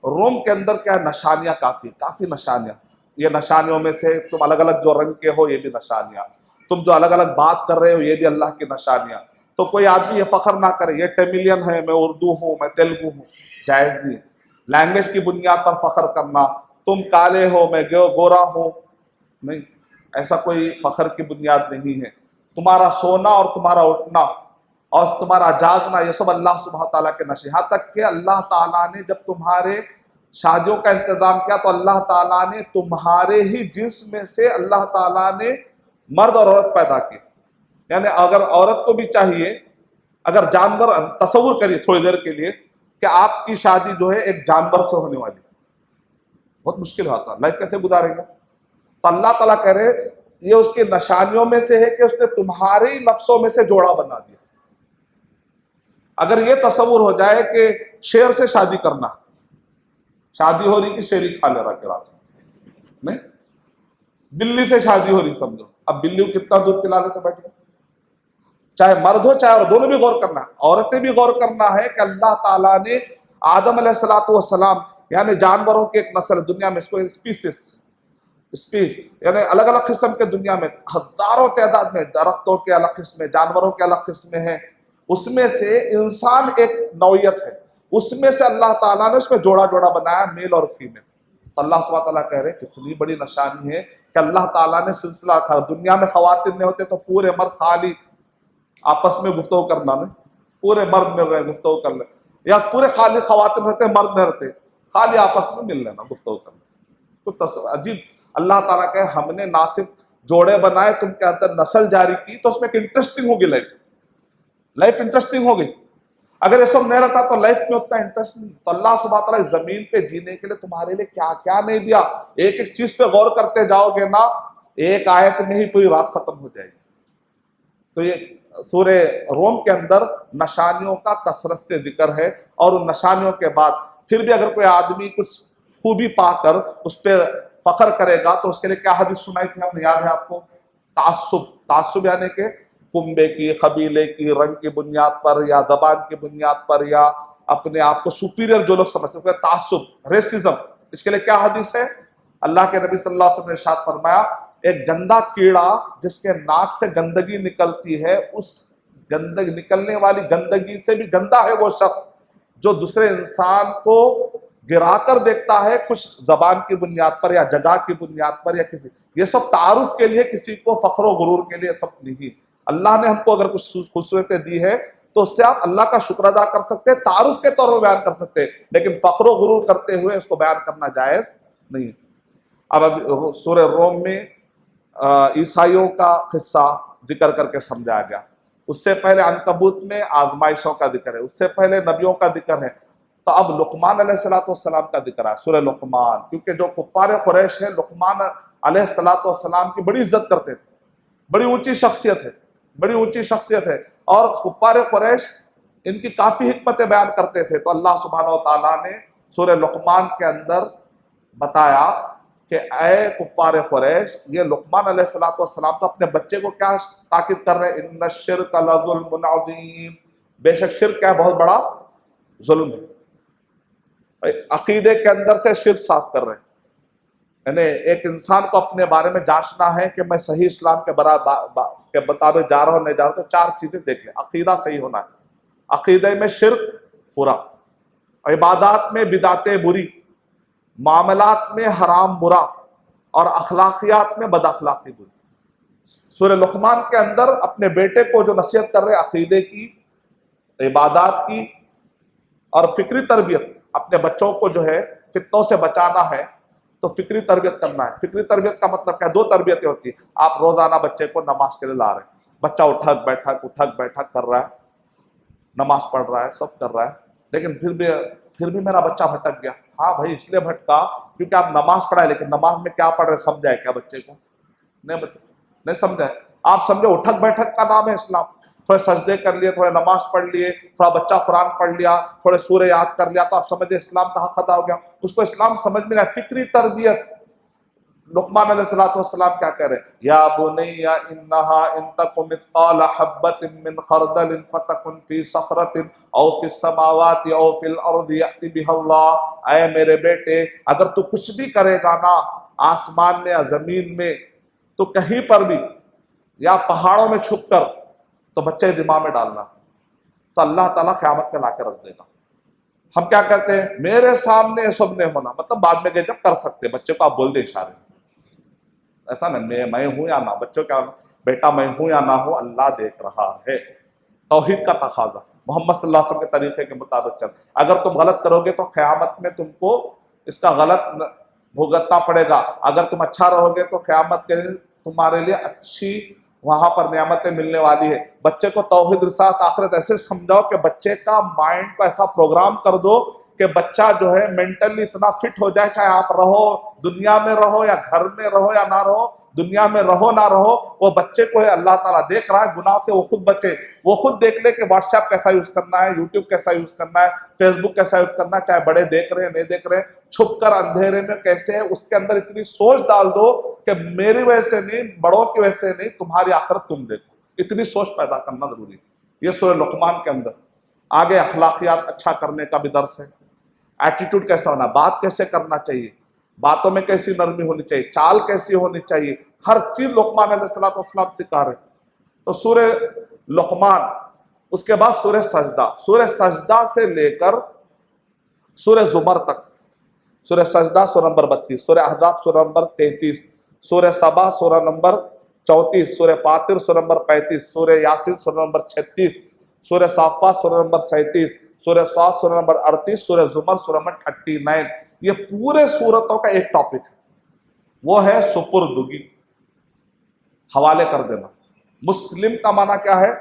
روم کے اندر کیا نشانیاں، کافی نشانیاں. یہ نشانیوں میں سے تم الگ الگ جو رنگ کے ہو یہ بھی نشانیاں، تم جو الگ الگ بات کر رہے ہو یہ بھی اللہ کی نشانیاں. تو کوئی آدمی یہ فخر نہ کرے یہ ٹیملین ہے، میں اردو ہوں، میں تیلگو ہوں، جائز نہیں. لینگویج کی بنیاد پر فخر کرنا، تم کالے ہو میں گورا ہوں، نہیں، ایسا کوئی فخر کی بنیاد نہیں ہے. تمہارا سونا اور تمہارا اٹھنا اور تمہارا جاگنا یہ سب اللہ سبحانہ تعالیٰ کے نشے. یہاں تک کہ اللہ تعالیٰ نے جب تمہارے شادیوں کا انتظام کیا تو اللہ تعالیٰ نے تمہارے ہی جنس میں سے اللہ تعالیٰ نے مرد اور عورت پیدا کی. یعنی اگر عورت کو بھی چاہیے، اگر جانور، تصور کریے تھوڑی دیر کے لیے کہ آپ کی شادی جو ہے ایک جانور سے ہونے والی، بہت مشکل ہوتا، لائف کیسے گزاریں گے؟ تو اللہ تعالیٰ کہہ رہے یہ اس کی نشانیوں میں سے ہے کہ اس نے تمہارے ہی نفسوں میں سے جوڑا بنا دیا. اگر یہ تصور ہو جائے کہ شیر سے شادی کرنا، شادی ہو رہی کہ شیری کھا لے رہا کہ رات میں، بلی سے شادی ہو رہی سمجھو، اب بلی کو کتنا دودھ پلا لیتے بیٹھے، چاہے مرد ہو چاہے اور دونوں بھی غور کرنا ہے. عورتیں بھی غور کرنا ہے کہ اللہ تعالیٰ نے آدم علیہ السلام یعنی جانوروں کی ایک نسل دنیا میں، اس کو اسپیس یعنی الگ الگ قسم کے دنیا میں ہزاروں تعداد میں، درختوں کے الگ قسمیں، جانوروں کے الگ قسمیں ہیں. اس میں سے انسان ایک نوعیت ہے، اس میں سے اللہ تعالیٰ نے اس میں جوڑا بنایا، میل اور فیمیل. تو اللہ سبحانہ تعالیٰ کہہ رہے ہیں کتنی بڑی نشانی ہے کہ اللہ تعالیٰ نے سلسلہ رکھا. دنیا میں خواتین نہیں ہوتے تو پورے مرد خالی آپس میں گفتگو کرنا، نہیں پورے مرد مل رہے ہیں گفتگو کر لیں، یا پورے خالی خواتین رہتے مرد نہیں رہتے، خالی آپس میں مل لینا گفتگو کر لیں. تو عجیب اللہ تعالیٰ کہ ہم نے نہ صرف جوڑے بنائے، تم کے اندر نسل جاری کی، تو اس میں ایک انٹرسٹنگ ہوگی، لائف انٹرسٹنگ ہوگی. اگر یہ سب نہیں رہتا تو لائف میں اتنا انٹرسٹ نہیں. تو اللہ سبحانہ تعالیٰ اس زمین پہ جینے کے لیے تمہارے لیے کیا کیا نہیں دیا. ایک ایک چیز پہ غور کرتے جاؤ گے نا، ایک آیت میں ہی پوری رات ختم ہو جائے گی. تو یہ سورہ روم کے اندر نشانیوں کا کثرت سے ذکر ہے، اور ان نشانیوں کے بعد پھر بھی اگر کوئی آدمی کچھ خوبی پا کر اس پہ فخر کرے گا تو اس کے لیے کیا حدیث سنائی تھی ہم نے، یاد ہے آپ کو؟ تعصب یعنی کہ کنبے کی، قبیلے کی، رنگ کی بنیاد پر یا زبان کی بنیاد پر یا اپنے آپ کو سپیریئر جو لوگ سمجھتے ہیں، تعصب، ریسزم. اس کے لیے کیا حدیث ہے؟ اللہ کے نبی صلی اللہ علیہ وسلم نے ارشاد فرمایا ایک گندا کیڑا جس کے ناک سے گندگی نکلتی ہے، اس گندگی نکلنے والی گندگی سے بھی گندا ہے وہ شخص جو دوسرے انسان کو گرا کر دیکھتا ہے کچھ زبان کی بنیاد پر یا جگہ کی بنیاد پر یا کسی، یہ سب تعارف کے لیے، کسی کو فخر و غرور کے لیے سب نہیں. اللہ نے ہم کو اگر کچھ خصوصیتیں دی ہے تو اس سے آپ اللہ کا شکر ادا کر سکتے، تعارف کے طور پر بیان کر سکتے، لیکن فخر و غرور کرتے ہوئے اس کو بیان کرنا جائز نہیں. اب سورہ روم میں عیسائیوں کا قصہ ذکر کر کے سمجھایا گیا. اس سے پہلے عنکبوت میں آزمائشوں کا ذکر ہے، اس سے پہلے نبیوں کا ذکر ہے. تو اب لقمان علیہ السلام کا ذکر ہے، سورہ لقمان، کیونکہ جو کفار قریش ہے لقمان علیہ السلام کی بڑی عزت کرتے تھے، بڑی اونچی شخصیت ہے، اور کفار قریش ان کی کافی حکمتیں بیان کرتے تھے. تو اللہ سبحانہ و تعالیٰ نے سورہ لقمان کے اندر بتایا کہ اے کفار قریش، یہ لقمان علیہ السلام تو اپنے بچے کو کیا تاکید کر رہے ہیں؟ ان الشرک لظلم عظیم، بے شک شرک کیا بہت بڑا ظلم ہے. عقیدے کے اندر سے شرک صاف کر رہے ہیں، یعنی ایک انسان کو اپنے بارے میں جانچنا ہے کہ میں صحیح اسلام کے کے مطابق جا رہا ہوں نہیں جا رہا ہوں، تو 4 چیزیں دیکھ لیں۔ عقیدہ صحیح ہونا ہے، عقیدے میں شرک برا، عبادات میں بدعتیں بری، معاملات میں حرام برا، اور اخلاقیات میں بد اخلاقی بری۔ سورہ لقمان کے اندر اپنے بیٹے کو جو نصیحت کر رہے عقیدے کی، عبادات کی اور فکری تربیت، اپنے بچوں کو جو ہے فتنوں سے بچانا ہے تو فکری تربیت کرنا ہے۔ فکری تربیت کا مطلب کیا ہے؟ 2 تربیتیں ہوتی ہیں۔ آپ روزانہ بچے کو نماز کے لیے لا رہے ہیں، بچہ اٹھک بیٹھک کر رہا ہے، نماز پڑھ رہا ہے، سب کر رہا ہے، لیکن پھر بھی میرا بچہ بھٹک گیا۔ ہاں بھائی، اس لیے بھٹکا کیونکہ آپ نماز پڑھائے، لیکن نماز میں کیا پڑھ رہے سمجھائے کیا بچے کو؟ نہیں سمجھائے۔ آپ سمجھو اٹھک بیٹھک کا نام ہے اسلام، تھوڑے سجدے کر لیے، تھوڑے نماز پڑھ لیے، تھوڑا بچہ قرآن پڑھ لیا، تھوڑے سورہ یاد کر لیا، تو آپ سمجھے اسلام کہاں خطا ہو گیا؟ اس کو اسلام سمجھ میں نہیں۔ فکری تربیت، لقمان علیہ السلام کیا کہہ رہے ہیں؟ یا بنی انہا ان تک مثقال حبۃ من خردل فتکن فی صخرۃ او فی السماوات او فی الارض یأتی بها اللہ۔ اے میرے بیٹے، اگر تو کچھ بھی کرے گا نا آسمان میں یا زمین میں، تو کہیں پر بھی یا پہاڑوں میں چھپ کر، تو بچے دماغ میں ڈالنا، تو اللہ تعالیٰ قیامت میں لا کے رکھ دے گا۔ ہم کیا کرتے ہیں؟ میرے سامنے یہ سب نہیں ہونا، مطلب بعد میں جب کر سکتے، بچے کو آپ بول دیں اشارے میں، ایسا نا میں ہوں یا نہ، بچوں کیا بیٹا میں ہوں یا نہ ہوں اللہ دیکھ رہا ہے۔ توحید کا تقاضا، محمد صلی اللہ علیہ وسلم کے طریقے کے مطابق چل۔ اگر تم غلط کرو گے تو قیامت میں تم کو اس کا غلط بھگتنا پڑے گا، اگر تم اچھا رہو گے تو قیامت کے دن تمہارے لیے اچھی وہاں پر نعمتیں ملنے والی ہے۔ بچے کو توحید رسالت آخرت ایسے سمجھاؤ کہ بچے کا مائنڈ کو ایسا پروگرام کر دو کہ بچہ جو ہے مینٹلی اتنا فٹ ہو جائے، چاہے آپ رہو دنیا میں رہو یا گھر میں رہو یا نہ رہو، دنیا میں رہو نہ رہو، وہ بچے کو ہے اللہ تعالیٰ دیکھ رہا ہے، گناہ سے وہ خود بچے، وہ خود دیکھ لے کہ واٹس ایپ کیسا یوز کرنا ہے، یوٹیوب کیسا یوز کرنا ہے، فیس بک کیسا یوز کرنا ہے، چاہے بڑے دیکھ رہے ہیں نہیں دیکھ رہے ہیں، چھپ کر اندھیرے میں کیسے ہے، اس کے اندر اتنی سوچ ڈال دو کہ میری وجہ سے نہیں، بڑوں کی وجہ سے نہیں، تمہاری آخرت تم دیکھو، اتنی سوچ پیدا کرنا ضروری ہے۔ یہ سورہ لقمان کے اندر آگے اخلاقیات اچھا کرنے کا بھی درس ہے، ایٹیٹیوڈ کیسا ہونا، بات کیسے کرنا چاہیے، باتوں میں کیسی نرمی ہونی چاہیے، چال کیسی ہونی چاہیے، ہر چیز لقمان علیہ السلام سکھا رہے۔ تو سورہ لقمان، اس کے بعد سورہ سجدہ، سورہ سجدہ سے لے کر سورہ زمر تک، سورہ سجدہ سورہ نمبر 32، سورہ احزاب سورہ نمبر 33، سورہ سبا سورہ نمبر 34، سورہ فاطر سورہ نمبر 35، سورہ یاسین سورہ نمبر 36، سورہ صافات سورہ نمبر 37، سورہ صاد سورہ نمبر 38، سورہ زمر سورہ نمبر 39۔ یہ پورے سورتوں کا ایک ٹاپک ہے، وہ ہے سپردگی، حوالے کر دینا۔ مسلم کا معنی کیا ہے؟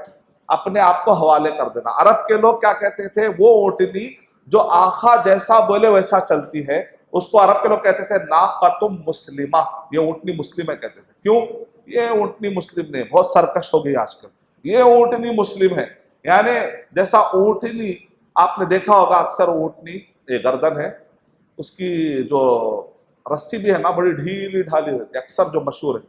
اپنے آپ کو حوالے کر دینا۔ عرب کے لوگ کیا کہتے تھے؟ وہ اونٹنی جو آقا جیسا بولے ویسا چلتی ہے، اس کو عرب کے لوگ کہتے تھے ناقۃ مسلمہ، یہ اونٹنی مسلم ہے کہتے تھے۔ کیوں؟ یہ اونٹنی مسلم نہیں، بہت سرکش ہو گئی آج کل، یہ اونٹنی مسلم ہے، یعنی جیسا اونٹنی آپ نے دیکھا ہوگا اکثر اونٹنی یہ گردن ہے، اس کی جو رسی بھی ہے نا بڑی ڈھیلی ڈھالی رہتی ہے، اکثر جو مشہور ہے،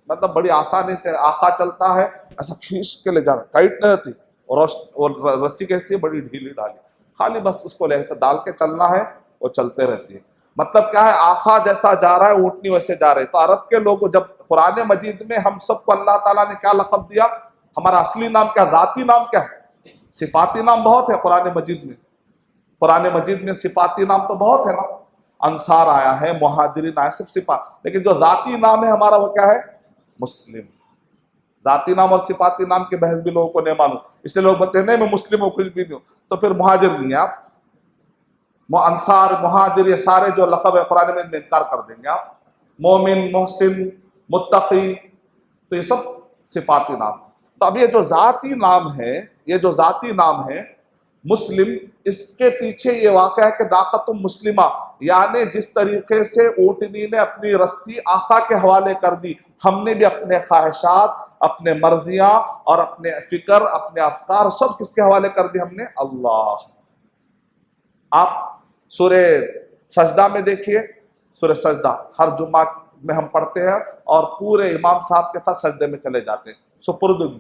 مطلب بڑی آسانی سے آقا چلتا ہے ایسا کھینچ کے لے جانا، ٹائٹ نہیں رہتی، اور رسی کیسی ہے؟ بڑی ڈھیلی ڈھالی، خالی بس اس کو لے کے ڈال کے چلنا ہے، وہ چلتے رہتی ہے۔ مطلب کیا ہے؟ آقا جیسا جا رہا ہے اونٹنی ویسے جا رہے۔ تو عرب کے لوگ جب قرآن مجید میں ہم سب کو اللہ تعالیٰ نے کیا لقب دیا؟ ہمارا اصلی نام کیا، ذاتی نام کیا ہے؟ صفاتی نام بہت ہے قرآن مجید میں، قرآن مجید میں صفاتی نام تو بہت ہے نا، انصار آیا ہے، مہاجرین آیا، سب صفات، لیکن جو ذاتی نام ہے ہمارا وہ کیا ہے؟ مسلم۔ ذاتی نام اور صفاتی نام کی بحث بھی لوگوں کو نہیں معلوم، اس لیے لوگ بولتے ہیں نہیں میں مسلم ہوں، کچھ بھی نہیں ہوں، تو پھر مہاجر نہیں ہے آپ، انصار مہاجر یہ سارے جو لقب ہے قرآن میں انکار کر دیں گے آپ، مومن محسن متقی، تو یہ سب صفاتی نام۔ تو اب یہ جو ذاتی نام ہے، یہ جو ذاتی نام ہے مسلم، اس کے پیچھے یہ واقعہ ہے کہ ناقۃ مسلمہ، یعنی جس طریقے سے اونٹنی نے اپنی رسی آقا کے حوالے کر دی، ہم نے بھی اپنے خواہشات، اپنے مرضیاں اور اپنے فکر، اپنے افکار سب کس کے حوالے کر دی؟ ہم نے اللہ۔ آپ سورہ سجدہ میں دیکھیے، سورہ سجدہ ہر جمعہ میں ہم پڑھتے ہیں اور پورے امام صاحب کے ساتھ سجدے میں چلے جاتے ہیں، سپردگی۔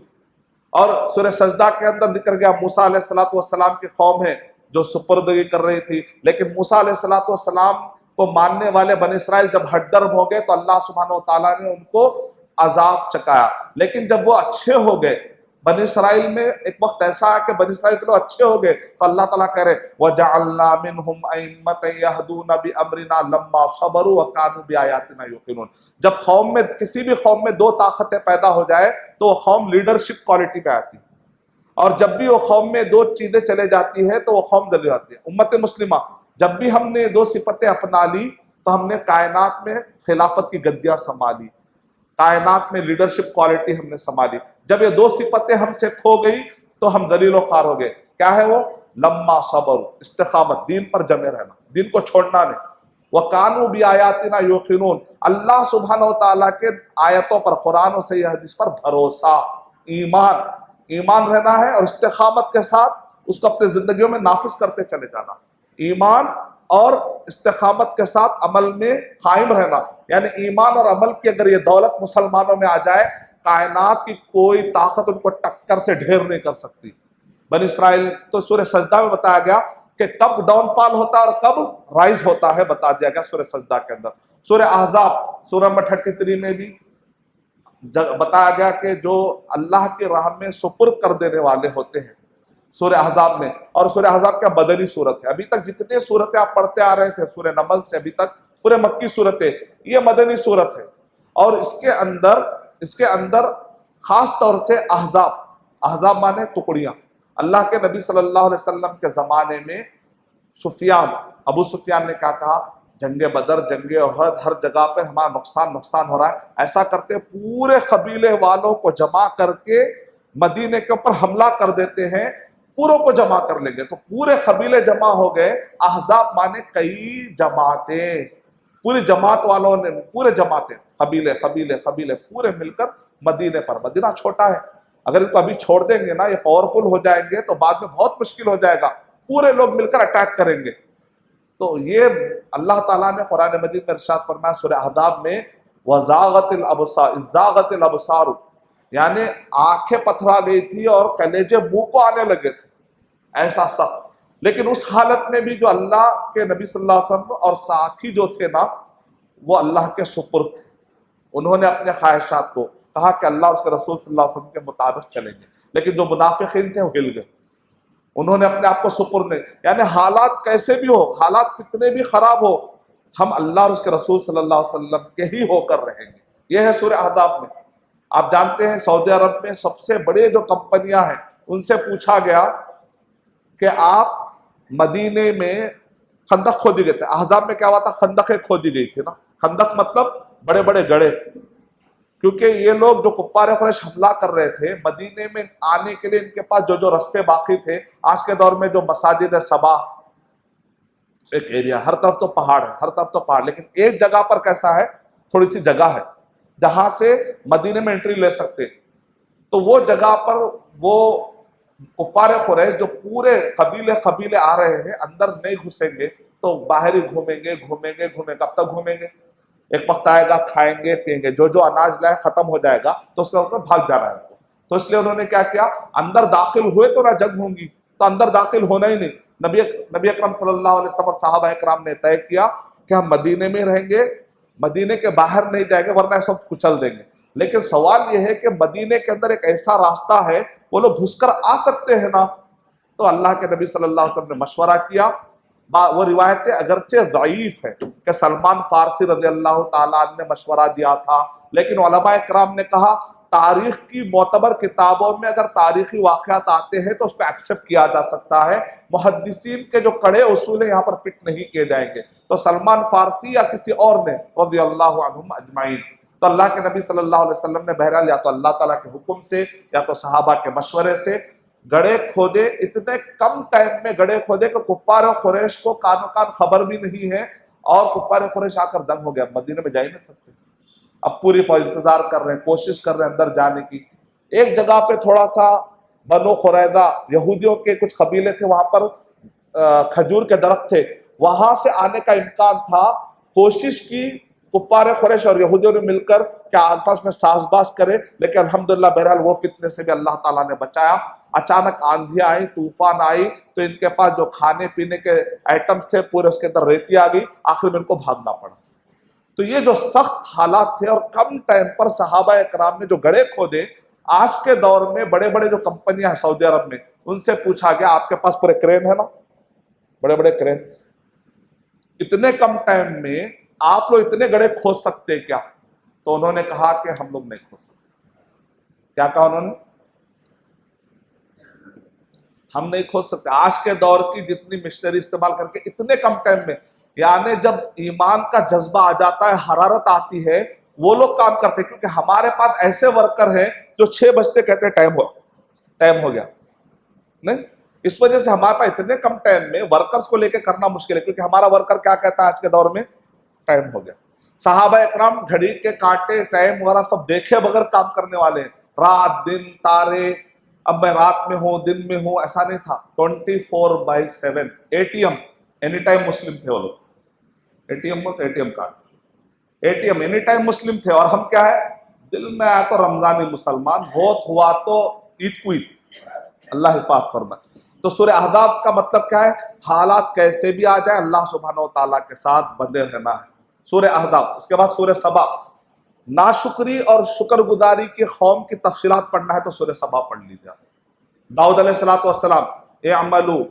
اور سورہ سجدہ کے اندر ذکر گیا موسیٰ علیہ السلام کی قوم ہے جو سپردگی کر رہی تھی، لیکن موسیٰ علیہ السلام کو ماننے والے بنی اسرائیل جب ہٹ درب ہو گئے تو اللہ سبحانہ و تعالیٰ نے ان کو عذاب چکایا. لیکن جب وہ اچھے ہو گئے، بنی اسرائیل میں ایک وقت ایسا ہے کہ بنی اسرائیل کے لوگ اچھے ہو گئے تو اللہ تعالیٰ کہہ رہے وَجَعَلْنَا مِنْهُمْ أَئِمَّةً يَهْدُونَ بِأَمْرِنَا لَمَّا صَبَرُوا وَكَانُوا بِآيَاتِنَا يُوقِنُونَ. جب قوم میں کسی بھی قوم میں دو طاقتیں پیدا ہو جائے تو وہ قوم لیڈرشپ کوالٹی پہ آتی ہے، اور جب بھی وہ قوم میں دو چیزیں چلے جاتی ہے تو وہ قوم ذلیل آتی ہے. امت مسلمہ جب بھی ہم نے دو صفتیں اپنا لی تو ہم نے کائنات میں خلافت کی گدیاں سنبھالی، کائنات میں لیڈرشپ کوالٹی ہم نے سنبھالی. جب یہ دو صفتیں ہم سے کھو گئی تو ہم ذلیل و خوار ہو گئے. کیا ہے وہ؟ لما صبر، استقامت، دین پر جمے رہنا، دین کو چھوڑنا نہیں. وَكَانُوا بِآيَاتِنَا يُوقِنُونَ، اللہ سبحانہ و تعالیٰ کے آیتوں پر، قرآن و صحیح حدیث پر بھروسہ، ایمان رہنا ہے، اور استقامت کے ساتھ اس کو اپنے زندگیوں میں نافذ کرتے چلے جانا. ایمان اور استقامت کے ساتھ عمل میں قائم رہنا، یعنی ایمان اور عمل کی اگر یہ دولت مسلمانوں میں آ جائے، کائنات کی کوئی طاقت ان کو ٹکر سے ڈھیر نہیں کر سکتی. بنی اسرائیل تو سورہ سجدہ میں بتایا گیا کہ کب ڈاؤن فال ہوتا ہے اور کب رائز ہوتا ہے، بتا دیا گیا سورہ سجدہ کے اندر. سورہ احزاب سورہ نمبر 33 میں بھی بتایا گیا کہ جو اللہ کی راہ میں سپرد کر دینے والے ہوتے ہیں، سورہ احزاب میں. اور سورہ احزاب کیا بدنی صورت ہے. ابھی تک جتنے صورتیں آپ پڑھتے آ رہے تھے سورہ نمل سے ابھی تک پورے مکی صورتیں، یہ مدنی صورت ہے. اور اس کے اندر خاص طور سے احزاب مانے ٹکڑیاں. اللہ کے نبی صلی اللہ علیہ وسلم کے زمانے میں ابو سفیان نے کیا کہا؟ جنگ بدر، جنگ احد، ہر جگہ پہ ہمارا نقصان ہو رہا ہے. ایسا کرتے پورے قبیلے والوں کو جمع کر کے مدینے کے اوپر حملہ کر دیتے ہیں، پوروں کو جمع کر لیں گے. تو پورے قبیلے جمع ہو گئے. احزاب مانے کئی جماعتیں، پوری جماعت والوں نے، پورے جماعتیں، قبیلے پورے مل کر مدینے پر. مدینہ چھوٹا ہے، اگر ان کو ابھی چھوڑ دیں گے نا، یہ پاورفل ہو جائیں گے تو بعد میں بہت مشکل ہو جائے گا. پورے لوگ مل کر اٹیک کریں گے. تو یہ اللہ تعالیٰ نے قرآن مجید میں ارشاد فرمایا سورہ احزاب میں وَزَاغَتِ الْأَبْصَارُ، یعنی آنکھیں پتھرا گئی تھی اور کلیجے منہ کو آنے لگے تھے، ایسا سخت. لیکن اس حالت میں بھی جو اللہ کے نبی صلی اللہ علیہ وسلم اور ساتھی جو تھے نا، وہ اللہ کے سپرد تھے. انہوں نے اپنے خواہشات کو کہا کہ اللہ اس کے رسول صلی اللہ علیہ وسلم کے مطابق چلیں گے. لیکن جو منافقین تھے وہ ہل گئے، انہوں نے اپنے آپ کو سپرد نہیں. یعنی حالات کیسے بھی ہو، حالات کتنے بھی خراب ہو، ہم اللہ اور اس کے رسول صلی اللہ علیہ وسلم کے ہی ہو کر رہیں گے. یہ ہے سورہ احزاب میں. آپ جانتے ہیں سعودی عرب میں سب سے بڑے جو کمپنیاں ہیں ان سے پوچھا گیا کہ آپ مدینے میں خندق کھودی گئے تھے. احزاب میں کیا ہوا تھا؟ خندقیں کھودی گئی تھی نا. خندق مطلب بڑے بڑے گڑھے، کیونکہ یہ لوگ جو کفار قریش حملہ کر رہے تھے مدینے میں آنے کے لیے، ان کے پاس جو رستے باقی تھے. آج کے دور میں جو مساجد ہے صبا ایک ایریا، ہر طرف تو پہاڑ ہے، لیکن ایک جگہ پر کیسا ہے، تھوڑی سی جگہ ہے جہاں سے مدینے میں انٹری لے سکتے. تو وہ جگہ پر وہ کفار قریش جو پورے قبیلے آ رہے ہیں، اندر نہیں گھسیں گے تو باہر ہی گھومیں گے. کب تک گھومیں گے؟ ایک وقت آئے گا کھائیں گے پیئیں گے، جو اناج لائے ختم ہو جائے گا تو اس کے اوپر بھاگ جانا ہے ان کو. تو اس لیے انہوں نے کیا کیا، اندر داخل ہوئے تو نہ جنگ ہوں گی، تو اندر داخل ہونا ہی نہیں. نبی اکرم صلی اللہ علیہ وسلم اور صحابہ اکرام نے طے کیا کہ ہم مدینے میں رہیں گے، مدینے کے باہر نہیں جائیں گے ورنہ سب کچل دیں گے. لیکن سوال یہ ہے کہ مدینے کے اندر ایک ایسا راستہ ہے وہ لوگ گھس کر آ سکتے ہیں نا. تو اللہ کے نبی صلی اللہ علیہ وسلم نے مشورہ کیا. وہ روایتیں اگرچہ ضعیف ہے کہ سلمان فارسی رضی اللہ تعالیٰ عنہ نے مشورہ دیا تھا، لیکن علماء کرام نے کہا تاریخ کی معتبر کتابوں میں اگر تاریخی واقعات آتے ہیں تو اس کو ایکسیپٹ کیا جا سکتا ہے. محدثین کے جو کڑے اصول ہیں یہاں پر فٹ نہیں کیے جائیں گے. تو سلمان فارسی یا کسی اور نے رضی اللہ عنہم اجمعین، تو اللہ کے نبی صلی اللہ علیہ وسلم نے بہرحال یا تو اللہ تعالیٰ کے حکم سے یا تو صحابہ کے مشورے سے گڑھے کھودے. اتنے کم ٹائم میں گڑھے کھودے کہ کفار قریش کو کانو کان خبر بھی نہیں ہے، اور کفار قریش آ کر دنگ ہو گیا، مدینے میں جا ہی نہیں سکتے. اب پوری فوج انتظار کر رہے ہیں، کوشش کر رہے ہیں اندر جانے کی. ایک جگہ پہ تھوڑا سا بنو قریظہ یہودیوں کے کچھ قبیلے تھے، وہاں پر کھجور کے درخت تھے، وہاں سے آنے کا امکان تھا. کوشش کی کفار قریش اور یہودیوں نے مل کر کہ آپس میں ساز باز کرے، لیکن الحمدللہ بہرحال وہ فتنے سے بھی اللہ تعالیٰ نے بچایا. اچانک آندھی آئی، طوفان آئی، تو ان کے پاس جو کھانے پینے کے آئٹم سے پورے اس کے اندر ریتی آ گئی، آخر میں ان کو بھاگنا پڑا۔ تو یہ جو سخت حالات تھے اور کم ٹائم پر صحابہ اکرام نے جو گڑھے کھودے، آج کے دور میں بڑے بڑے جو کمپنیاں ہیں سعودی عرب میں، ان سے پوچھا گیا آپ کے پاس پورے کرین ہے نا، بڑے بڑے کرینز، اتنے کم ٹائم میں آپ لوگ اتنے گڑھے کھود سکتے کیا؟ تو انہوں نے کہا کہ ہم لوگ نہیں کھود سکتے۔ کیا کہا انہوں نے؟ ہم نہیں کھود سکتے۔ آج کے دور کی جتنی مشنری استعمال کر کے اتنے کم ٹائم میں، یعنی جب ایمان کا جذبہ آ جاتا ہے، حرارت آتی ہے، وہ لوگ کام کرتے ہیں، کیونکہ ہمارے پاس ایسے ورکر ہیں جو 6 بجتے کہتے ہیں ٹائم ہو گیا نہیں۔ اس وجہ سے ہمارے پاس اتنے کم ٹائم میں ورکرز کو لے کے کرنا مشکل ہے، کیونکہ ہمارا ورکر کیا کہتا ہے آج کے دور میں؟ ٹائم ہو گیا۔ صحابہ اکرام گھڑی کے کانٹے، ٹائم وغیرہ سب دیکھے بغیر کام کرنے والے ہیں، رات دن تارے، اب میں رات میں ہوں دن میں ہوں ایسا نہیں تھا، 24/7 ATM، اینی ٹائم مسلم تھے وہ لوگ۔ ATM بولتے ATM کارڈ، ATM اینی ٹائم مسلم تھے۔ اور ہم کیا ہے؟ دل میں آیا تو رمضانی مسلمان، بہت ہوا تو عید کو عید، اللہ حفاظت فرمائے۔ تو سورہ احزاب کا مطلب کیا ہے؟ حالات کیسے بھی آ جائیں، اللہ سبحانہ و تعالیٰ کے ساتھ بندے رہنا ہے۔ سورہ احزاب، اس کے بعد سورہ سبا، ناشکری اور شکر گزاری کی قوم کی تفصیلات پڑھنا ہے تو سورہ سبا پڑھ لیجیے۔ داؤد علیہ السلام، اعملوا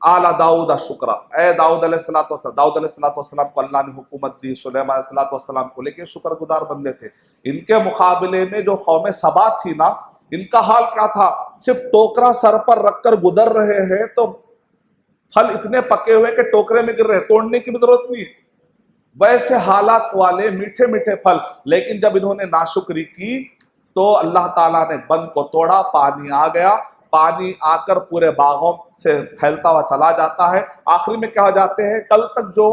آل داؤد شکرا، اے داؤد علیہ السلام، داؤد علیہ السلام کو اللہ نے حکومت دی، سلیمان علیہ السلام کو، لیکن شکر گزار بندے تھے۔ ان کے مقابلے میں جو قوم سبا تھی نا، ان کا حال کیا تھا؟ صرف ٹوکرا سر پر رکھ کر گزر رہے ہیں تو پھل اتنے پکے ہوئے کہ ٹوکرے میں گر رہے، توڑنے کی بھی ضرورت نہیں ہے، ویسے حالات والے میٹھے میٹھے پھل۔ لیکن جب انہوں نے ناشکری کی تو اللہ تعالیٰ نے بند کو توڑا، پانی آ گیا، پانی آ کر پورے باغوں سے پھیلتا ہوا چلا جاتا ہے، آخری میں کیا ہو جاتے ہیں؟ کل تک جو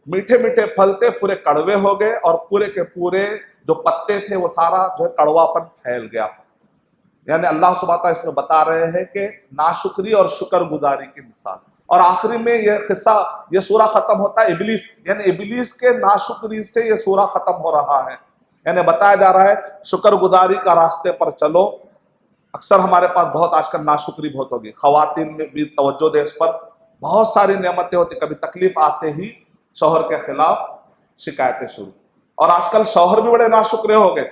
میٹھے میٹھے پھل تھے پورے کڑوے ہو گئے، اور پورے کے پورے جو پتے تھے وہ سارا جو ہے کڑوا پن پھیل گیا۔ یعنی اللہ سبحانہ تعالیٰ اس میں بتا رہے ہیں کہ ناشکری اور شکر گزاری کی مثال۔ اور آخری میں یہ قصہ، یہ سورہ ختم ہوتا ہے ابلیس، یعنی ابلیس کے ناشکری سے یہ سورہ ختم ہو رہا ہے۔ یعنی بتایا جا رہا ہے شکر گزاری کا راستے پر چلو۔ اکثر ہمارے پاس بہت آج کل ناشکری بہت ہوگی، خواتین میں بھی توجہ دے اس پر، بہت ساری نعمتیں ہوتی، کبھی تکلیف آتے ہی شوہر کے خلاف شکایتیں شروع۔ اور آج کل شوہر بھی بڑے ناشکرے ہو گئے،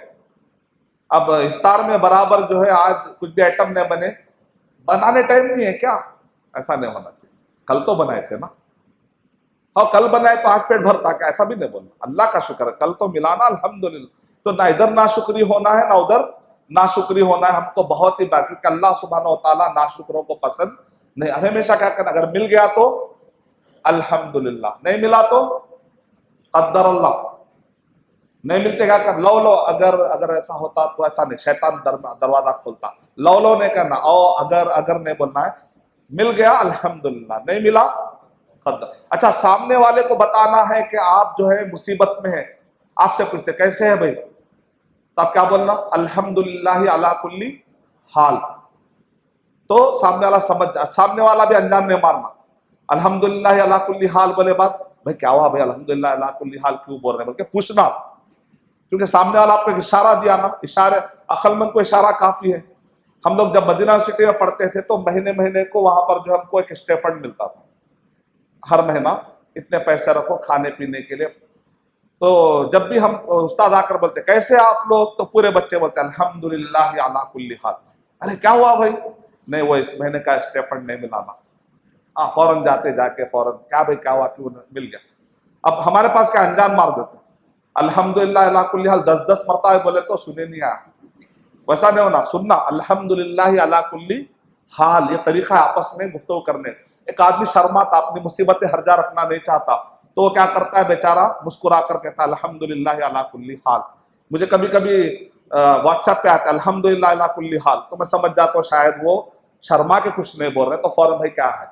اب افطار میں برابر جو ہے آج کچھ بھی آئٹم نہ بنے، بنانے ٹائم نہیں ہے کیا؟ ایسا نہیں ہونا چاہیے، کل تو بنائے تھے نا، ہاں کل بنائے تو آج پیٹ بھرتا، کیا ایسا بھی نہیں بولنا، اللہ کا شکر ہے کل تو ملانا الحمدللہ۔ تو نہ ادھر ناشکری ہونا ہے نہ ادھر ناشکری ہونا ہے، ہم کو بہت ہی بات، کیونکہ اللہ سبحانہ و تعالیٰ ناشکروں کو پسند نہیں۔ ہمیشہ کیا کرنا، اگر مل گیا تو الحمدللہ، نہیں ملا تو قدر اللہ، نہیں ملتے کیا کر لو اگر ایسا ہوتا تو ایسا نہیں، شیطان دروازہ کھولتا، لو نہیں کرنا، او اگر نہیں بولنا ہے، مل گیا الحمدللہ، نہیں ملا قدر۔ اچھا، سامنے والے کو بتانا ہے کہ آپ جو ہے مصیبت میں ہیں، آپ سے پوچھتے کیسے ہے بھائی، تو آپ کیا بولنا؟ الحمدللہ علی کل حال۔ تو سامنے والا سمجھ جائے، سامنے والا بھی انجان نہیں مارنا، الحمدللہ علی کل حال بولے بات، بھائی کیا ہوا بھائی الحمدللہ علی کل حال کیوں بول رہے ہیں، بلکہ پوچھنا، کیونکہ سامنے والا آپ کو اشارہ دیا نا، اشارے عقل مند کو اشارہ کافی ہے۔ ہم لوگ جب مدینہ یونیورسٹی میں پڑھتے تھے تو مہینے کو وہاں پر جو ہم کو ایک اسٹے فنڈ ملتا تھا، ہر مہینہ اتنے پیسے رکھو کھانے پینے کے لیے۔ تو جب بھی ہم استاد آ کر بولتے کیسے آپ لوگ، تو پورے بچے بولتے الحمدللہ علی کل حال۔ ارے کیا ہوا بھائی؟ نہیں وہ اس مہینے کا اسٹے فنڈ نہیں ملانا، فوراً جاتے جا کے فوراً کیا بھائی کیا ہوا، کیوں مل گیا۔ اب ہمارے پاس کیا انجان مار دیتے ہیں، الحمدللہ علی کل حال 10 مرتبہ بولے تو سنے نہیں آیا، ویسا نہیں ہونا، سننا الحمدللہ علی کل حال، یہ طریقہ ہے آپس میں گفتگو کرنے۔ ایک آدمی شرماتا، اپنی مصیبتیں ہر جا رکھنا نہیں چاہتا، تو وہ کیا کرتا ہے بیچارہ، مسکرا کر کہتا ہے الحمدللہ علی کل حال۔ مجھے کبھی کبھی واٹس ایپ پہ آتا ہے الحمدللہ علی کل حال، تو میں سمجھ جاتا ہوں شاید وہ شرما کے کچھ نہیں بول رہے، تو فوراً بھائی کیا ہے۔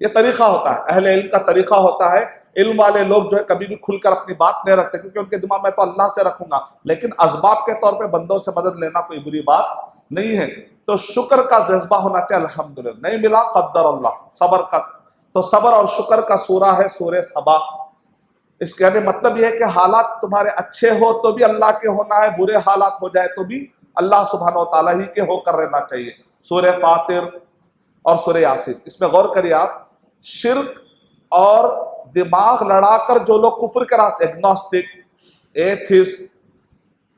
یہ طریقہ ہوتا ہے، اہل علم کا طریقہ ہوتا ہے۔ علم والے لوگ جو ہے کبھی بھی کھل کر اپنی بات نہیں رکھتے، کیونکہ ان کے دماغ میں تو اللہ سے رکھوں گا، لیکن اسباب کے طور پہ بندوں سے مدد لینا کوئی بری بات نہیں ہے۔ تو شکر کا جذبہ ہونا چاہیے، الحمدللہ، نہیں ملا قدر اللہ، صبر کا، تو صبر اور شکر کا سورہ ہے سورہ سبا۔ اس کا مطلب یہ ہے کہ حالات تمہارے اچھے ہو تو بھی اللہ کے ہونا ہے، برے حالات ہو جائے تو بھی اللہ سبحانہ و تعالیٰ ہی کے ہو کر رہنا چاہیے۔ سورہ فاطر اور سورہ یاسین. اس میں غور کریے آپ, شرک اور دماغ لڑا کر جو لوگ کفر کے راستے, ایگنوسٹک, ایتھسٹ,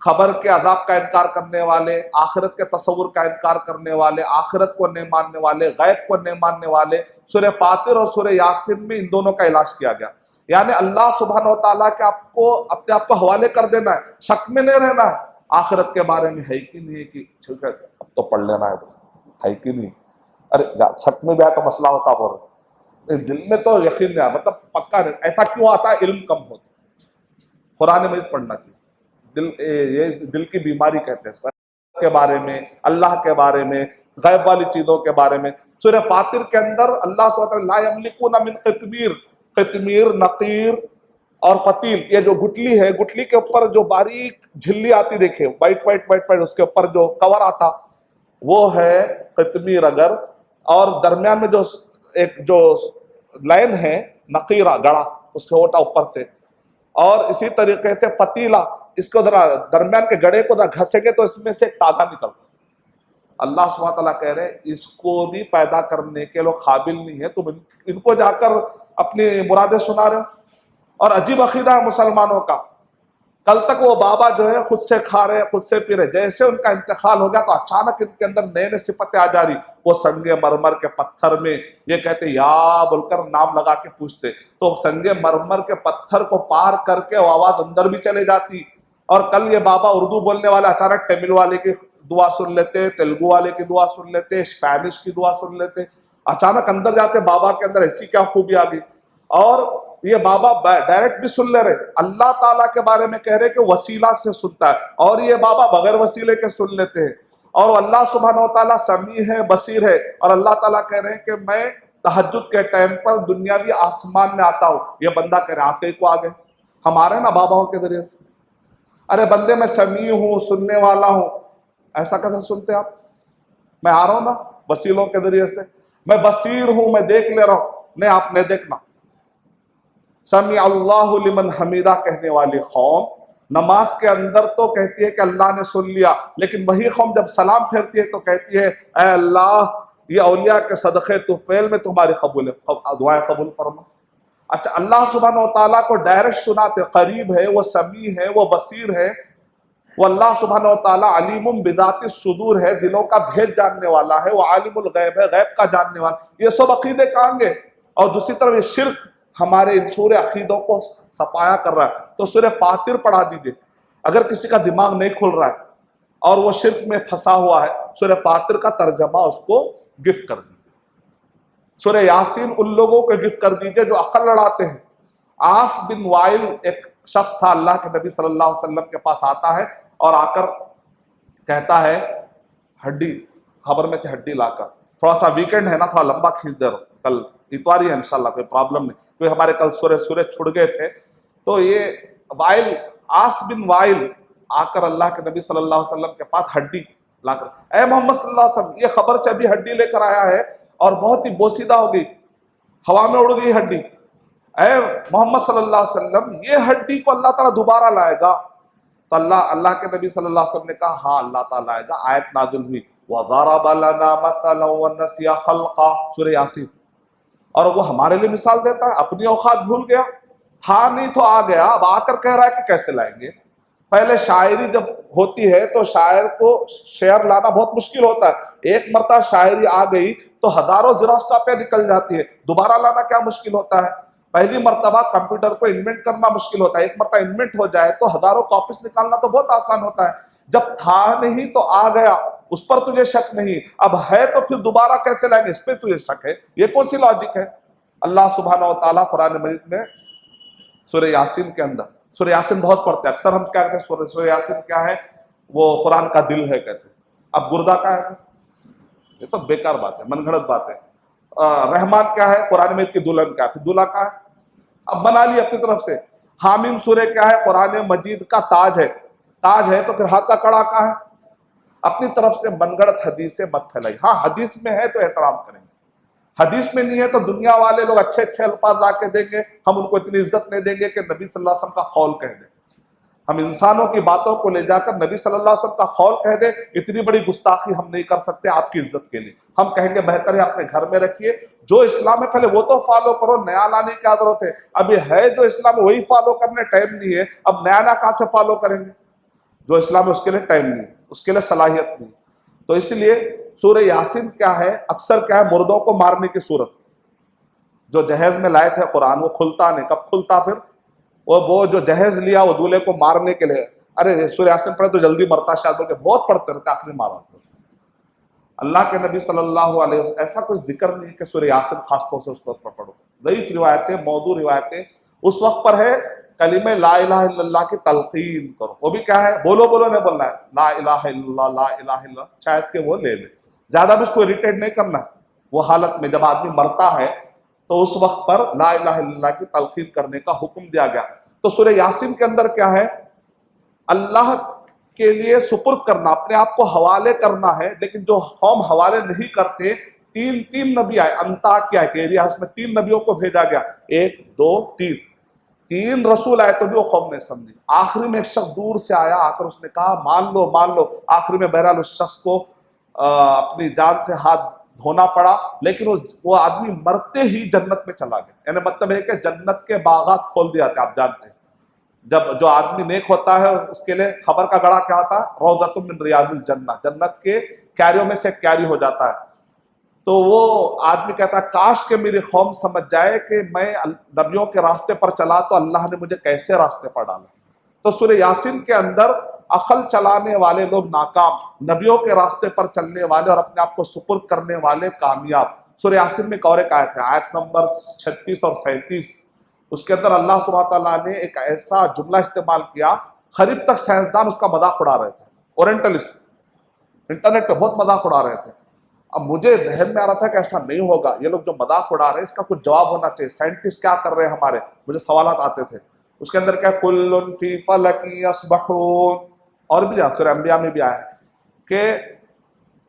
خبر کے عذاب کا انکار کرنے والے, آخرت کے تصور کا انکار کرنے والے, آخرت کو نہیں ماننے والے, غیب کو نہیں ماننے والے, سورہ فاطر اور سورہ یاسین میں ان دونوں کا علاج کیا گیا. یعنی اللہ سبحانہ و تعالیٰ کے آپ کو اپنے آپ کو حوالے کر دینا ہے, شک میں نہیں رہنا ہے. آخرت کے بارے میں ہے کہ نہیں ہے کہ ٹھیک ہے اب تو پڑھ لینا ہے کہ نہیں, ارے شک میں بھی آیا تو مسئلہ ہوتا بول رہے, دل میں تو یقین نہیں آیا, مطلب پکا نہیں. ایسا کیوں آتا ہے؟ علم کم ہوتا. قرآن مجید پڑھنا چاہیے. یہ دل کی بیماری کہتے ہیں اس کے بارے میں, اللہ کے بارے میں, غیب والی چیزوں کے بارے میں. سورہ فاطر کے اندر اللہ سبحانہ وتعالی لا یملکون من قطمیر, قطمیر, نقیر اور فتیل, یہ جو گٹلی ہے, گٹلی کے اوپر جو باریک جھلی آتی دیکھے, وائٹ وائٹ وائٹ وائٹ, اس کے اوپر جو کور آتا وہ ہے قطمیر. اگر اور درمیان میں جو ایک جو لائن ہے نقیرہ, گڑا, اس کے ہوٹا اوپر سے, اور اسی طریقے سے فتیلہ, اس کو ذرا درمیان کے گڑے کو ذرا گھسیں گے تو اس میں سے ایک تاغا نکلتا. اللہ سبحانہ تعالیٰ کہہ رہے ہیں اس کو بھی پیدا کرنے کے لوگ قابل نہیں ہے, تم ان کو جا کر اپنی مرادیں سنا رہے ہو. اور عجیب عقیدہ ہے مسلمانوں کا, کل تک وہ بابا جو ہے خود سے کھا رہے, خود سے پی رہے, جیسے ان کا انتقال ہو گیا تو اچانک ان کے اندر نئے نئے صفتیں آ جا رہی. وہ سنگ مرمر کے پتھر میں یہ کہتے یا بول کر نام لگا کے پوچھتے, تو سنگ مرمر کے پتھر کو پار کر کے وہ آواز اندر بھی چلے جاتی. اور کل یہ بابا اردو بولنے والے اچانک تمل والے کی دعا سن لیتے, تیلگو والے کی دعا سن لیتے, اسپینش کی دعا سن لیتے, اچانک اندر جاتے بابا کے اندر ایسی کیا خوبی آ گئی. اور یہ بابا ڈائریکٹ بھی سن لے رہے, اللہ تعالیٰ کے بارے میں کہہ رہے کہ وسیلہ سے سنتا ہے, اور یہ بابا بغیر وسیلے کے سن لیتے ہیں. اور اللہ سبحانہ و تعالیٰ سمیع ہے, بصیر ہے, اور اللہ تعالیٰ کہہ رہے ہیں کہ میں تہجد کے ٹائم پر دنیاوی آسمان میں آتا ہوں. یہ بندہ کہہ رہے ہیں آپ کہیں کو آگے ہم آ رہے ہیں نا باباؤں کے ذریعے سے. ارے بندے میں سمیع ہوں, سننے والا ہوں, ایسا کیسے سنتے آپ؟ میں آ رہا ہوں نا وسیلوں کے ذریعے سے, میں بصیر ہوں, میں دیکھ لے رہا ہوں. نہیں, آپ نے دیکھنا. سمیع اللہ لمن حمیدہ کہنے والی قوم نماز کے اندر تو کہتی ہے کہ اللہ نے سن لیا, لیکن وہی قوم جب سلام پھیرتی ہے تو کہتی ہے اے اللہ یہ اولیاء کے صدقے تو فعل میں تمہاری قبول دعائیں قبول فرما. اچھا, اللہ سبحانہ و تعالیٰ کو ڈائریکٹ سناتے, قریب ہے, وہ سمیع ہے, وہ بصیر ہے, وہ اللہ سبحانہ و تعالیٰ علیم بذات الصدور ہے, دلوں کا بھید جاننے والا ہے, وہ عالم الغیب ہے, غیب کا جاننے والا. یہ سب عقیدے کہیں گے. اور دوسری طرف یہ شرک ہمارے ان سورہ عقیدوں کو صفایا کر رہا ہے. تو سورہ فاطر پڑھا دیجئے, اگر کسی کا دماغ نہیں کھل رہا ہے اور وہ شرک میں پھنسا ہوا ہے, سورہ فاطر کا ترجمہ اس کو گفٹ کر دیجئے. سورہ یاسین ان لوگوں کو گفٹ کر دیجئے جو عقل لڑاتے ہیں. عاص بن وائل ایک شخص تھا, اللہ کے نبی صلی اللہ علیہ وسلم کے پاس آتا ہے اور آ کر کہتا ہے ہڈی, خبر میں تھی ہڈی لا کر, تھوڑا سا ویکنڈ ہے نا, تھوڑا لمبا کھینچ دے رہا, کل اتواری ہے انشاءاللہ, کوئی پرابلم نہیں, کیونکہ ہمارے کل سورج چھڑ گئے تھے. تو یہ وائل, عاص بن وائل آ کر اللہ کے نبی صلی اللہ علیہ وسلم کے پاس ہڈی لا کر, اے محمد صلی اللہ علیہ وسلم, یہ خبر سے ابھی ہڈی لے کر آیا ہے اور بہت ہی بوسیدہ ہو گئی, ہوا میں اڑ گئی ہڈی. اے محمد صلی اللہ علیہ وسلم, یہ ہڈی کو اللہ تعالیٰ دوبارہ لائے گا؟ تو اللہ کے نبی صلی اللہ علیہ وسلم نے کہا ہاں اللہ تعالیٰ لائے گا. آیت نازل ہوئی وَضَرَبَ لَنَا مَثَلًا وَنَسِيَ خَلْقًا, سورہ یاسین. اور وہ ہمارے لیے مثال دیتا ہے, اپنی اوقات بھول گیا, تھا نہیں تو آ گیا, اب آ کر کہہ رہا ہے کہ کیسے لائیں گے. پہلے شاعری جب ہوتی ہے تو شاعر کو شعر لانا بہت مشکل ہوتا ہے. ایک مرتبہ شاعری آ گئی تو ہزاروں زیروکس کاپیاں نکل جاتی ہے, دوبارہ لانا کیا مشکل ہوتا ہے. پہلی مرتبہ کمپیوٹر کو انوینٹ کرنا مشکل ہوتا ہے, ایک مرتبہ انوینٹ ہو جائے تو ہزاروں کاپیز نکالنا تو بہت آسان ہوتا ہے. جب تھا نہیں تو آ گیا, اس پر تجھے شک نہیں, اب ہے تو پھر دوبارہ کیسے لائیں گے, اس پہ تجھے شک ہے. یہ کون سی لاجک ہے؟ اللہ سبحانہ و تعالیٰ قرآن مجید میں سورہ یاسین کے اندر, سورہ یاسین بہت پڑھتے ہیں اکثر, ہم کیا کہتے ہیں سورہ یاسین کیا ہے, وہ قرآن کا دل ہے کہتے ہیں. اب گردہ کا ہے, یہ تو بیکار بات ہے, من گھڑت بات ہے. رحمان کیا ہے, قرآن مجید کی دلہن کیا ہے, پھر دلہا کا ہے, اب بنا لی اپنی طرف سے. حامیم سورہ کیا ہے, قرآن مجید کا تاج ہے, تاج ہے تو پھر ہاتھ کا کڑا کا ہے. اپنی طرف سے من گھڑت حدیثیں مت پھیلائی. ہاں حدیث میں ہے تو احترام کریں گے, حدیث میں نہیں ہے تو دنیا والے لوگ اچھے اچھے الفاظ لا کے دیں گے, ہم ان کو اتنی عزت نہیں دیں گے کہ نبی صلی اللہ علیہ وسلم کا قول کہہ دیں. ہم انسانوں کی باتوں کو لے جا کر نبی صلی اللہ علیہ وسلم کا قول کہہ دیں، اتنی بڑی گستاخی ہم نہیں کر سکتے آپ کی عزت کے لیے. ہم کہیں گے بہتر ہے اپنے گھر میں رکھیے، جو اسلام ہے پہلے وہ تو فالو کرو، نیا لانے کی کیا ضرورت ہے؟ ابھی ہے جو اسلام ہے وہی فالو کرنے ٹائم نہیں ہے، اب نیا کہاں سے فالو کریں گے؟ جو اسلام ہے اس کے لیے ٹائم نہیں ہے، اس کے لیے صلاحیت نہیں. تو اس لیے سورہ یاسین کیا ہے؟ اکثر کیا ہے؟ مردوں کو مارنے کی صورت. جو جہیز میں لائے تھے قرآن وہ کھلتا نہیں، کب کھلتا؟ پھر وہ جو جہیز لیا وہ دولہے کو مارنے کے لیے، ارے سورہ یاسین پڑھے تو جلدی مرتا شاید بول کے بہت پڑھتے رہتے، آخری مارا ہوتا. اللہ کے نبی صلی اللہ علیہ وسلم ایسا کوئی ذکر نہیں کہ سورہ یاسین خاص طور سے اس وقت پر پڑھو. ضعیف روایتیں، موضوع روایتیں اس وقت پر ہے کلمہ لا الہ الا اللہ کی تلقین کرو. وہ بھی کیا ہے؟ بولو بولو نہیں بولنا ہے، لا الہ الا اللہ، لا الہ الا اللہ، شاید کہ وہ لے لے. زیادہ بھی اس کو اریٹیٹ نہیں کرنا ہے. وہ حالت میں جب آدمی مرتا ہے تو اس وقت پر لا الہ الا اللہ کی تلقین کرنے کا حکم دیا گیا. تو سورہ یاسین کے اندر کیا ہے؟ اللہ کے لیے سپرد کرنا، اپنے آپ کو حوالے کرنا ہے. لیکن جو قوم حوالے نہیں کرتے، تین نبی آئے، انطاکیہ کے ایریاز میں 3 نبیوں کو بھیجا گیا، 1 2 3 رسول آئے تو بھی وہ قوم نہیں سمجھی. آخری میں ایک شخص دور سے آیا، آ کر اس نے کہا مان لو مان لو. آخری میں بہرحال اس شخص کو اپنی جان سے ہاتھ دھونا پڑا، لیکن وہ آدمی مرتے ہی جنت میں چلا گیا. یعنی مطلب ہے کہ جنت کے باغات کھول دیا تھا. آپ جانتے ہیں جب جو آدمی نیک ہوتا ہے اس کے لیے خبر کا گڑھا کیا ہوتا ہے؟ روضۃ من ریاض الجنہ، جنت کے کیاریوں میں سے ایک کیاری ہو جاتا ہے. تو وہ آدمی کہتا ہے کاش کہ میری قوم سمجھ جائے کہ میں نبیوں کے راستے پر چلا تو اللہ نے مجھے کیسے راستے پر ڈالا. تو سورہ یاسین کے اندر عقل چلانے والے لوگ ناکام، نبیوں کے راستے پر چلنے والے اور اپنے آپ کو سپرد کرنے والے کامیاب. سورہ یاسین میں اور ایک آیت ہے، آیت نمبر 36 اور 37. اس کے اندر اللہ سبحانہ تعالیٰ نے ایک ایسا جملہ استعمال کیا، قریب تک سائنسدان اس کا مذاق اڑا رہے تھے، اورینٹلسٹ انٹرنیٹ پہ بہت مذاق اڑا رہے تھے. اب مجھے ذہن میں آ رہا تھا کہ ایسا نہیں ہوگا، یہ لوگ جو مذاق اڑا رہے ہیں اس کا کچھ جواب ہونا چاہیے. سائنٹسٹ کیا کر رہے ہیں ہمارے؟ مجھے سوالات آتے تھے. اس کے اندر کیا کل فی فلک یسبحون، اور بھی سورہ انبیاء میں بھی آیا ہے کہ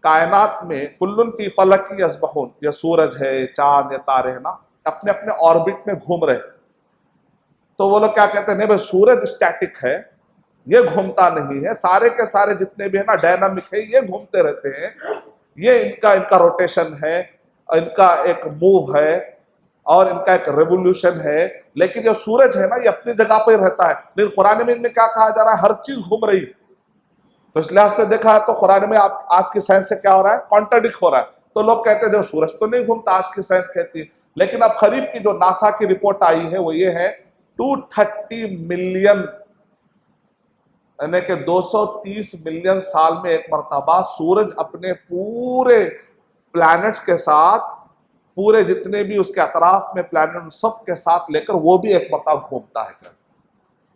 کائنات میں کل فی فلک یسبحون، یہ سورج ہے، چاند یا تارے ہیں نا، اپنے اپنے آربٹ میں گھوم رہے. تو وہ لوگ کیا کہتے ہیں؟ نہیں بھائی سورج اسٹیٹک ہے، یہ گھومتا نہیں ہے، سارے کے سارے جتنے بھی ہیں نا ڈائنامک ہے، یہ گھومتے رہتے ہیں، یہ ان کا روٹیشن ہے، ان کا ایک موو ہے اور ان کا ایک ریولوشن ہے. لیکن جو سورج ہے نا یہ اپنی جگہ پہ رہتا ہے. لیکن قرآن میں ان میں کیا کہا جا رہا ہے؟ ہر چیز گھوم رہی. تو اس لحاظ سے دیکھا ہے تو قرآن میں آج کی سائنس سے کیا ہو رہا ہے؟ کانٹرڈکٹ ہو رہا ہے. تو لوگ کہتے ہیں جو سورج تو نہیں گھومتا، آج کی سائنس کہتی ہے. لیکن اب قریب کی جو ناسا کی رپورٹ آئی ہے وہ یہ ہے 230 ملین، یعنی کہ 230 ملین سال میں ایک مرتبہ سورج اپنے پورے پلانٹ کے ساتھ، پورے جتنے بھی اس کے اطراف میں پلانٹ سب کے ساتھ لے کر وہ بھی ایک مرتبہ گھومتا ہے.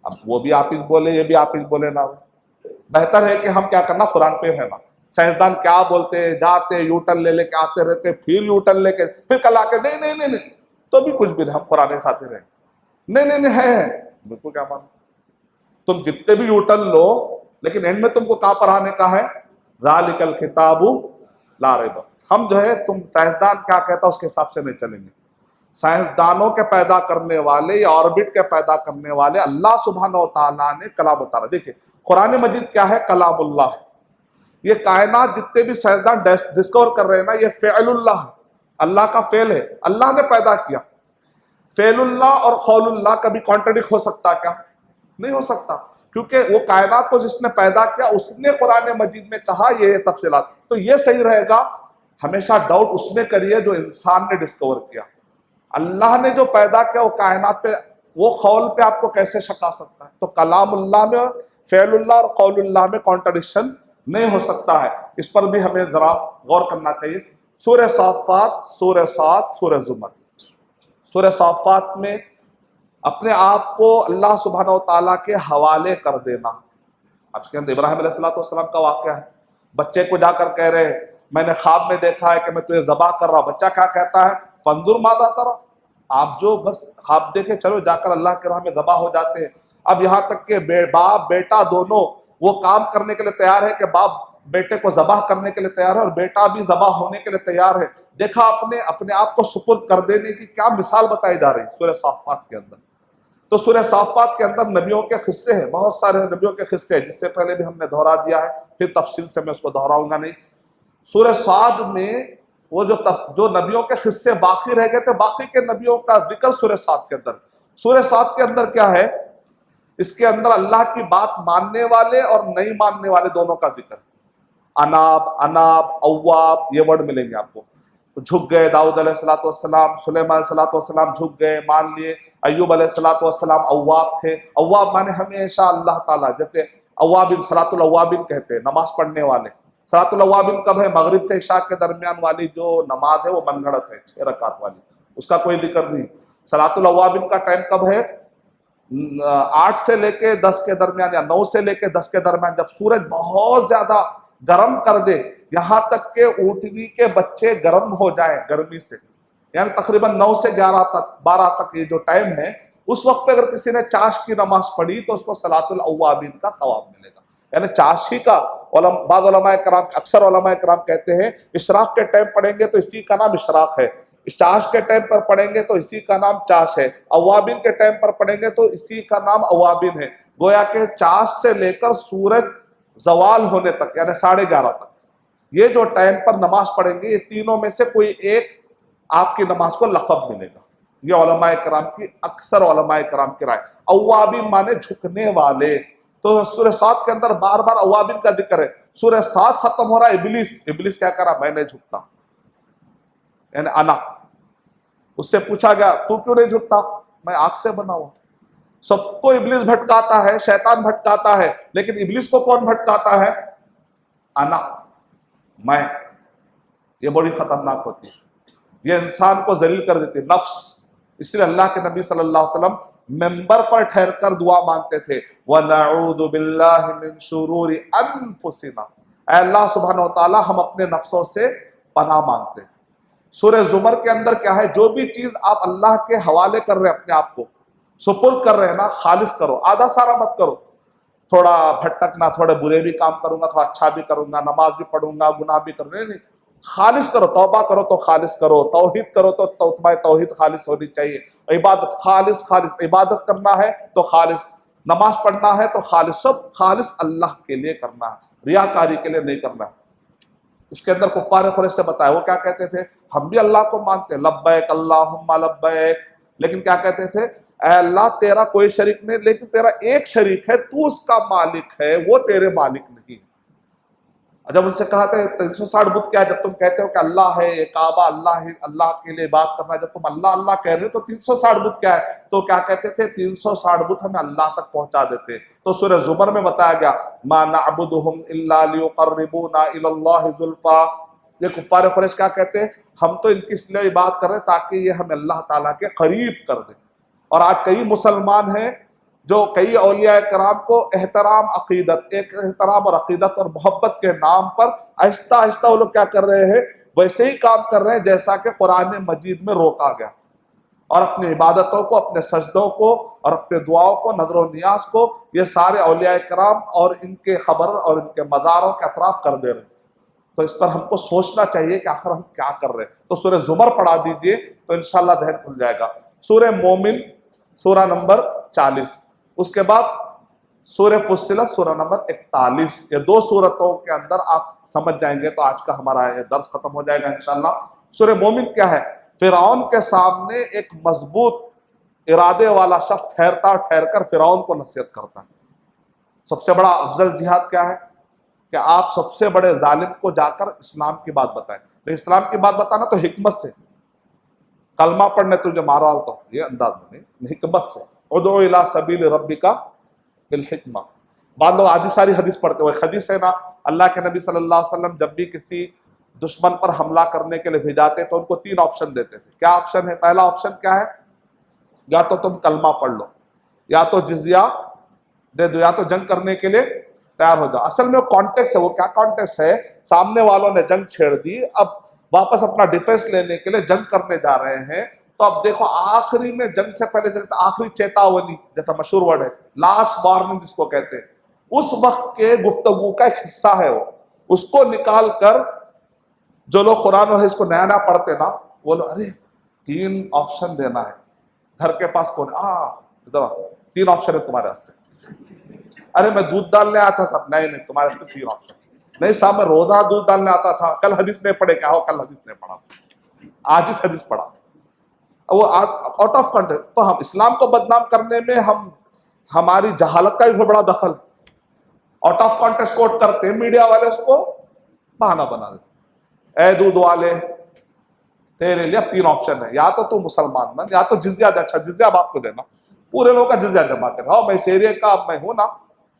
اب وہ بھی آپ ہی بولے، یہ بھی آپ ہی بولے نا. بہتر ہے کہ ہم کیا کرنا؟ قرآن پہ رہنا. سائنسدان کیا بولتے ہیں، جاتے یو ٹرن لے کے آتے رہتے، پھر یو ٹرن لے کے پھر کل آ کے نہیں تو بھی کچھ بھی نہیں، ہم قرآن کھاتے رہیں. نہیں ہے بالکل. کیا مان تم جتنے بھی یو ٹرن لو، لیکن اینڈ میں تم کو کہاں پر آنے کا ہے؟ ذالک الکتاب لا ریب فیہ. ہم جو ہے تم سائنسدان کیا کہتا اس کے حساب سے نہیں چلیں گے. سائنسدانوں کے پیدا کرنے والے یا آربٹ کے پیدا کرنے والے اللہ سبحانہ و تعالیٰ نے کلام اتارا. دیکھیں قرآن مجید کیا ہے؟ کلام اللہ ہے. یہ کائنات جتنے بھی سائنسدان ڈسکور کر رہے ہیں نا، یہ فعل اللہ ہے، اللہ کا فعل ہے، اللہ نے پیدا کیا. فعل اللہ اور قول اللہ کبھی کانٹرڈکٹ ہو سکتا کیا؟ نہیں ہو سکتا، کیونکہ وہ کائنات کو جس نے پیدا کیا اس نے قرآن مجید میں کہا یہ تفصیلات. تو یہ صحیح رہے گا ہمیشہ ڈاؤٹ اس میں کریے جو انسان نے ڈسکور کیا. اللہ نے جو پیدا کیا وہ کائنات پہ، وہ قول پہ آپ کو کیسے شک آ سکتا ہے؟ تو کلام اللہ میں، فعل اللہ اور قول اللہ میں کانٹرڈکشن نہیں ہو سکتا ہے. اس پر بھی ہمیں ذرا غور کرنا چاہیے. سورہ صافات، سورہ صاد، سورہ زمر. سورہ صافات میں اپنے آپ کو اللہ سبحانہ و تعالیٰ کے حوالے کر دینا. اب اس کے اندر ابراہیم علیہ السلام کا واقعہ ہے. بچے کو جا کر کہہ رہے میں نے خواب میں دیکھا ہے کہ میں تجھے ذبح کر رہا ہوں. بچہ کیا کہتا ہے؟ فانظر ماذا ترى. آپ جو بس خواب دیکھے چلو جا کر اللہ کے راہ میں ذبح ہو جاتے ہیں. اب یہاں تک کہ باپ بیٹا دونوں وہ کام کرنے کے لیے تیار ہے کہ باپ بیٹے کو ذبح کرنے کے لیے تیار ہے اور بیٹا بھی ذبح ہونے کے لیے تیار ہے. دیکھا اپنے آپ کو سپرد کر دینے کی کیا مثال بتائی جا رہی ہے سورہ صافات کے اندر. تو سورہ صافات کے اندر نبیوں کے قصے ہیں، بہت سارے نبیوں کے قصے ہیں، جس سے پہلے بھی ہم نے دہرا دیا ہے، پھر تفصیل سے میں اس کو دہراؤں گا نہیں۔ سورہ صاد میں وہ جو نبیوں کے قصے باقی رہ گئے تھے، باقی کے نبیوں کا ذکر سورہ صاد کے اندر۔ سورہ صاد کے اندر کیا ہے؟ اس کے اندر اللہ کی بات ماننے والے اور نہیں ماننے والے دونوں کا ذکر۔ اناب، اواب، یہ ورڈ ملیں گے آپ کو۔ جھک گئے داؤد علیہ السلام، سلیمان علیہ السلام جھک گئے، مان لیے۔ ایوب علیہ السلام اواب تھے۔ اواب مانے ہمیشہ اللہ تعالیٰ، جیسے اوابین، صلاۃ الاوابین کہتے ہیں، نماز پڑھنے والے۔ صلاۃ الاوابین کب ہے؟ مغرب سے عشاء کے درمیان والی جو نماز ہے وہ من گھڑت ہے، 6 رکعت والی، اس کا کوئی ذکر نہیں۔ صلاۃ الاوابین کا ٹائم کب ہے؟ 8 سے لے کے 10 کے درمیان، یا 9 سے لے کے 10 کے درمیان، جب سورج بہت زیادہ گرم کر دے، یہاں تک کہ اونٹنی کے بچے گرم ہو جائیں گرمی سے، یعنی تقریباً 9 سے 12 تک یہ جو ٹائم ہے، اس وقت پہ اگر کسی نے چاش کی نماز پڑھی تو اس کو صلاۃ الاوابین کا ثواب ملے گا۔ یعنی چاشی کا بعض علماء کرام، اکثر علماء کرام کہتے ہیں اشراق کے ٹائم پڑھیں گے تو اسی کا نام اشراق ہے، چاش کے ٹائم پر پڑھیں گے تو اسی کا نام چاش ہے، اوابین کے ٹائم پر پڑھیں گے تو اسی کا نام اوابین ہے۔ گویا کہ چاش سے لے کر سورج زوال ہونے تک، یعنی 11:30 تک، یہ جو ٹائم پر نماز پڑھیں گے، یہ تینوں میں سے کوئی ایک آپ کی نماز کو لقب ملے گا۔ یہ علماء کرام کی، اکثر علماء کرام کی رائے۔ اوابین مانے جھکنے والے۔ تو سورہ صاد کے اندر بار بار اوابین کا ذکر ہے۔ سورہ صاد ختم ہو رہا ہے ابلیس کیا کرا؟ میں نہیں جھکتا، یعنی انا۔ اس سے پوچھا گیا تو کیوں نہیں جھکتا؟ میں آگ سے بنا ہوا۔ سب کو ابلیس بھٹکاتا ہے، شیطان بھٹکاتا ہے، لیکن ابلیس کو کون بھٹکاتا ہے؟ انا، میں۔ یہ بڑی خطرناک ہوتی ہے، یہ انسان کو ذلیل کر دیتی ہے، نفس۔ اس لیے اللہ کے نبی صلی اللہ علیہ وسلم منبر پر ٹھہر کر دعا مانگتے تھے، وَنَعُوذُ بِاللَّهِ مِن شُرُورِ أَنفُسِنَا، اے اللہ سبحانہ وتعالیٰ ہم اپنے نفسوں سے پناہ مانگتے ہیں۔ سورہ زمر کے اندر کیا ہے؟ جو بھی چیز آپ اللہ کے حوالے کر رہے ہیں، اپنے آپ کو سپرد کر رہے ہیں نا، خالص کرو، آدھا سارا مت کرو۔ تھوڑا بھٹکنا، تھوڑے برے بھی کام کروں گا، تھوڑا اچھا بھی کروں گا، نماز بھی پڑھوں گا، گناہ بھی کروں گا، نہیں، خالص کرو۔ توبہ کرو تو خالص کرو، توحید کرو تو تمہاری توحید خالص ہونی چاہیے، عبادت خالص عبادت کرنا ہے تو خالص، نماز پڑھنا ہے تو خالص، سب خالص اللہ کے لیے کرنا ہے، ریاکاری کے لیے نہیں کرنا ہے۔ اس کے اندر کفار قریش سے بتایا، وہ کیا کہتے تھے؟ ہم بھی اللہ کو مانتے ہیں، لبیک اللہم لبیک، لیکن کیا کہتے تھے؟ اے اللہ تیرا کوئی شریک نہیں، لیکن تیرا ایک شریک ہے، تو اس کا مالک ہے، وہ تیرے مالک نہیں ہے۔ جب ان سے کہا تھا 360 بت کیا ہے؟ جب تم کہتے ہو کہ اللہ ہے، یہ کعبہ اللہ ہے، اللہ کے لیے بات کرنا ہے، جب تم اللہ اللہ کہہ رہے ہو تو 360 بت کیا ہے؟ تو کیا کہتے تھے؟ 360 بت ہمیں اللہ تک پہنچا دیتے۔ تو سورہ زمر میں بتایا گیا، ما نعبدہم الا لیقربونا الی اللہ زلفا۔ یہ کفار قریش کیا کہتے ہیں؟ ہم تو ان کی اس لیے بات کر رہے ہیں تاکہ یہ ہمیں اللہ تعالیٰ کے قریب کر دے۔ اور آج کئی مسلمان ہیں جو کئی اولیاء کرام کو احترام عقیدت، ایک احترام اور عقیدت اور محبت کے نام پر آہستہ آہستہ وہ لوگ کیا کر رہے ہیں؟ ویسے ہی کام کر رہے ہیں جیسا کہ قرآن مجید میں روکا گیا، اور اپنی عبادتوں کو، اپنے سجدوں کو اور اپنے دعاؤں کو، نظر و نیاز کو، یہ سارے اولیاء کرام اور ان کے خبر اور ان کے مزاروں کے اطراف کر دے رہے ہیں۔ تو اس پر ہم کو سوچنا چاہیے کہ آخر ہم کیا کر رہے ہیں۔ تو سورہ زمر پڑھا دیجئے تو انشاءاللہ ذہن کھل جائے گا۔ سورہ مومن سورہ نمبر 40، اس کے بعد سورہ فصلت سورہ نمبر 41، یہ 2 سورتوں کے اندر آپ سمجھ جائیں گے تو آج کا ہمارا یہ درس ختم ہو جائے گا انشاءاللہ۔ سورہ مومن کیا ہے؟ فرعون کے سامنے ایک مضبوط ارادے والا شخص ٹھہر کر فرعون کو نصیحت کرتا ہے۔ سب سے بڑا افضل جہاد کیا ہے؟ کہ آپ سب سے بڑے ظالم کو جا کر اسلام کی بات بتائیں۔ لیکن اسلام کی بات بتانا تو حکمت سے، کلمہ پڑھنے تجھے مارا تو یہ انداز میں نہیں، حکمت سے۔ ادعو الی سبیل ربک بالحکمہ۔ بعض لوگ آدھی ساری حدیث پڑھتے ہوئے، حدیث ہے نا، اللہ کے نبی صلی اللہ علیہ وسلم جب بھی کسی دشمن پر حملہ کرنے کے لیے بھیجاتے تو ان کو 3 آپشن دیتے تھے۔ کیا آپشن ہے؟ پہلا آپشن کیا ہے؟ یا تو تم کلمہ پڑھ لو، یا تو جزیہ دے دو، یا تو جنگ کرنے کے لیے تیار ہو جاؤ۔ اصل میں وہ کانٹیکس ہے، وہ کیا کانٹیکس ہے؟ سامنے والوں نے جنگ چھیڑ دی، اب واپس اپنا ڈیفینس لینے کے لیے جنگ کرنے جا رہے ہیں۔ تو اب دیکھو آخری میں جنگ سے پہلے آخری چیتاونی، جیسا مشہور ورڈ ہے لاسٹ وارننگ جس کو کہتے ہیں، اس وقت کے گفتگو کا ایک حصہ ہے وہ، اس کو نکال کر جو لوگ قرآن و حدیث کو نیا پڑھتے نا، وہ لوگ ارے 3 آپشن دینا ہے، گھر کے پاس کون، ادھر آؤ، 3 آپشن ہے تمہارے واسطے. ارے میں دودھ ڈالنے آتا صاحب. نہیں تمہارے واسطے 3 آپشن. نہیں صاحب میں روزہ دودھ ڈالنے آتا تھا. کل حدیث نہیں پڑھے کیا ہو؟ کل حدیث نہیں پڑھا, آج ہی حدیث پڑھا. وہ آؤٹ آف کنٹیکسٹ. تو ہم اسلام کو بدنام کرنے میں ہماری جہالت کا بھی بہت بڑا دخل ہے. آؤٹ آف کانٹیکسٹ کوٹ کرتے ہیں میڈیا والے, اس کو بہانہ بنا دیتے. اے دودھ والے تیرے لیے اب 3 آپشن ہے, یا تو تو مسلمان بن, یا تو جزیہ دے. اچھا جزیہ اب آپ کو دینا, پورے لوگوں کا جزیہ جمع کر. ہاں میں اس ایریا کا, اب میں ہوں نا,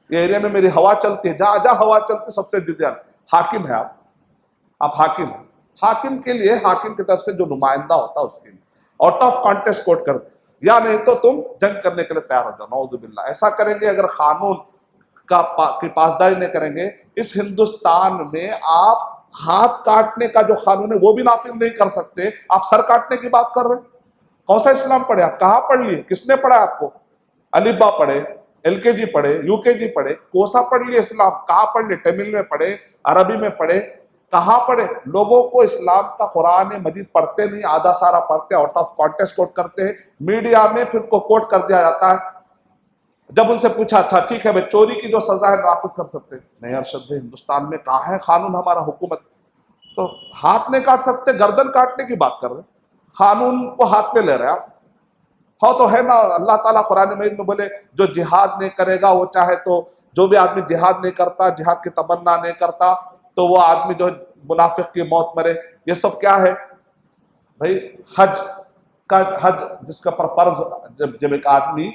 یہ ایریا میں میری ہوا چلتی ہے, جہاں ہوا چلتی سب سے جزیہ. حاکم ہے آپ حاکم ہیں. حاکم کے لیے, حاکم کی طرف سے جو نمائندہ ہوتا ہے اس کے لیے آؤٹ آف کانٹیکسٹ کوٹ کر. یا نہیں تو تم جنگ کرنے کے لیے تیار ہو جاؤ. نعوذ باللہ. ایسا کریں گے اگر قانون کی پاسداری نہیں کریں گے, اس ہندوستان میں آپ ہاتھ کاٹنے کا جو قانون ہے وہ بھی نافذ نہیں کر سکتے. آپ سر کاٹنے کی بات کر رہے ہیں. کون سا اسلام پڑھے آپ؟ کہاں پڑھ لیے؟ کس نے پڑھا آپ کو؟ الف با پڑھے, LKG پڑھے, UKG پڑھے, کوسا پڑھ لیے اسلام؟ کہاں پڑھ لیے؟ تمل میں پڑھے, عربی میں پڑھے, کہاں پڑھے؟ لوگوں کو اسلام کا قرآن مجید پڑھتے نہیں, آدھا سارا پڑھتے, آؤٹ آف کانٹیکسٹ کوٹ کرتے ہیں میڈیا میں, پھر کو کوٹ کر دیا جاتا ہے. جب ان سے پوچھا تھا ٹھیک ہے بھائی چوری کی جو سزا ہے نافذ کر سکتے ہیں؟ نہیں ارشد بھائی ہندوستان میں کہاں ہے قانون ہمارا, حکومت. تو ہاتھ نہیں کاٹ سکتے, گردن کاٹنے کی بات کر رہے ہیں, قانون کو ہاتھ میں لے رہے آپ. ہو تو ہے نا, اللہ تعالیٰ قرآن مجید میں بولے جو جہاد نہیں کرے گا وہ چاہے تو, جو بھی آدمی جہاد نہیں کرتا, جہاد کی تمنا نہیں کرتا, تو وہ آدمی جو منافق کی موت مرے. یہ سب کیا ہے بھائی؟ حج جس کا پر فرض, جب ایک آدمی,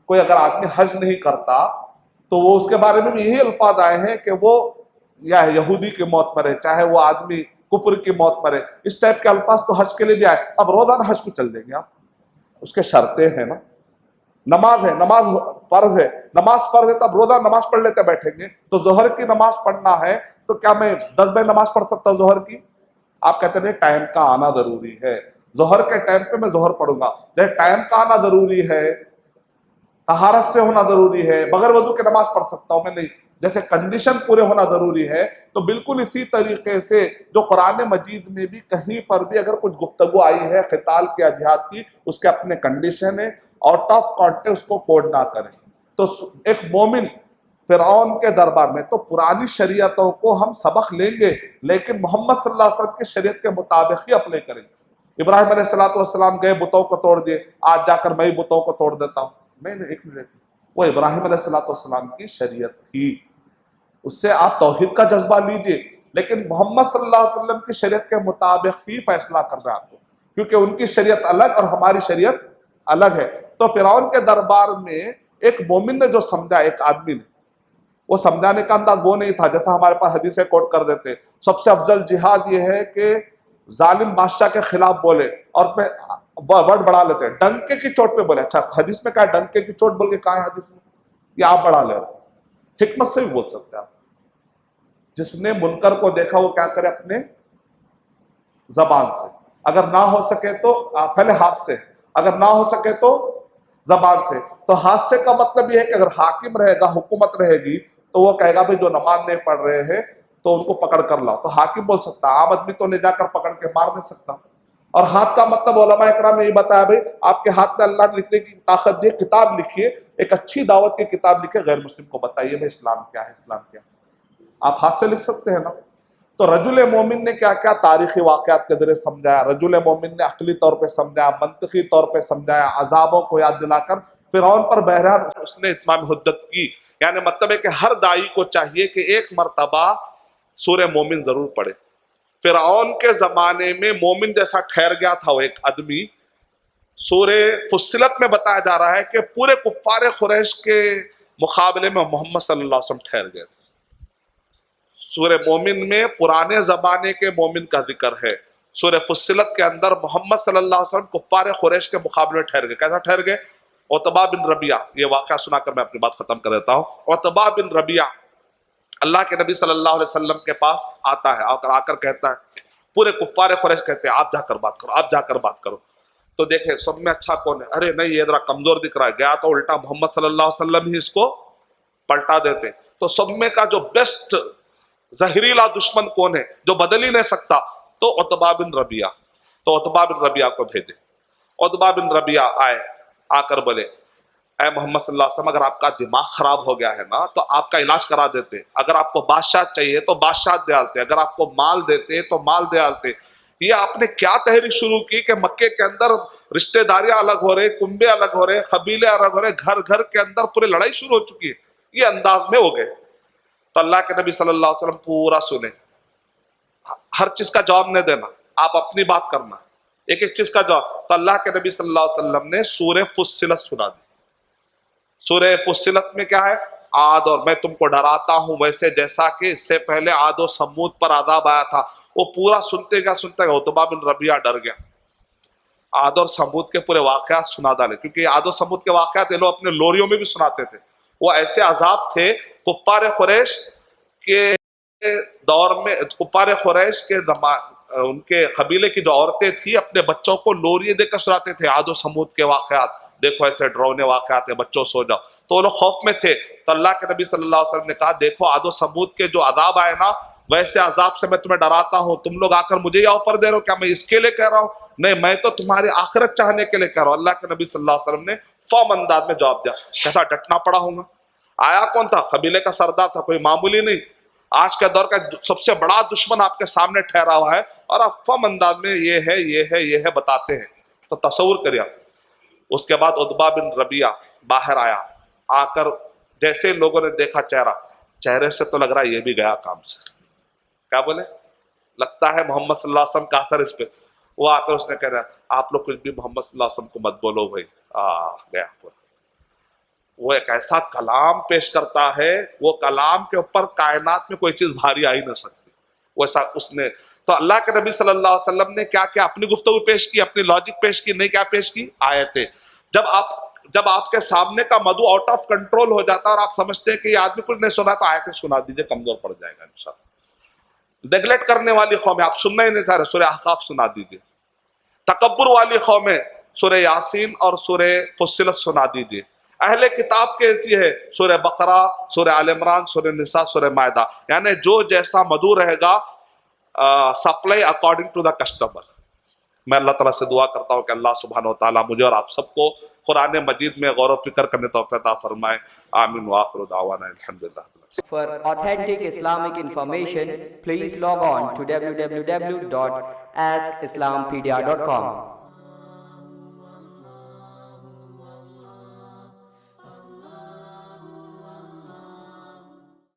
کوئی اگر آدمی حج نہیں کرتا تو وہ اس کے بارے میں بھی یہی الفاظ آئے ہیں کہ وہ یا یہودی کی موت مرے, چاہے وہ آدمی کفر کی موت مرے. اس ٹائپ کے الفاظ تو حج کے لیے بھی آئے. اب روزانہ حج کو چل دیں گے آپ؟ اس کے شرطیں ہیں نا. نماز ہے, نماز فرض ہے, نماز فرض ہے, تب روزہ نماز پڑھ لیتے بیٹھیں گے. تو ظہر کی نماز پڑھنا ہے تو کیا میں 10 بجے نماز پڑھ سکتا ہوں ظہر کی؟ آپ کہتے ہیں ٹائم کا آنا ضروری ہے, ظہر کے ٹائم پہ میں ظہر پڑھوں گا. جب ٹائم کا آنا ضروری ہے, طہارت سے ہونا ضروری ہے, بغیر وضو کے نماز پڑھ سکتا ہوں میں؟ نہیں. جیسے کنڈیشن پورے ہونا ضروری ہے, تو بالکل اسی طریقے سے جو قرآن مجید میں بھی کہیں پر بھی اگر کچھ گفتگو آئی ہے قتال کے, جہاد کی, اس کے اپنے کنڈیشن ہے. آؤٹ آف کانٹیکسٹ اس کو کوڈ نہ کریں. تو ایک مومن فرعون کے دربار میں تو پرانی شریعتوں کو ہم سبق لیں گے, لیکن محمد صلی اللہ علیہ وسلم کی شریعت کے مطابق ہی اپلائی کریں گے. ابراہیم علیہ السلام گئے, بتوں کو توڑ دیے, آج جا کر میں ہی بتوں کو توڑ دیتا ہوں. نہیں ایک منٹ, وہ ابراہیم علیہ السلام کی شریعت تھی, اس سے آپ توحید کا جذبہ لیجئے, لیکن محمد صلی اللہ علیہ وسلم کی شریعت کے مطابق ہی فیصلہ کر رہے ہیں آپ کو, کیونکہ ان کی شریعت الگ اور ہماری شریعت الگ ہے. تو فرعون کے دربار میں ایک مومن نے جو سمجھا, ایک آدمی نے, وہ سمجھانے کا انداز وہ نہیں تھا جیسا ہمارے پاس حدیثیں کوٹ کر دیتے. سب سے افضل جہاد یہ ہے کہ ظالم بادشاہ کے خلاف بولے, اور ورڈ بڑھا لیتے ہیں, ڈنکے کی چوٹ پہ بولے. اچھا حدیث میں کہا ہے ڈنکے کی چوٹ بول کے کہا ہے حدیث میں؟ یہ آپ بڑھا لے رہے. حکمت سے بھی بول سکتے ہیں آپ. جس نے منکر کو دیکھا وہ کیا کرے اپنے زبان سے, اگر نہ ہو سکے تو پہلے ہاتھ سے, اگر نہ ہو سکے تو زبان سے. تو ہاتھ سے کا مطلب یہ ہے کہ اگر حاکم رہے گا, حکومت رہے گی, تو وہ کہے گا بھائی جو نماز نہیں پڑھ رہے ہیں تو ان کو پکڑ کر لاؤ. تو حاکم بول سکتا, عام آدمی تو لے جا کر پکڑ کے مار نہیں سکتا. اور ہاتھ کا مطلب علماء اکرام نے یہ بتایا بھائی آپ کے ہاتھ میں اللہ نے لکھنے کی طاقت دی, کتاب لکھیے, ایک اچھی دعوت کی کتاب لکھیے, غیر مسلم کو بتائیے بھائی اسلام کیا ہے, اسلام کیا ہے. آپ ہاتھ سے لکھ سکتے ہیں نا. تو رجل مومن نے کیا کیا تاریخی واقعات کے ذریعے سمجھایا, رجل مومن نے عقلی طور پہ سمجھایا, منطقی طور پہ سمجھایا, عذابوں کو یاد دلا کر فرعون پر بہرحال اس نے اتمام حدت کی. یعنی مطلب ہے کہ ہر داعی کو چاہیے کہ ایک مرتبہ سورہ مومن ضرور پڑھے. فرعون کے زمانے میں مومن جیسا ٹھہر گیا تھا وہ ایک آدمی. سورہ فصلت میں بتایا جا رہا ہے کہ پورے کفار قریش کے مقابلے میں محمد صلی اللہ علیہ وسلم ٹھہر گئے تھے. سورہ مومن میں پرانے زمانے کے مومن کا ذکر ہے. سورہ فصلت کے اندر محمد صلی اللہ علیہ وسلم کفار قریش کے مقابلے میں ٹھہر گئے. کیسا ٹھہر گئے؟ عتبہ بن ربیعہ, یہ واقعہ سنا کر میں اپنی بات ختم کر دیتا ہوں. عتبہ بن ربیعہ اللہ کے نبی صلی اللہ علیہ وسلم کے پاس آتا ہے, آ کر کہتا ہے, پورے کفار قریش کہتے ہیں آپ جا کر بات کرو, آپ جا کر بات کرو. تو دیکھیں سب میں اچھا کون ہے؟ ارے نہیں یہ ذرا کمزور دکھ رہا ہے. گیا تو الٹا محمد صلی اللہ علیہ وسلم ہی اس کو پلٹا دیتے. تو سب میں کا جو بیسٹ زہریلا دشمن کون ہے جو بدل ہی نہیں سکتا؟ تو عتبہ بن ربیعہ. تو عتبہ بن ربیعہ کو بھیجے. عتبہ بن ربیعہ آئے, آ کر بولے اے محمد صلی اللہ علیہ وسلم، اگر آپ کا دماغ خراب ہو گیا ہے نا تو آپ کا علاج کرا دیتے، اگر آپ کو بادشاہ چاہیے تو بادشاہ دے آتے، اگر آپ کو مال دیتے تو مال دے آتے۔ یہ آپ نے کیا تحریک شروع کی کہ مکے کے اندر رشتہ داریاں الگ ہو رہے، کنبے الگ ہو رہے، قبیلے الگ ہو رہے، گھر گھر کے اندر پورے لڑائی شروع ہو چکی ہے، یہ انداز میں ہو گئے۔ تو اللہ کے نبی صلی اللہ علیہ وسلم پورا سنیں، ہر چیز کا جواب نہیں دینا، آپ اپنی بات کرنا، ایک ایک چیز کا جواب۔ تو اللہ کے نبی صلی اللہ علیہ وسلم نے سورہ فصلت سنا دی۔ سورہ فصلت میں کیا ہے؟ عاد اور میں تم کو ڈراتا ہوں ویسے جیسا کہ اس سے پہلے عاد و سمود پر عذاب آیا تھا۔ وہ پورا سنتے گیا عتبہ بن ربیعہ ڈر گیا، عاد اور سمود کے پورے واقعات سنا ڈالے، کیونکہ عاد و سمود کے واقعات یہ لوگ اپنے لوریوں میں بھی سناتے تھے۔ وہ ایسے عذاب تھے کفار قریش کے دور میں، کفار قریش کے ان کے قبیلے کی جو عورتیں تھیں اپنے بچوں کو لوریے دے کر سناتے تھے عاد و سمود کے واقعات، دیکھو ایسے ڈرونے واقعات ہیں، بچوں سو جاؤ۔ تو وہ لوگ خوف میں تھے، تو اللہ کے نبی صلی اللہ علیہ وسلم نے کہا دیکھو عاد و سمود کے جو عذاب آئے نا ویسے عذاب سے میں تمہیں ڈراتا ہوں، تم لوگ آ کر مجھے یہ آفر دے رہے ہو، کیا میں اس کے لیے کہہ رہا ہوں؟ نہیں، میں تو تمہاری آخرت چاہنے کے لیے کہہ رہا ہوں۔ اللہ کے نبی صلی اللہ علیہ وسلم نے فوم انداز میں جواب دیا، کہتا ڈٹنا پڑا ہوں گا۔ آیا کون تھا؟ قبیلے کا سردار تھا، کوئی معمولی نہیں، آج کے دور کا سب سے بڑا دشمن آپ کے سامنے ٹھہرا ہوا ہے، اور آپ فم انداز میں یہ ہے یہ ہے یہ ہے بتاتے ہیں۔ تو تصور کریے اس کے بعد عتبہ بن ربیعہ باہر آیا، آ کر جیسے لوگوں نے دیکھا چہرے سے تو لگ رہا ہے یہ بھی گیا کام سے، کیا بولے؟ لگتا ہے محمد صلی اللہ علیہ وسلم کا اثر اس پہ۔ وہ آ کر اس نے کہہ رہا آپ لوگ کچھ بھی محمد صلی اللہ علیہ وسلم کو مت بولو بھائی، گیا پورا۔ وہ ایک ایسا کلام پیش کرتا ہے، وہ کلام کے اوپر کائنات میں کوئی چیز بھاری آ ہی نہ سکتی، ویسا اس نے۔ تو اللہ کے نبی صلی اللہ علیہ وسلم نے کیا کیا؟ اپنی گفتگو پیش کی، اپنی لاجک پیش کی، نہیں کیا پیش کی؟ آیتیں۔ جب آپ کے سامنے کا مدعو آؤٹ آف کنٹرول ہو جاتا اور آپ سمجھتے ہیں کہ یہ آدمی کچھ نہیں سنا تو آیتیں سنا دیجئے، کمزور پڑ جائے گا انشاءاللہ۔ نیگلیکٹ کرنے والی قوم ہے، آپ سننا ہی نہیں چاہ رہے، سورہ احقاف سنا دیجئے۔ تکبر والی قوم ہے، سورہ یاسین اور سورہ فصلت سنا دیجئے۔ اہل کتاب کیسی ہے؟ سورہ بقرہ، سورہ آل عمران، سورہ نساء، سورہ مائدہ۔ یعنی جو جیسا مدعو رہے گا، supply according to the customer. میں اللہ تعالیٰ سے دعا کرتا ہوں کہ اللہ سبحانہ وتعالیٰ مجھے اور آپ سب کو قرآن مجید میں غور و فکر کرنے توفیق عطا فرمائے۔ آمین وآخر دعوانا الحمدللہ۔ For authentic Islamic information, please log on to www.askislampedia.com.